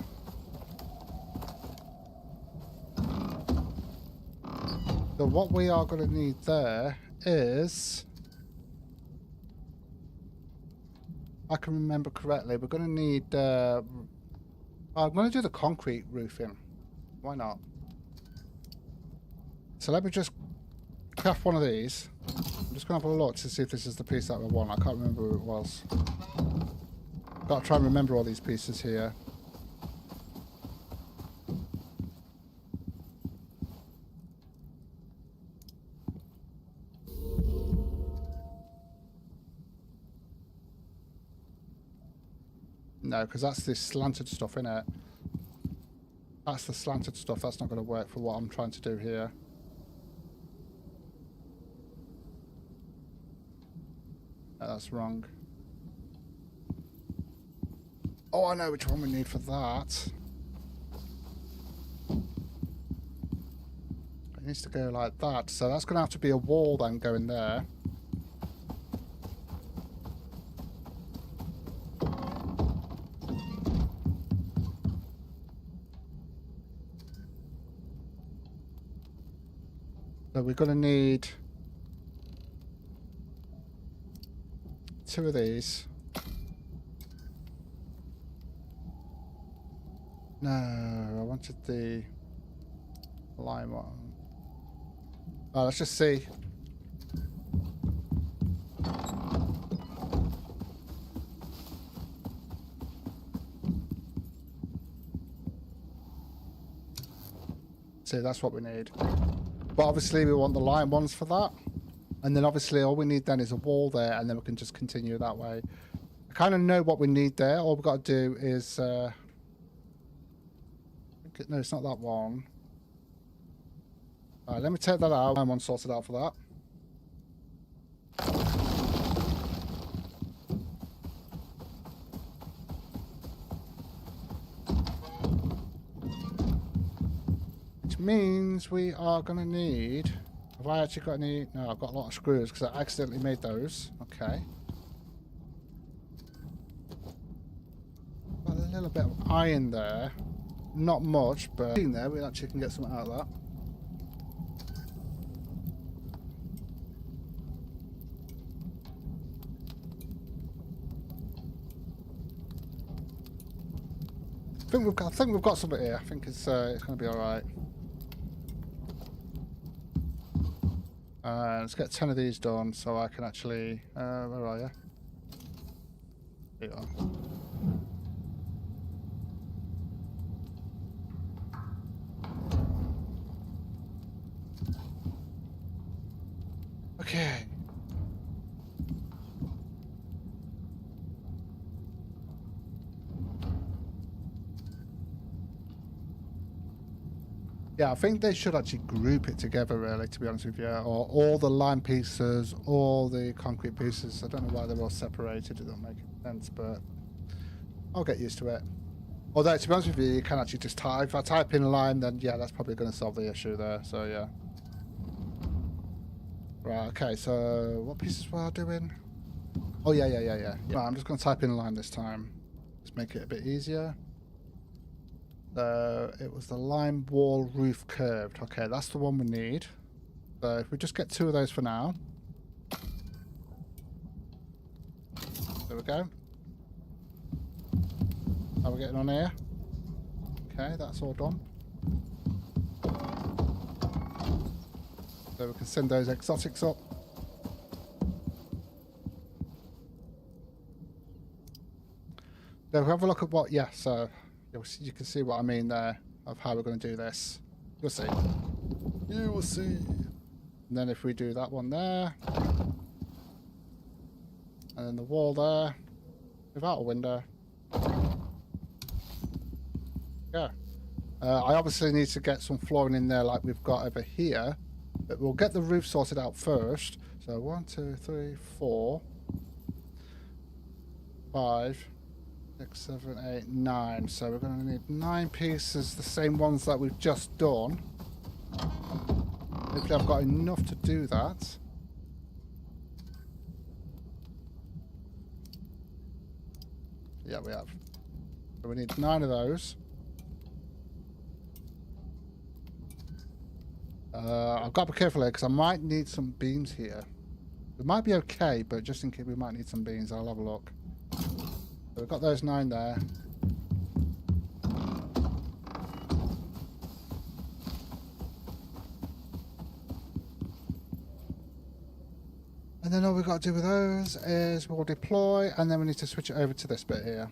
So what we are going to need there is... if I can remember correctly, we're going to need... I'm going to do the concrete roofing. Why not? So let me just craft one of these. I'm just going to have a look to see if this is the piece that we want. I can't remember who it was. Got to try and remember all these pieces here. No, because that's the slanted stuff, innit? That's the slanted stuff. That's not going to work for what I'm trying to do here. Oh, that's wrong. Oh, I know which one we need for that. It needs to go like that. So that's going to have to be a wall then going there. So we're going to need 2 of these. No, I wanted the lime one. Oh, let's just see. See, that's what we need. But obviously we want the lime ones for that. And then obviously all we need then is a wall there, and then we can just continue that way. I kind of know what we need there. All we've got to do is... no, it's not that one. Alright, let me take that out. Lime one sorted out for that. Which means we are going to need... Have I actually got any... No, I've got a lot of screws because I accidentally made those. Okay. Got a little bit of iron there. Not much, but in there we actually can get something out of that. I think we've got something here. I think it's going to be all right. Let's get 10 of these done so I can actually... where are you? Here you are. Okay. Yeah, I think they should actually group it together, really, to be honest with you. Or all the lime pieces, all the concrete pieces. I don't know why they're all separated. It doesn't make sense, but I'll get used to it. Although, to be honest with you, you can actually just type. If I type in lime, then yeah, that's probably going to solve the issue there. So, yeah. Right, okay, so what pieces were I doing? Oh, yeah. Right, I'm just going to type in lime this time. Just make it a bit easier. So it was the lime wall roof curved. Okay, that's the one we need. So if we just get 2 of those for now. There we go. How are we getting on here? Okay, that's all done. So we can send those exotics up. So if we have a look at what, yeah, so you can see what I mean there of how we're going to do this. You'll see. You will see. And then if we do that one there, and then the wall there, without a window. Yeah. I obviously need to get some flooring in there like we've got over here, but we'll get the roof sorted out first. So 1, 2, 3, 4, 5, 6, 7, 8, 9. So we're going to need 9 pieces, the same ones that we've just done. Hopefully I've got enough to do that. Yeah, we have. So we need 9 of those. I've got to be careful here because I might need some beams here. It might be okay, but just in case we might need some beams, I'll have a look. So we've got those 9 there. And then all we've got to do with those is we'll deploy, and then we need to switch it over to this bit here.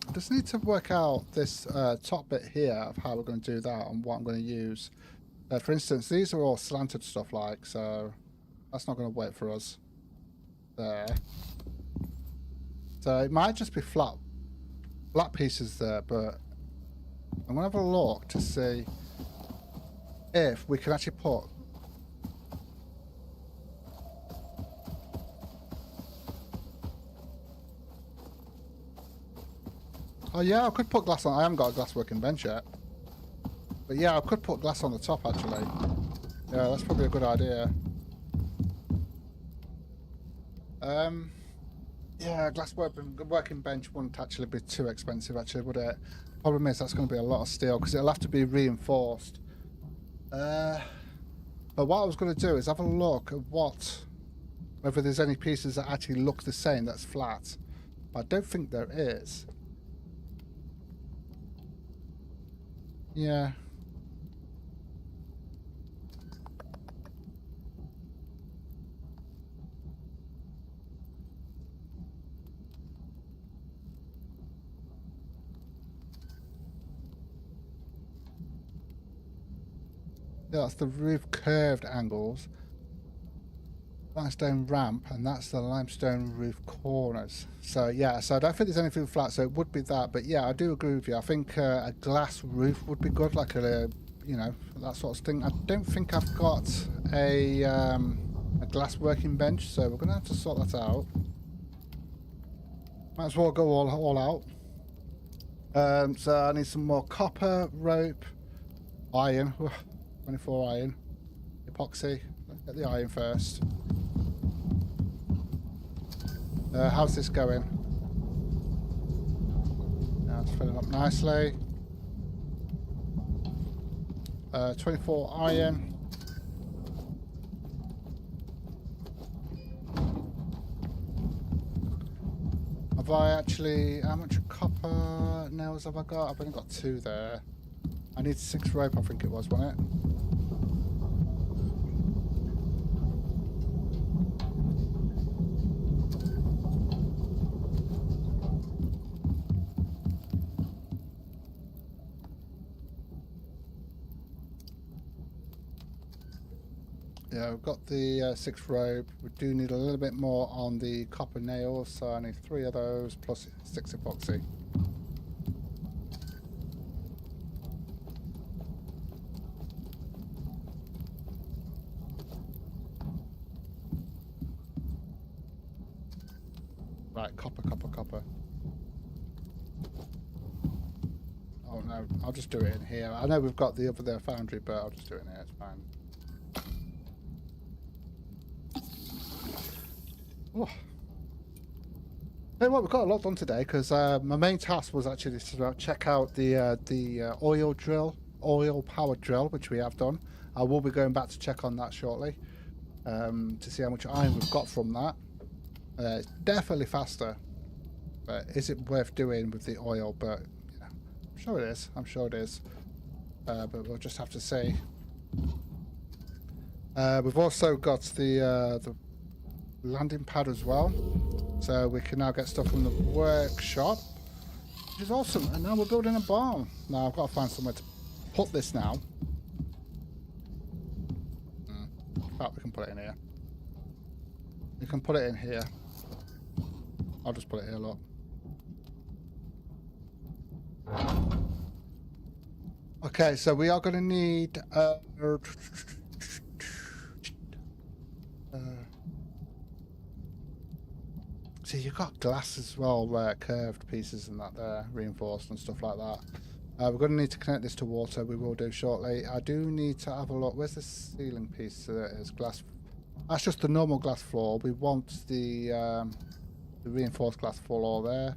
I just need to work out this top bit here of how we're going to do that and what I'm going to use. For instance, these are all slanted stuff like, so That's not going to wait for us. There. So it might just be flat pieces there, but I'm going to have a look to see if we can actually put... Oh yeah, I could put glass on. I haven't got a glass working bench yet. But yeah, I could put glass on the top actually. Yeah, that's probably a good idea. Yeah, glass working bench wouldn't actually be too expensive actually, would it? Problem is that's going to be a lot of steel because it'll have to be reinforced. But what I was going to do is have a look at whether there's any pieces that actually look the same that's flat. But I don't think there is. Yeah. Yeah, that's the roof curved angles. Limestone ramp, and that's the limestone roof corners. So yeah, so I don't think there's anything flat, so it would be that. But yeah, I do agree with you. I think a glass roof would be good, like a, you know, that sort of thing. I don't think I've got a glass working bench, so we're gonna have to sort that out. Might as well go all out. So I need some more copper, rope, iron, 24 iron, epoxy. Let's get the iron first. How's this going? Now it's filling up nicely. 24 iron. Have I actually... How much copper nails have I got? I've only got 2 there. I need 6 rope, I think it was, wasn't it? Yeah, we've got the 6 rope. We do need a little bit more on the copper nails, so I need 3 of those plus 6 epoxy. Right, copper. Oh no, I'll just do it in here. I know we've got the other foundry, but I'll just do it in here, it's fine. Oh. Hey, well, we've got a lot done today because my main task was actually to check out the oil powered drill, which we have done. I will be going back to check on that shortly to see how much iron we've got from that. It's definitely faster, but is it worth doing with the oil? But you know, I'm sure it is. I'm sure it is. But we'll just have to see. We've also got the landing pad as well, so we can now get stuff from the workshop, which is awesome. And now we're building a barn. Now I've got to find somewhere to put this now. In fact, we can put it in here. You can put it in here. I'll just put it here, look. Okay, so we are going to need see, you've got glass as well, curved pieces and that there, reinforced and stuff like that. We're going to need to connect this to water. We will do shortly. I do need to have a look. Where's the ceiling piece? There it is. Glass. That's just the normal glass floor. We want the reinforced glass floor there.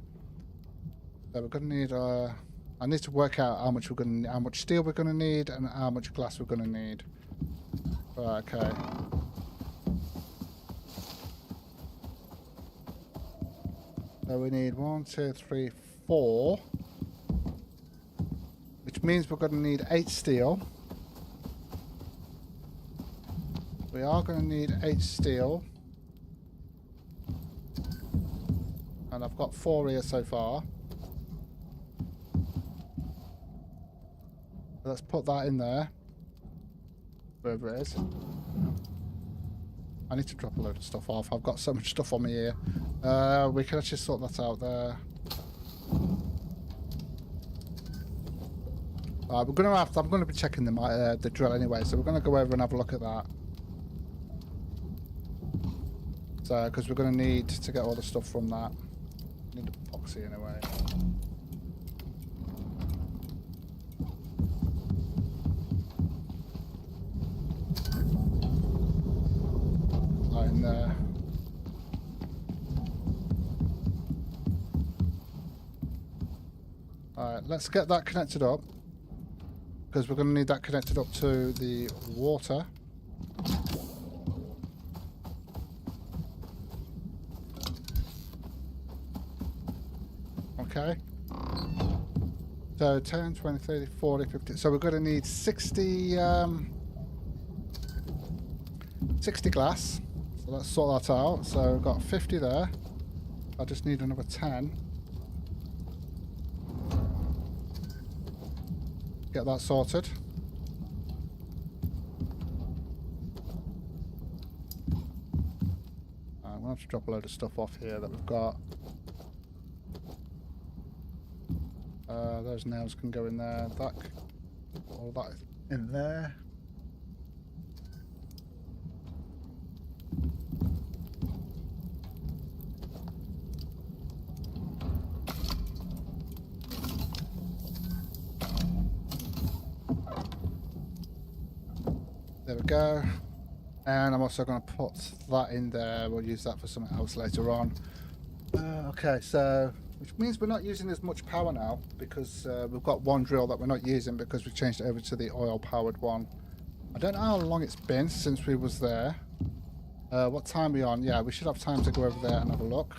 So we're going to need. I need to work out how much how much steel we're going to need, and how much glass we're going to need. Right, okay. So we need 1, 2, 3, 4, which means we're going to need 8 steel. We are going to need 8 steel, and I've got 4 here so far. Let's put that in there, wherever it is. I need to drop a load of stuff off. I've got so much stuff on me here. We can actually sort that out there. We're gonna have to, I'm gonna be checking the drill anyway, so we're gonna go over and have a look at that. So, because we're gonna need to get all the stuff from that. Need epoxy anyway. Right in there. Alright, let's get that connected up. Because we're going to need that connected up to the water. Okay. So 10, 20, 30, 40, 50. So we're going to need 60, 60 glass. So let's sort that out. So we've got 50 there. I just need another 10. Get that sorted. I'm going to have to drop a load of stuff off here that we've got. Those nails can go in there. That, all that in there. There we go. And I'm also going to put that in there. We'll use that for something else later on. Okay, so which means we're not using as much power now because we've got one drill that we're not using because we changed it over to the oil-powered one. I don't know how long it's been since we was there. What time are we on? Yeah, we should have time to go over there and have a look.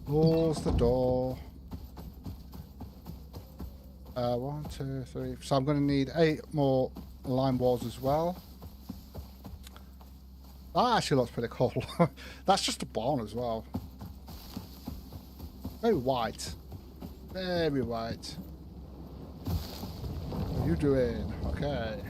Close the door. 1, 2, 3. So I'm going to need 8 more lime walls as well. That actually looks pretty cool. That's just a barn as well. Very white. Very white. What are you doing? Okay.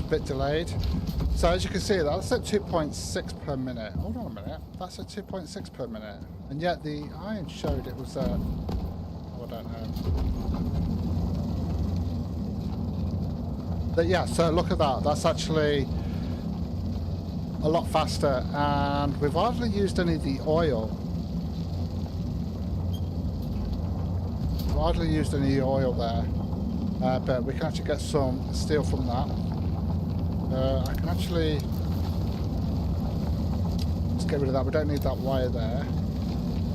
Bit delayed. So as you can see, that's at 2.6 per minute. Hold on a minute. That's at 2.6 per minute. And yet the iron showed it was I don't know. But yeah, so look at that. That's actually a lot faster. And we've hardly used any of the oil. We've hardly used any oil there. But we can actually get some steel from that. I can actually just get rid of that. We don't need that wire there.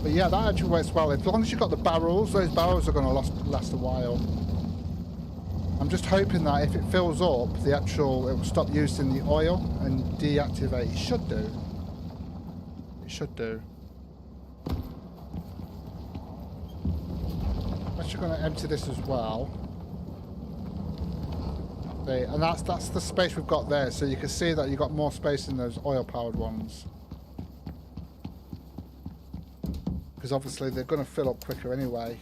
But yeah, that actually works well. As long as you've got the barrels, those barrels are going to last a while. I'm just hoping that if it fills up, it will stop using the oil and deactivate. It should do. It should do. I'm actually going to empty this as well. And that's the space we've got there, so you can see that you've got more space in those oil-powered ones. Because obviously they're going to fill up quicker anyway.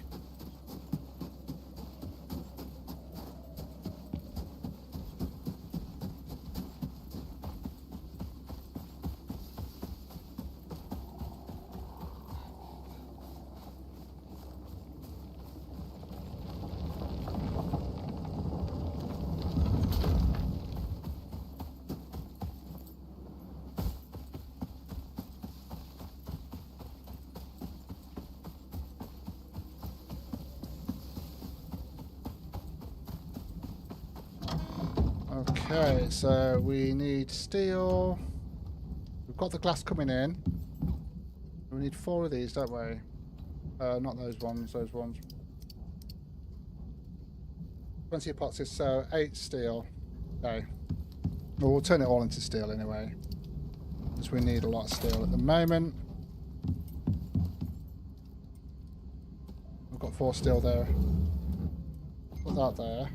Okay, so we need steel. We've got the glass coming in. We need 4 of these, don't we? Not those ones, those ones. 20 epoxy, so 8 steel. Okay. Well, we'll turn it all into steel anyway, because we need a lot of steel at the moment. We've got 4 steel there. Put that there.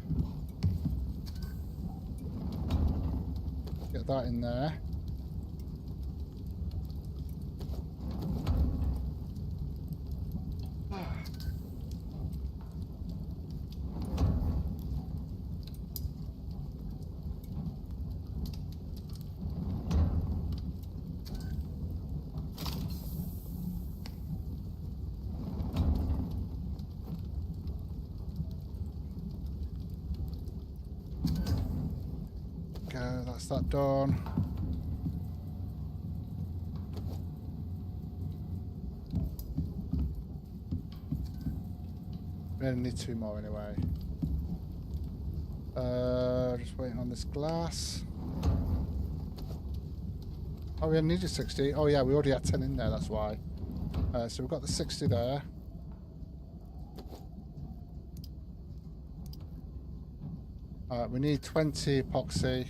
Get that in there. Go, that's that done. We only need 2 more anyway. Just waiting on this glass. Oh, we only needed 60. Oh yeah, we already had 10 in there, that's why. So we've got the 60 there. Alright, we need 20 epoxy.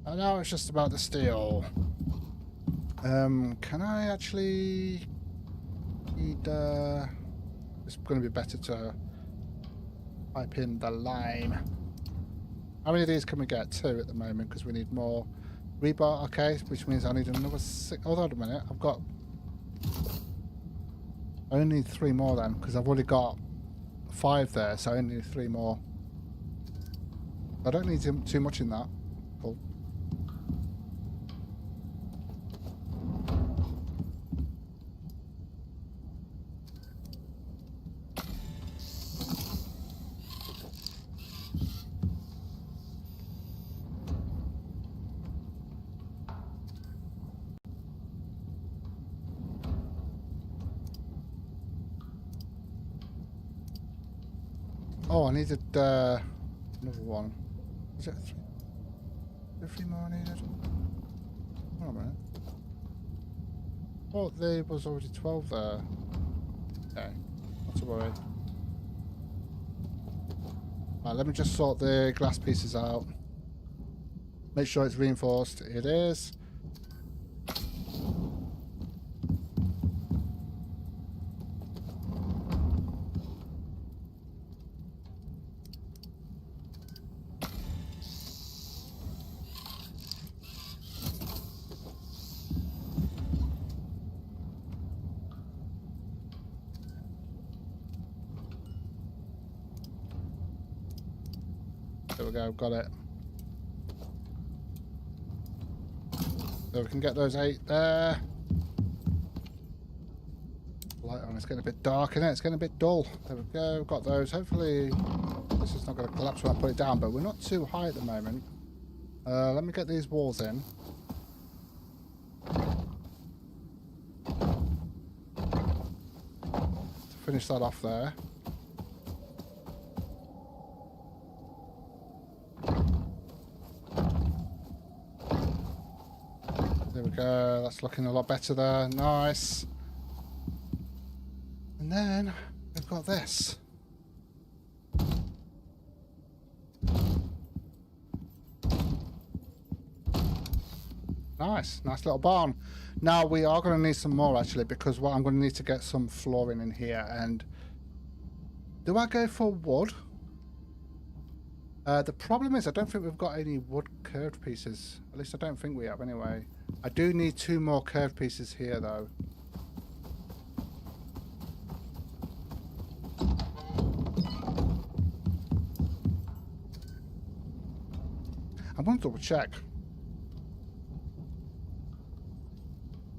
And now it's just about the steel. Can I actually need it's going to be better to pipe in the lime. How many of these can we get? 2 at the moment because we need more rebar. Okay, which means I need another 6. Hold on a minute, I only need 3 more then because I've already got 5 there, so I only need 3 more. I don't need too much in that. Cool. Oh, I needed another one. Is it 3? Is there 3 more I needed? Hold on a minute. Oh, there was already 12 there. Okay, not to worry. Right, let me just sort the glass pieces out. Make sure it's reinforced. It is. There we go, got it. So we can get those 8 there. Light on, it's getting a bit dark, isn't it? It's getting a bit dull. There we go, got those. Hopefully this is not going to collapse when I put it down, but we're not too high at the moment. Let me get these walls in. To finish that off there. There we go, that's looking a lot better there. Nice. And then we've got this. Nice, nice little barn. Now we are going to need some more actually, because I'm going to need to get some flooring in here. And do I go for wood? The problem is I don't think we've got any wood curved pieces. At least I don't think we have anyway. I do need 2 more curved pieces here though. I'm going to double check.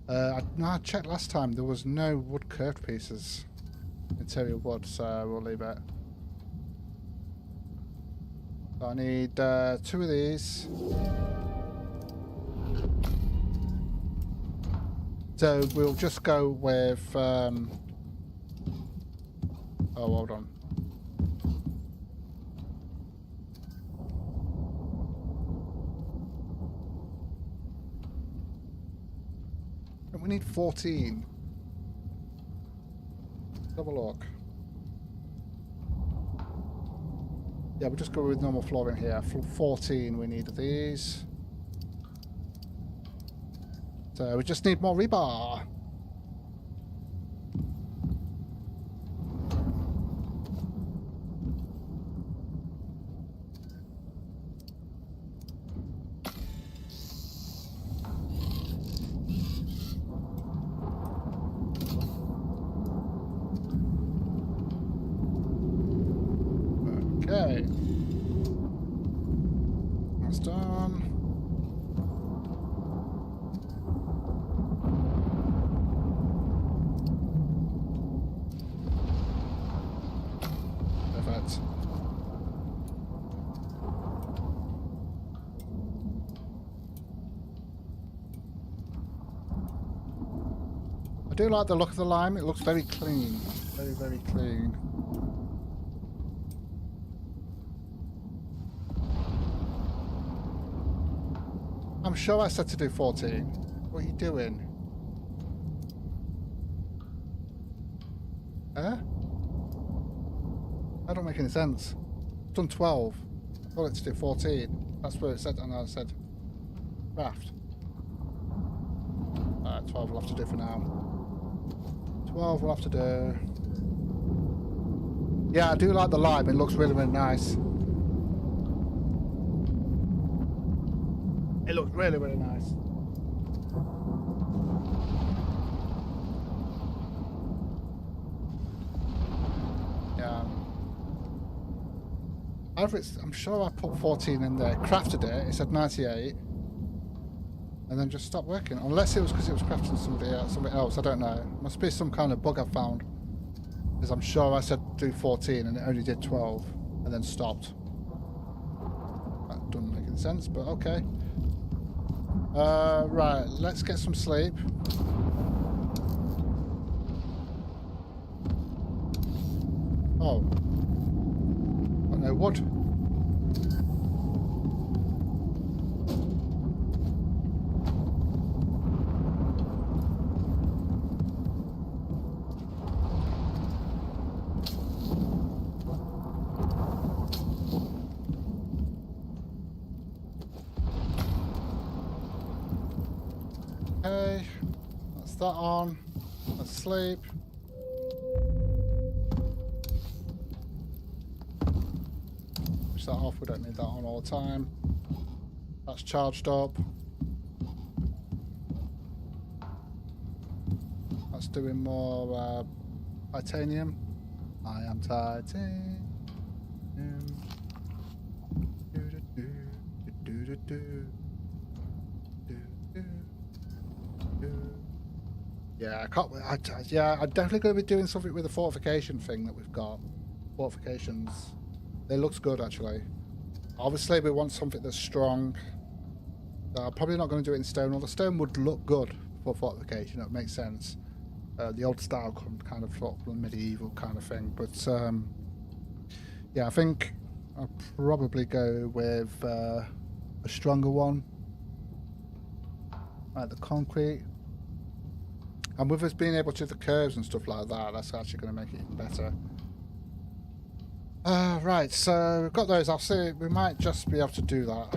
I checked last time, there was no wood curved pieces. Interior wood, so we'll leave it. I need 2 of these. So we'll just go with... oh, hold on. We need 14. Let's have a look. Yeah, we'll just go with normal flooring here. For 14 we need these. So we just need more rebar. Okay. That's done. Perfect. I do like the look of the lime. It looks very clean. Very, very clean. I'm sure I said to do 14. What are you doing? Huh? That don't make any sense. I've done 12. I thought it to do 14. That's what it said, and I said craft. Alright, 12 we'll have to do for now. 12 we'll have to do. Yeah, I do like the lime. It looks really, really nice. It looks really, really nice. Yeah. I'm sure I put 14 in there. Crafted it. It said 98. And then just stopped working. Unless it was because it was crafting something else. I don't know. Must be some kind of bug I found. Because I'm sure I said do 14 and it only did 12. And then stopped. That doesn't make any sense, but okay. Right, let's get some sleep. Oh. Got no wood. Okay, that's that on. Let's sleep. Push that off, we don't need that on all the time. That's charged up. That's doing more titanium. I am titanium. Yeah, I can't. Yeah, I'm definitely going to be doing something with the fortification thing that we've got. Fortifications. They looks good actually. Obviously, we want something that's strong. So I'm probably not going to do it in stone. Although stone would look good for fortification. It makes sense. The old style kind of sort of medieval kind of thing. But yeah, I think I'll probably go with a stronger one. Like the concrete. And with us being able to do the curves and stuff like that, that's actually going to make it even better. Right, so we've got those. I'll see. We might just be able to do that.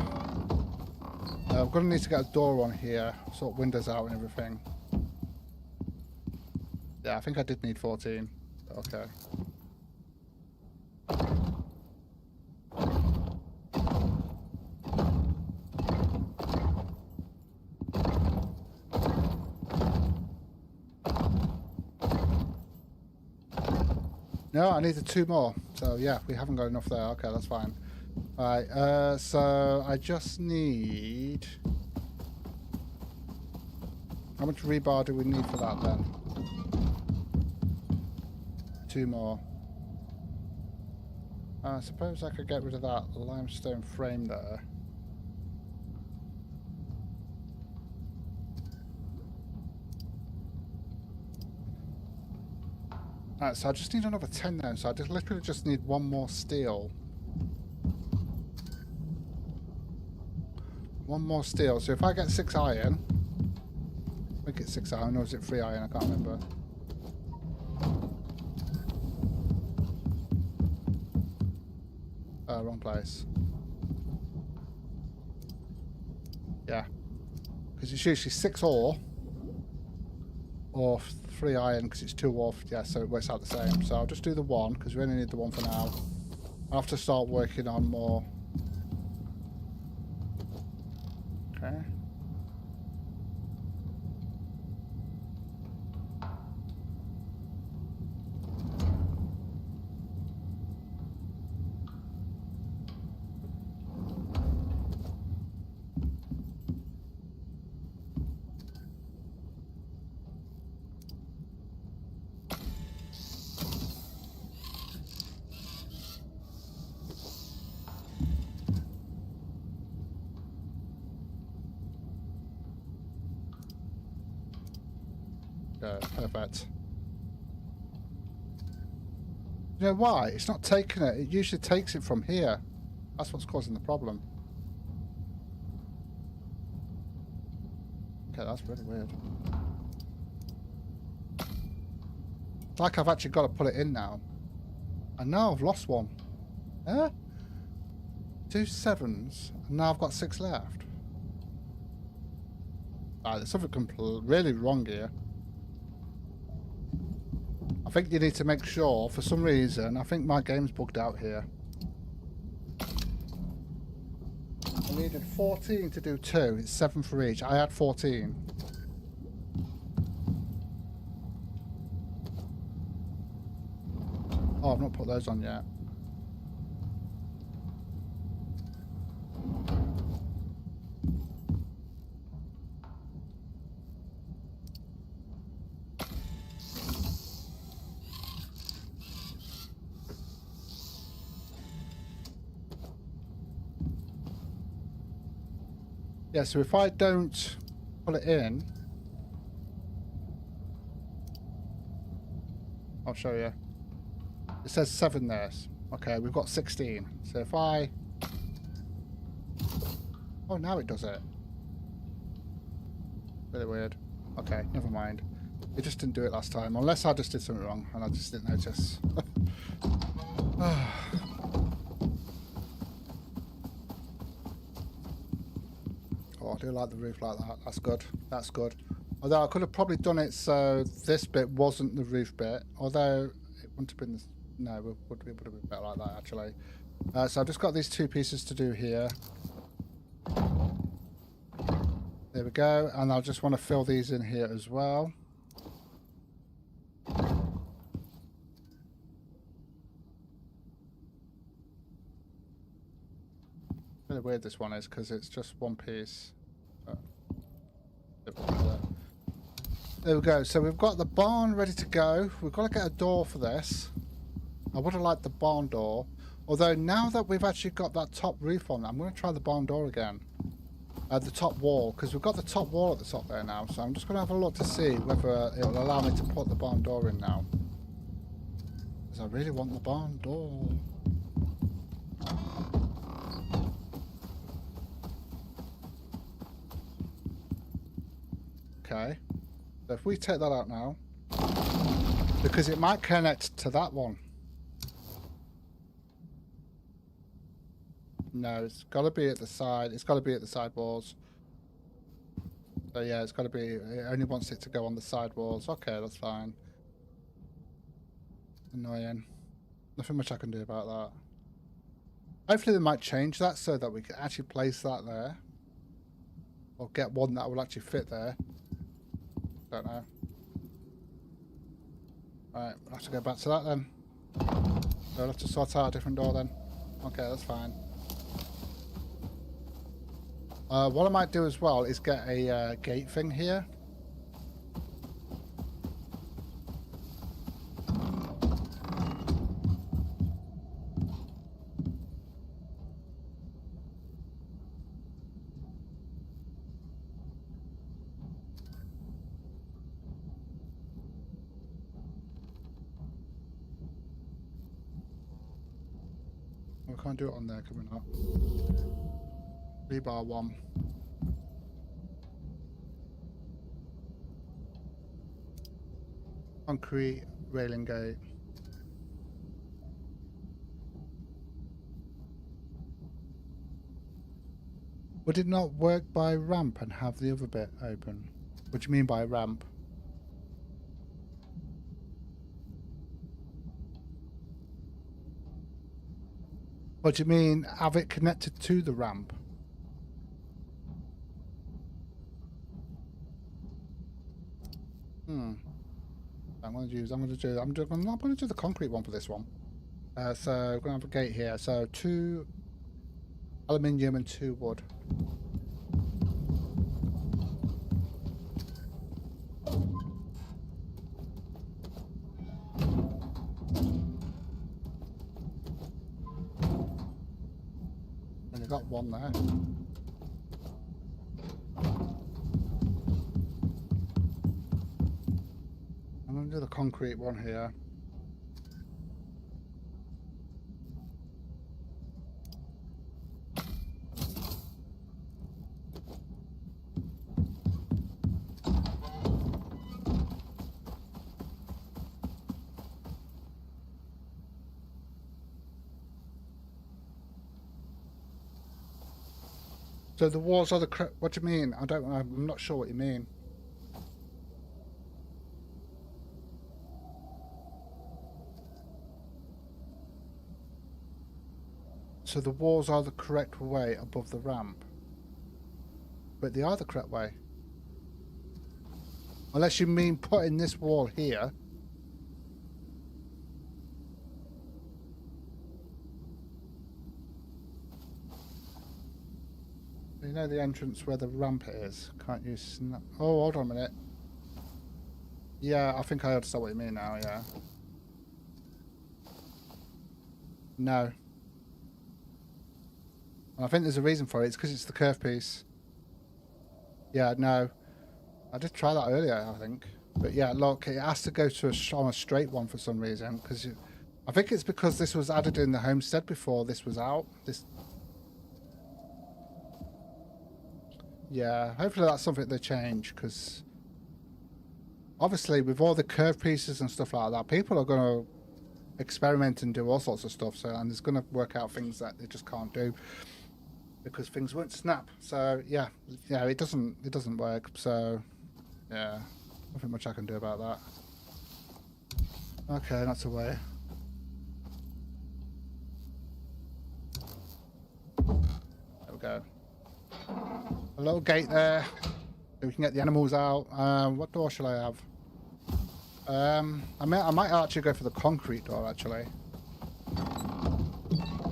We're going to need to get a door on here, sort windows out and everything. Yeah, I think I did need 14. Okay. No, I needed 2 more. So yeah, we haven't got enough there. Okay, that's fine. Alright, so I just need... How much rebar do we need for that then? 2 more. I suppose I could get rid of that limestone frame there. Alright, so I just need another 10 then, so I just literally just need 1 more steel. 1 more steel, so if I get 6 iron, think it's 6 iron, or is it 3 iron? I can't remember. Wrong place. Yeah. Because it's usually 6 ore, or 3 iron, because it's 2 ore. Yeah, so it works out the same. So I'll just do the 1, because we only need the 1 for now. I'll have to start working on more. Okay. Perfect. You know why? It's not taking it. It usually takes it from here. That's what's causing the problem. Okay, that's really weird. It's like I've actually got to put it in now. And now I've lost one. Huh? 2 7s. And now I've got 6 left. There's something really wrong here. I think you need to make sure, for some reason, I think my game's bugged out here. I needed 14 to do 2. It's 7 for each. I had 14. Oh, I've not put those on yet. Yeah, so if I don't pull it in, I'll show you. It says 7 there. Okay, we've got 16. So if I... Oh, now it does it. Really weird. Okay, never mind. It just didn't do it last time. Unless I just did something wrong and I just didn't notice. Oh, I do like the roof like that. That's good. That's good. Although I could have probably done it so this bit wasn't the roof bit. Although it wouldn't have been the... No, it would have been better like that, actually. So I've just got these 2 pieces to do here. There we go. And I'll just want to fill these in here as well. Really weird this one is, because it's just 1 piece. There we go. So we've got the barn ready to go. We've got to get a door for this. I would have liked the barn door. Although now that we've actually got that top roof on, I'm going to try the barn door again. The top wall, because we've got the top wall at the top there now. So I'm just going to have a look to see whether it will allow me to put the barn door in now. Because I really want the barn door. Okay. So if we take that out now, because it might connect to that one. No, it's got to be at the side. It's got to be at the side walls. So yeah, it's got to be. It only wants it to go on the side walls. Okay, that's fine. Annoying. Nothing much I can do about that. Hopefully they might change that so that we can actually place that there. Or get one that will actually fit there. Don't know. Alright, we'll have to go back to that then. So we'll have to sort out a different door then. Okay, that's fine. What I might do as well is get a gate thing here. We can't do it on there, can we not? Rebar 1. Concrete railing gate. Would it not work by ramp and have the other bit open? What do you mean by ramp? What do you mean have it connected to the ramp? I'm not going to do the concrete one for this one. So we're going to have a gate here. So 2 aluminium and 2 wood. And you've got 1 there. I'm going to do the concrete one here. So the walls are the what do you mean? I'm not sure what you mean. So the walls are the correct way above the ramp. But they are the correct way. Unless you mean putting this wall here. You know the entrance where the ramp is? Can't you snap? Oh, hold on a minute. Yeah, I think I understand what you mean now, yeah. No. And I think there's a reason for it. It's because it's the curve piece. Yeah, no. I did try that earlier, I think. But yeah, look, it has to go to on a straight one for some reason. Because I think it's because this was added in the homestead before this was out. Yeah, hopefully that's something they change. Because obviously with all the curve pieces and stuff like that, people are going to experiment and do all sorts of stuff. And it's going to work out things that they just can't do. Because things won't snap. So yeah, it doesn't work. So yeah, nothing much I can do about that. Okay, that's away. There we go. A little gate there, so we can get the animals out. What door shall I have? I might actually go for the concrete door. Actually,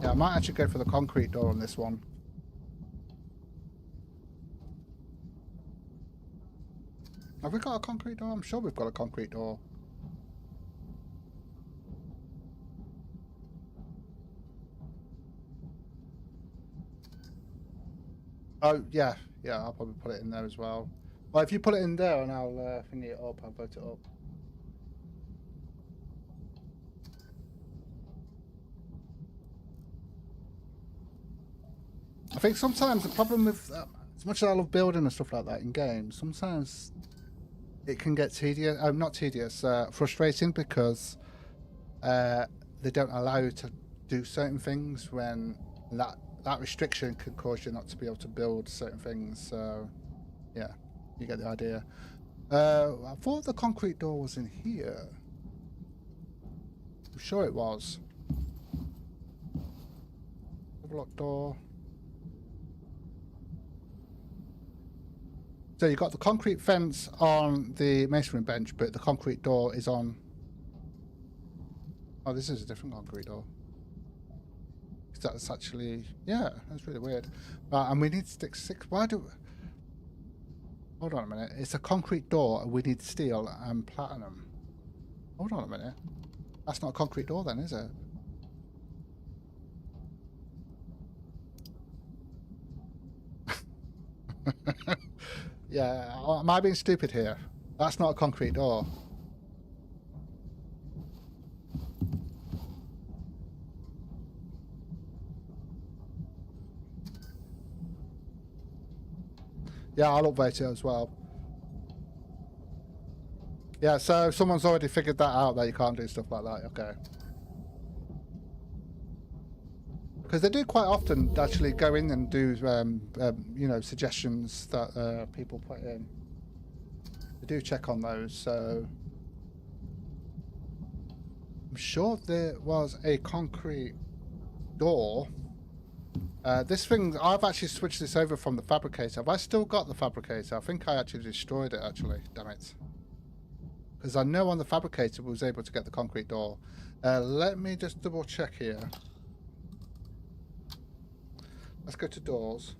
yeah, I might actually go for the concrete door on this one. Have we got a concrete door? I'm sure we've got a concrete door. Oh, yeah. Yeah, I'll probably put it in there as well. Well, if you put it in there and I'll thingy it up, I'll vote it up. I think sometimes the problem with, as much as I love building and stuff like that in games, sometimes it can get tedious, not tedious, frustrating because they don't allow you to do certain things when that restriction can cause you not to be able to build certain things. So yeah, you get the idea. I thought the concrete door was in here. I'm sure it was. Overlock door. So you've got the concrete fence on the masonry bench, but the concrete door is on... Oh, this is a different concrete door. That's actually... Yeah, that's really weird. Right, and we need stick 6. Why do... Hold on a minute. It's a concrete door and we need steel and platinum. Hold on a minute. That's not a concrete door then, is it? Yeah, am I being stupid here? That's not a concrete door. Yeah, I'll upvote it as well. Yeah, so someone's already figured that out, that you can't do stuff like that. Okay. Because they do quite often actually go in and do, you know, suggestions that people put in. They do check on those, so... I'm sure there was a concrete door. This thing, I've actually switched this over from the fabricator. Have I still got the fabricator? I think I actually destroyed it, actually. Damn it. Because I know on the fabricator we was able to get the concrete door. Let me just double check here. Let's go to doors.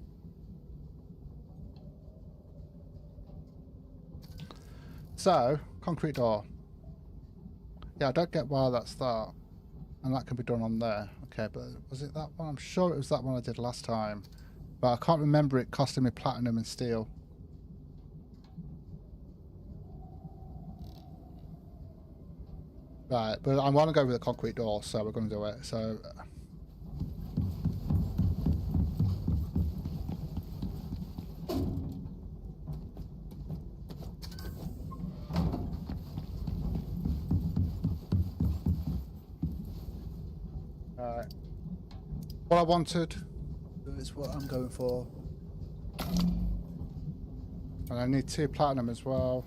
So, concrete door. Yeah, I don't get why that's that. And that can be done on there. Okay, but was it that one? I'm sure it was that one I did last time. But I can't remember it costing me platinum and steel. Right, but I want to go with the concrete door, so we're going to do it. So... Alright. What I wanted is what I'm going for. And I need 2 platinum as well.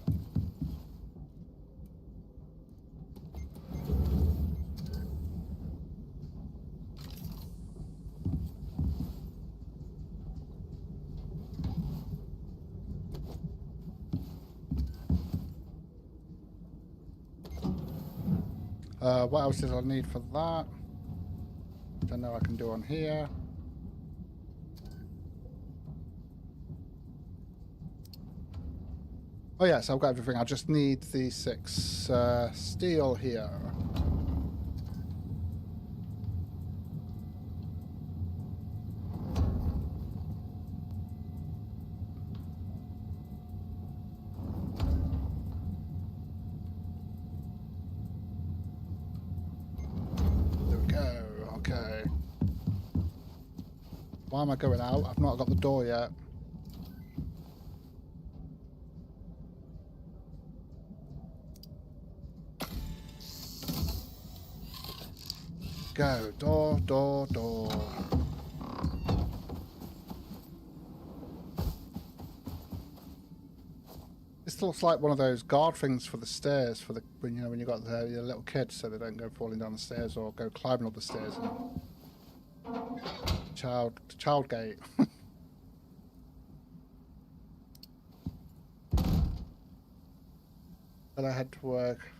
What else did I need for that? I know I can do on here. Oh yes, I've got everything. I just need the 6 steel here. There we go. Okay. Why am I going out? I've not got the door yet. Go. Door, door, door. This looks like one of those guard things for the stairs, for the when you know when you got your little kids, so they don't go falling down the stairs or go climbing up the stairs. Child gate. But I had to work.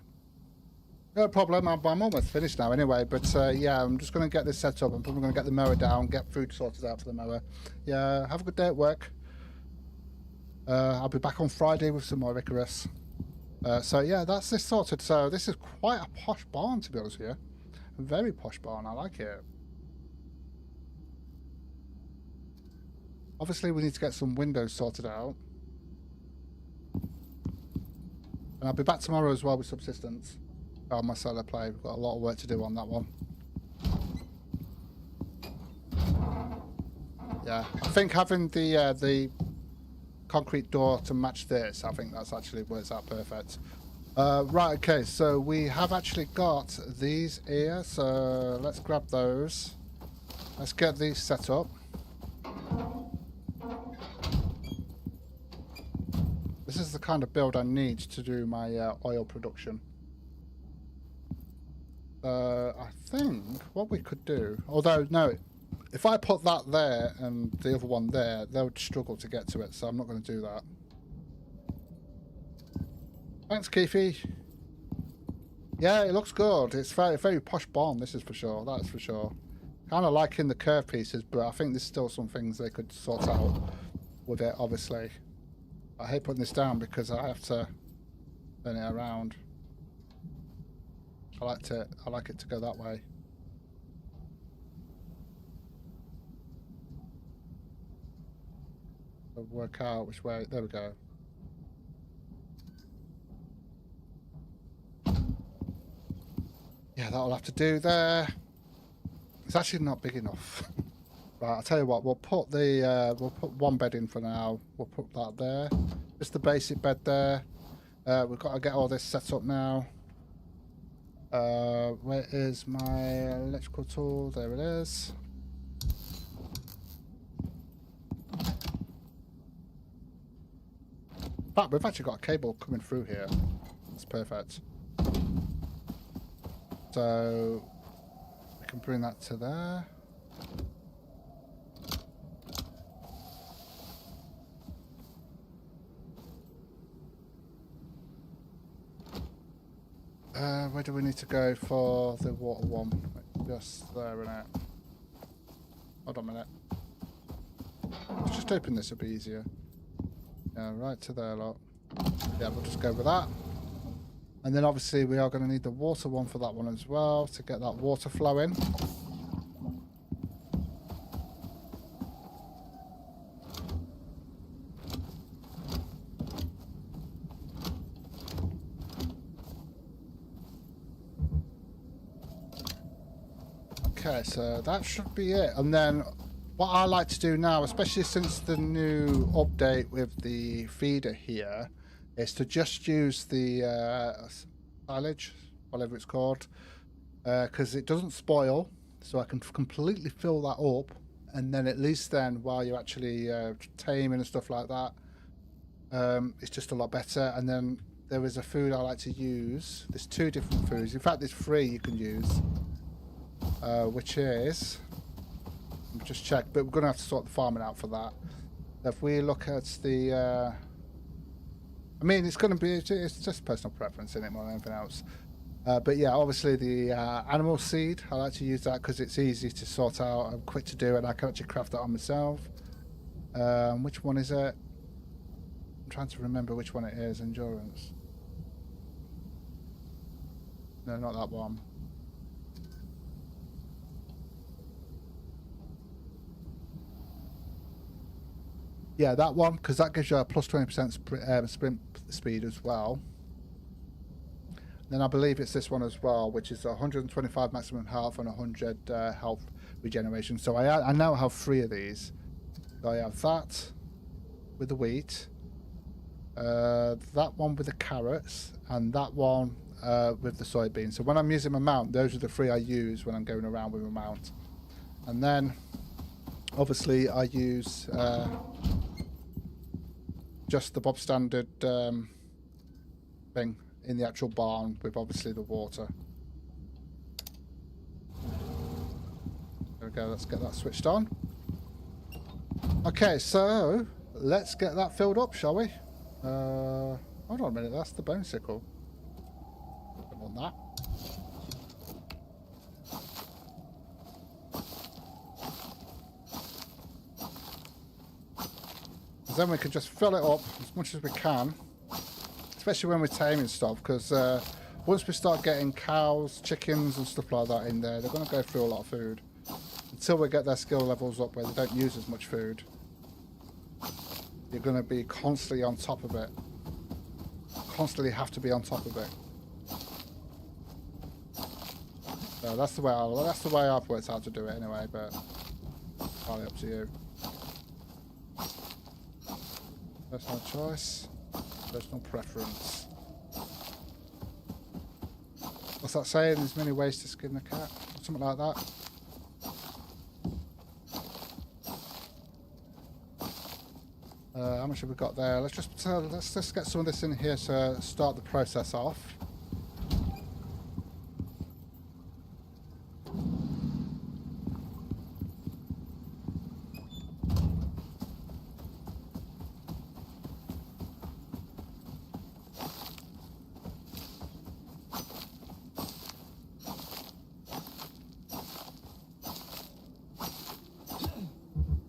No problem. I'm almost finished now anyway. But yeah, I'm just going to get this set up. I'm probably going to get the mower down, get food sorted out for the mower. Yeah, have a good day at work. I'll be back on Friday with some more Icarus. So yeah, that's this sorted. So this is quite a posh barn, to be honest with you. A very posh barn. I like it. Obviously, we need to get some windows sorted out. And I'll be back tomorrow as well with subsistence. On my solo play. We've got a lot of work to do on that one. Yeah, I think having the concrete door to match this, I think that's actually works out perfect. Right, okay, so we have actually got these here, so let's grab those. Let's get these set up. This is the kind of build I need to do my oil production. I think what we could do, although no, if I put that there and the other one there, they would struggle to get to it, so I'm not going to do that. Thanks, Keithy. Yeah, it looks good. It's very, very posh barn, this is for sure. That is for sure. Kind of liking the curve pieces, but I think there's still some things they could sort out with it, obviously. I hate putting this down because I have to turn it around. I like it to go that way. So work out which way. There we go. Yeah, that'll have to do there. It's actually not big enough. Right, I'll tell you what. We'll put the we'll put one bed in for now. We'll put that there. Just the basic bed there. We've got to get all this set up now. Where is my electrical tool? There it is. In fact, we've actually got a cable coming through here. That's perfect. So we can bring that to there. Where do we need to go for the water one? Just there, innit? Hold on a minute. Let's just open this, it'll be easier. Yeah, right to there, lot. Yeah, we'll just go with that. And then obviously we are going to need the water one for that one as well to get that water flowing. Okay, so that should be it. And then what I like to do now, especially since the new update with the feeder here, is to just use the silage, whatever it's called, because it doesn't spoil, so I can completely fill that up, and then at least then while you're actually taming and stuff like that, it's just a lot better. And then there is a food I like to use. There's 2 different foods. In fact, there's 3 you can use. Which is, just check, but we're going to have to sort the farming out for that. If we look at the, I mean, it's going to be, it's just personal preference in it more than anything else. But yeah, obviously the animal seed, I like to use that because it's easy to sort out and quick to do, and I can actually craft that on myself. Which one is it? I'm trying to remember which one it is. Endurance. No, not that one. Yeah, that one, because that gives you a plus 20% sprint speed as well. Then I believe it's this one as well, which is 125 maximum health and 100 health regeneration. So I now have 3 of these. So I have that with the wheat, that one with the carrots, and that one with the soybeans. So when I'm using my mount, those are the 3 I use when I'm going around with my mount. And then obviously I use just the Bob standard thing in the actual barn with obviously the water. There we go, let's get that switched on. Okay, so let's get that filled up, shall we? Hold on a minute, that's the bone sickle. I want that. Then we can just fill it up as much as we can, especially when we're taming stuff, because once we start getting cows, chickens and stuff like that in there, they're going to go through a lot of food. Until we get their skill levels up where they don't use as much food, you're going to be constantly on top of it. Constantly have to be on top of it. So that's the way I've worked out to do it anyway, but entirely up to you. Personal choice, personal preference. What's that saying? There's many ways to skin a cat, something like that. How much have we got there? Let's just get some of this in here to start the process off.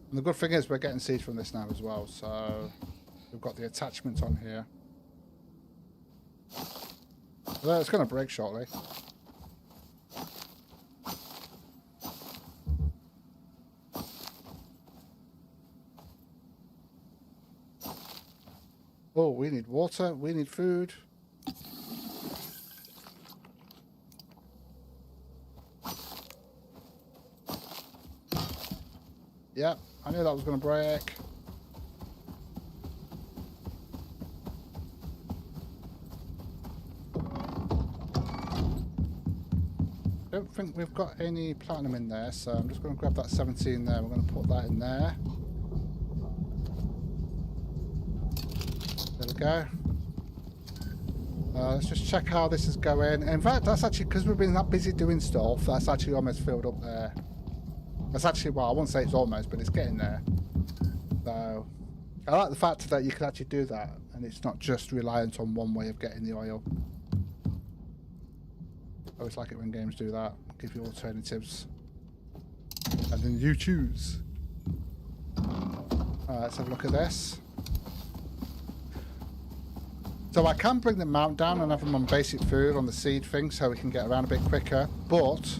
And the good thing is we're getting seeds from this now as well, so we've got the attachment on here. Well, it's going to break shortly. Oh, we need water, we need food. Yep, I knew that was going to break. don't think we've got any platinum in there, so I'm just going to grab that 17 there. We're going to put that in there. There we go. Let's just check how this is going. In fact, that's actually, because we've been that busy doing stuff, that's actually almost filled up there. That's actually, well, I won't say it's almost, but it's getting there. So, I like the fact that you can actually do that, and it's not just reliant on one way of getting the oil. I always like it when games do that, give you alternatives. And then you choose. Alright, let's have a look at this. So I can bring the mount down and have them on basic food on the seed thing so we can get around a bit quicker, but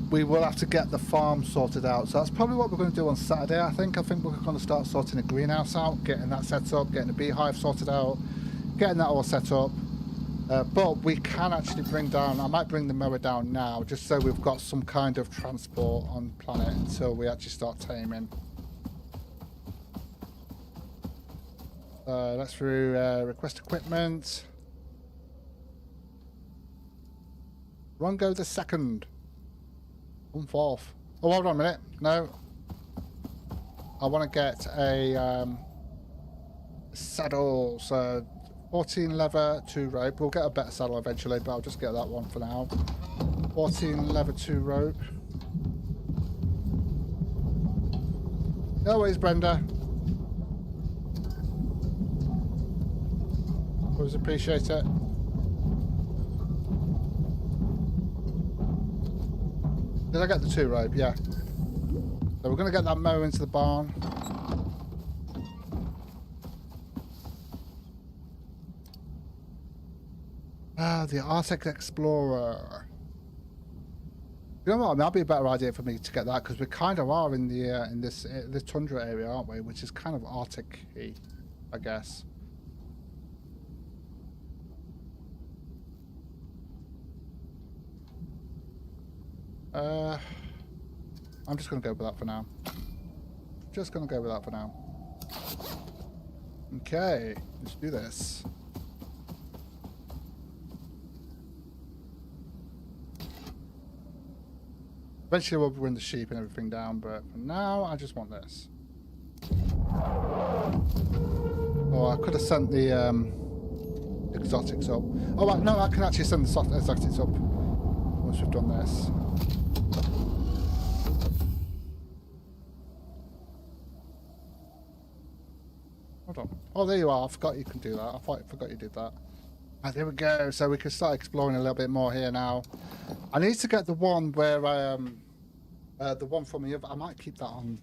we will have to get the farm sorted out. So that's probably what we're going to do on Saturday, I think. I think we're going to start sorting the greenhouse out, getting that set up, getting the beehive sorted out, getting that all set up. But we can actually bring down, I might bring the mower down now, just so we've got some kind of transport on the planet until we actually start taming. That's through request equipment. Rongo the second. 1/4. Oh, hold on a minute. No. I want to get a saddle. So 14 leather, 2 rope. We'll get a better saddle eventually, but I'll just get that one for now. 14 leather, 2 rope. No worries, Brenda. Always appreciate it. Did I get the 2 rope? Yeah. So we're going to get that mower into the barn. Ah, the Arctic Explorer. You know what? That'd be a better idea for me to get that, because we kind of are in the in this tundra area, aren't we? Which is kind of Arctic-y, I guess. I'm just going to go with that for now. Just going to go with that for now. Okay, let's do this. Eventually we'll bring the sheep and everything down, but for now I just want this. Oh, I could have sent the exotics up. Oh, no, I can actually send the exotics up once we've done this. Hold on. Oh, there you are. I forgot you can do that. I forgot you did that. Ah, there we go. So we can start exploring a little bit more here now. I need to get the one where I the one from the other. I might keep that on.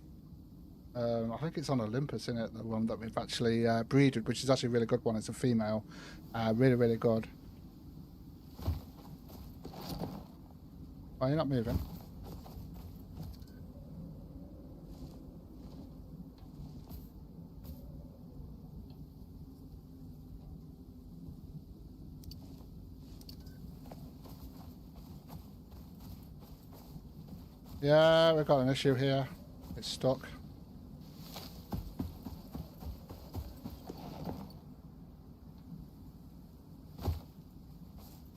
I think it's on Olympus, isn't it? The one that we've actually breeded, which is actually a really good one. It's a female. Really, really good. Oh, you're not moving. Yeah, we've got an issue here. It's stuck.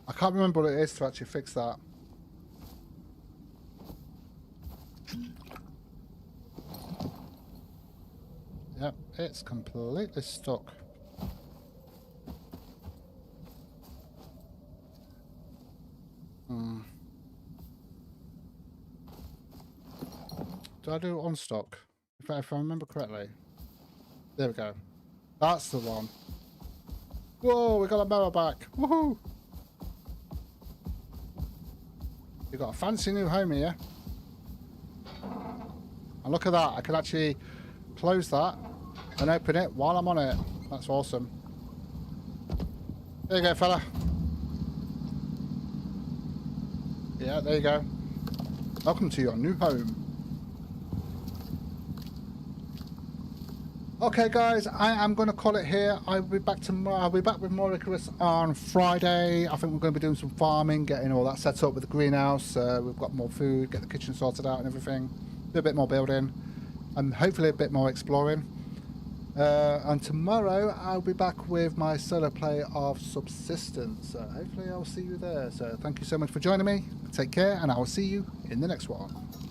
I can't remember what it is to actually fix that. Yep, it's completely stuck. Did I do it on stock? If I remember correctly. There we go. That's the one. Whoa, we got a mower back. Woohoo! You got a fancy new home here. And look at that. I can actually close that and open it while I'm on it. That's awesome. There you go, fella. Yeah, there you go. Welcome to your new home. Okay, guys, I am going to call it here. I'll be back tomorrow. I'll be back with more ICARUS on Friday. I think we're going to be doing some farming, getting all that set up with the greenhouse. We've got more food, get the kitchen sorted out and everything. Do a bit more building, and hopefully a bit more exploring. And tomorrow I'll be back with my solo play of Subsistence. Hopefully I'll see you there. So thank you so much for joining me. Take care, and I will see you in the next one.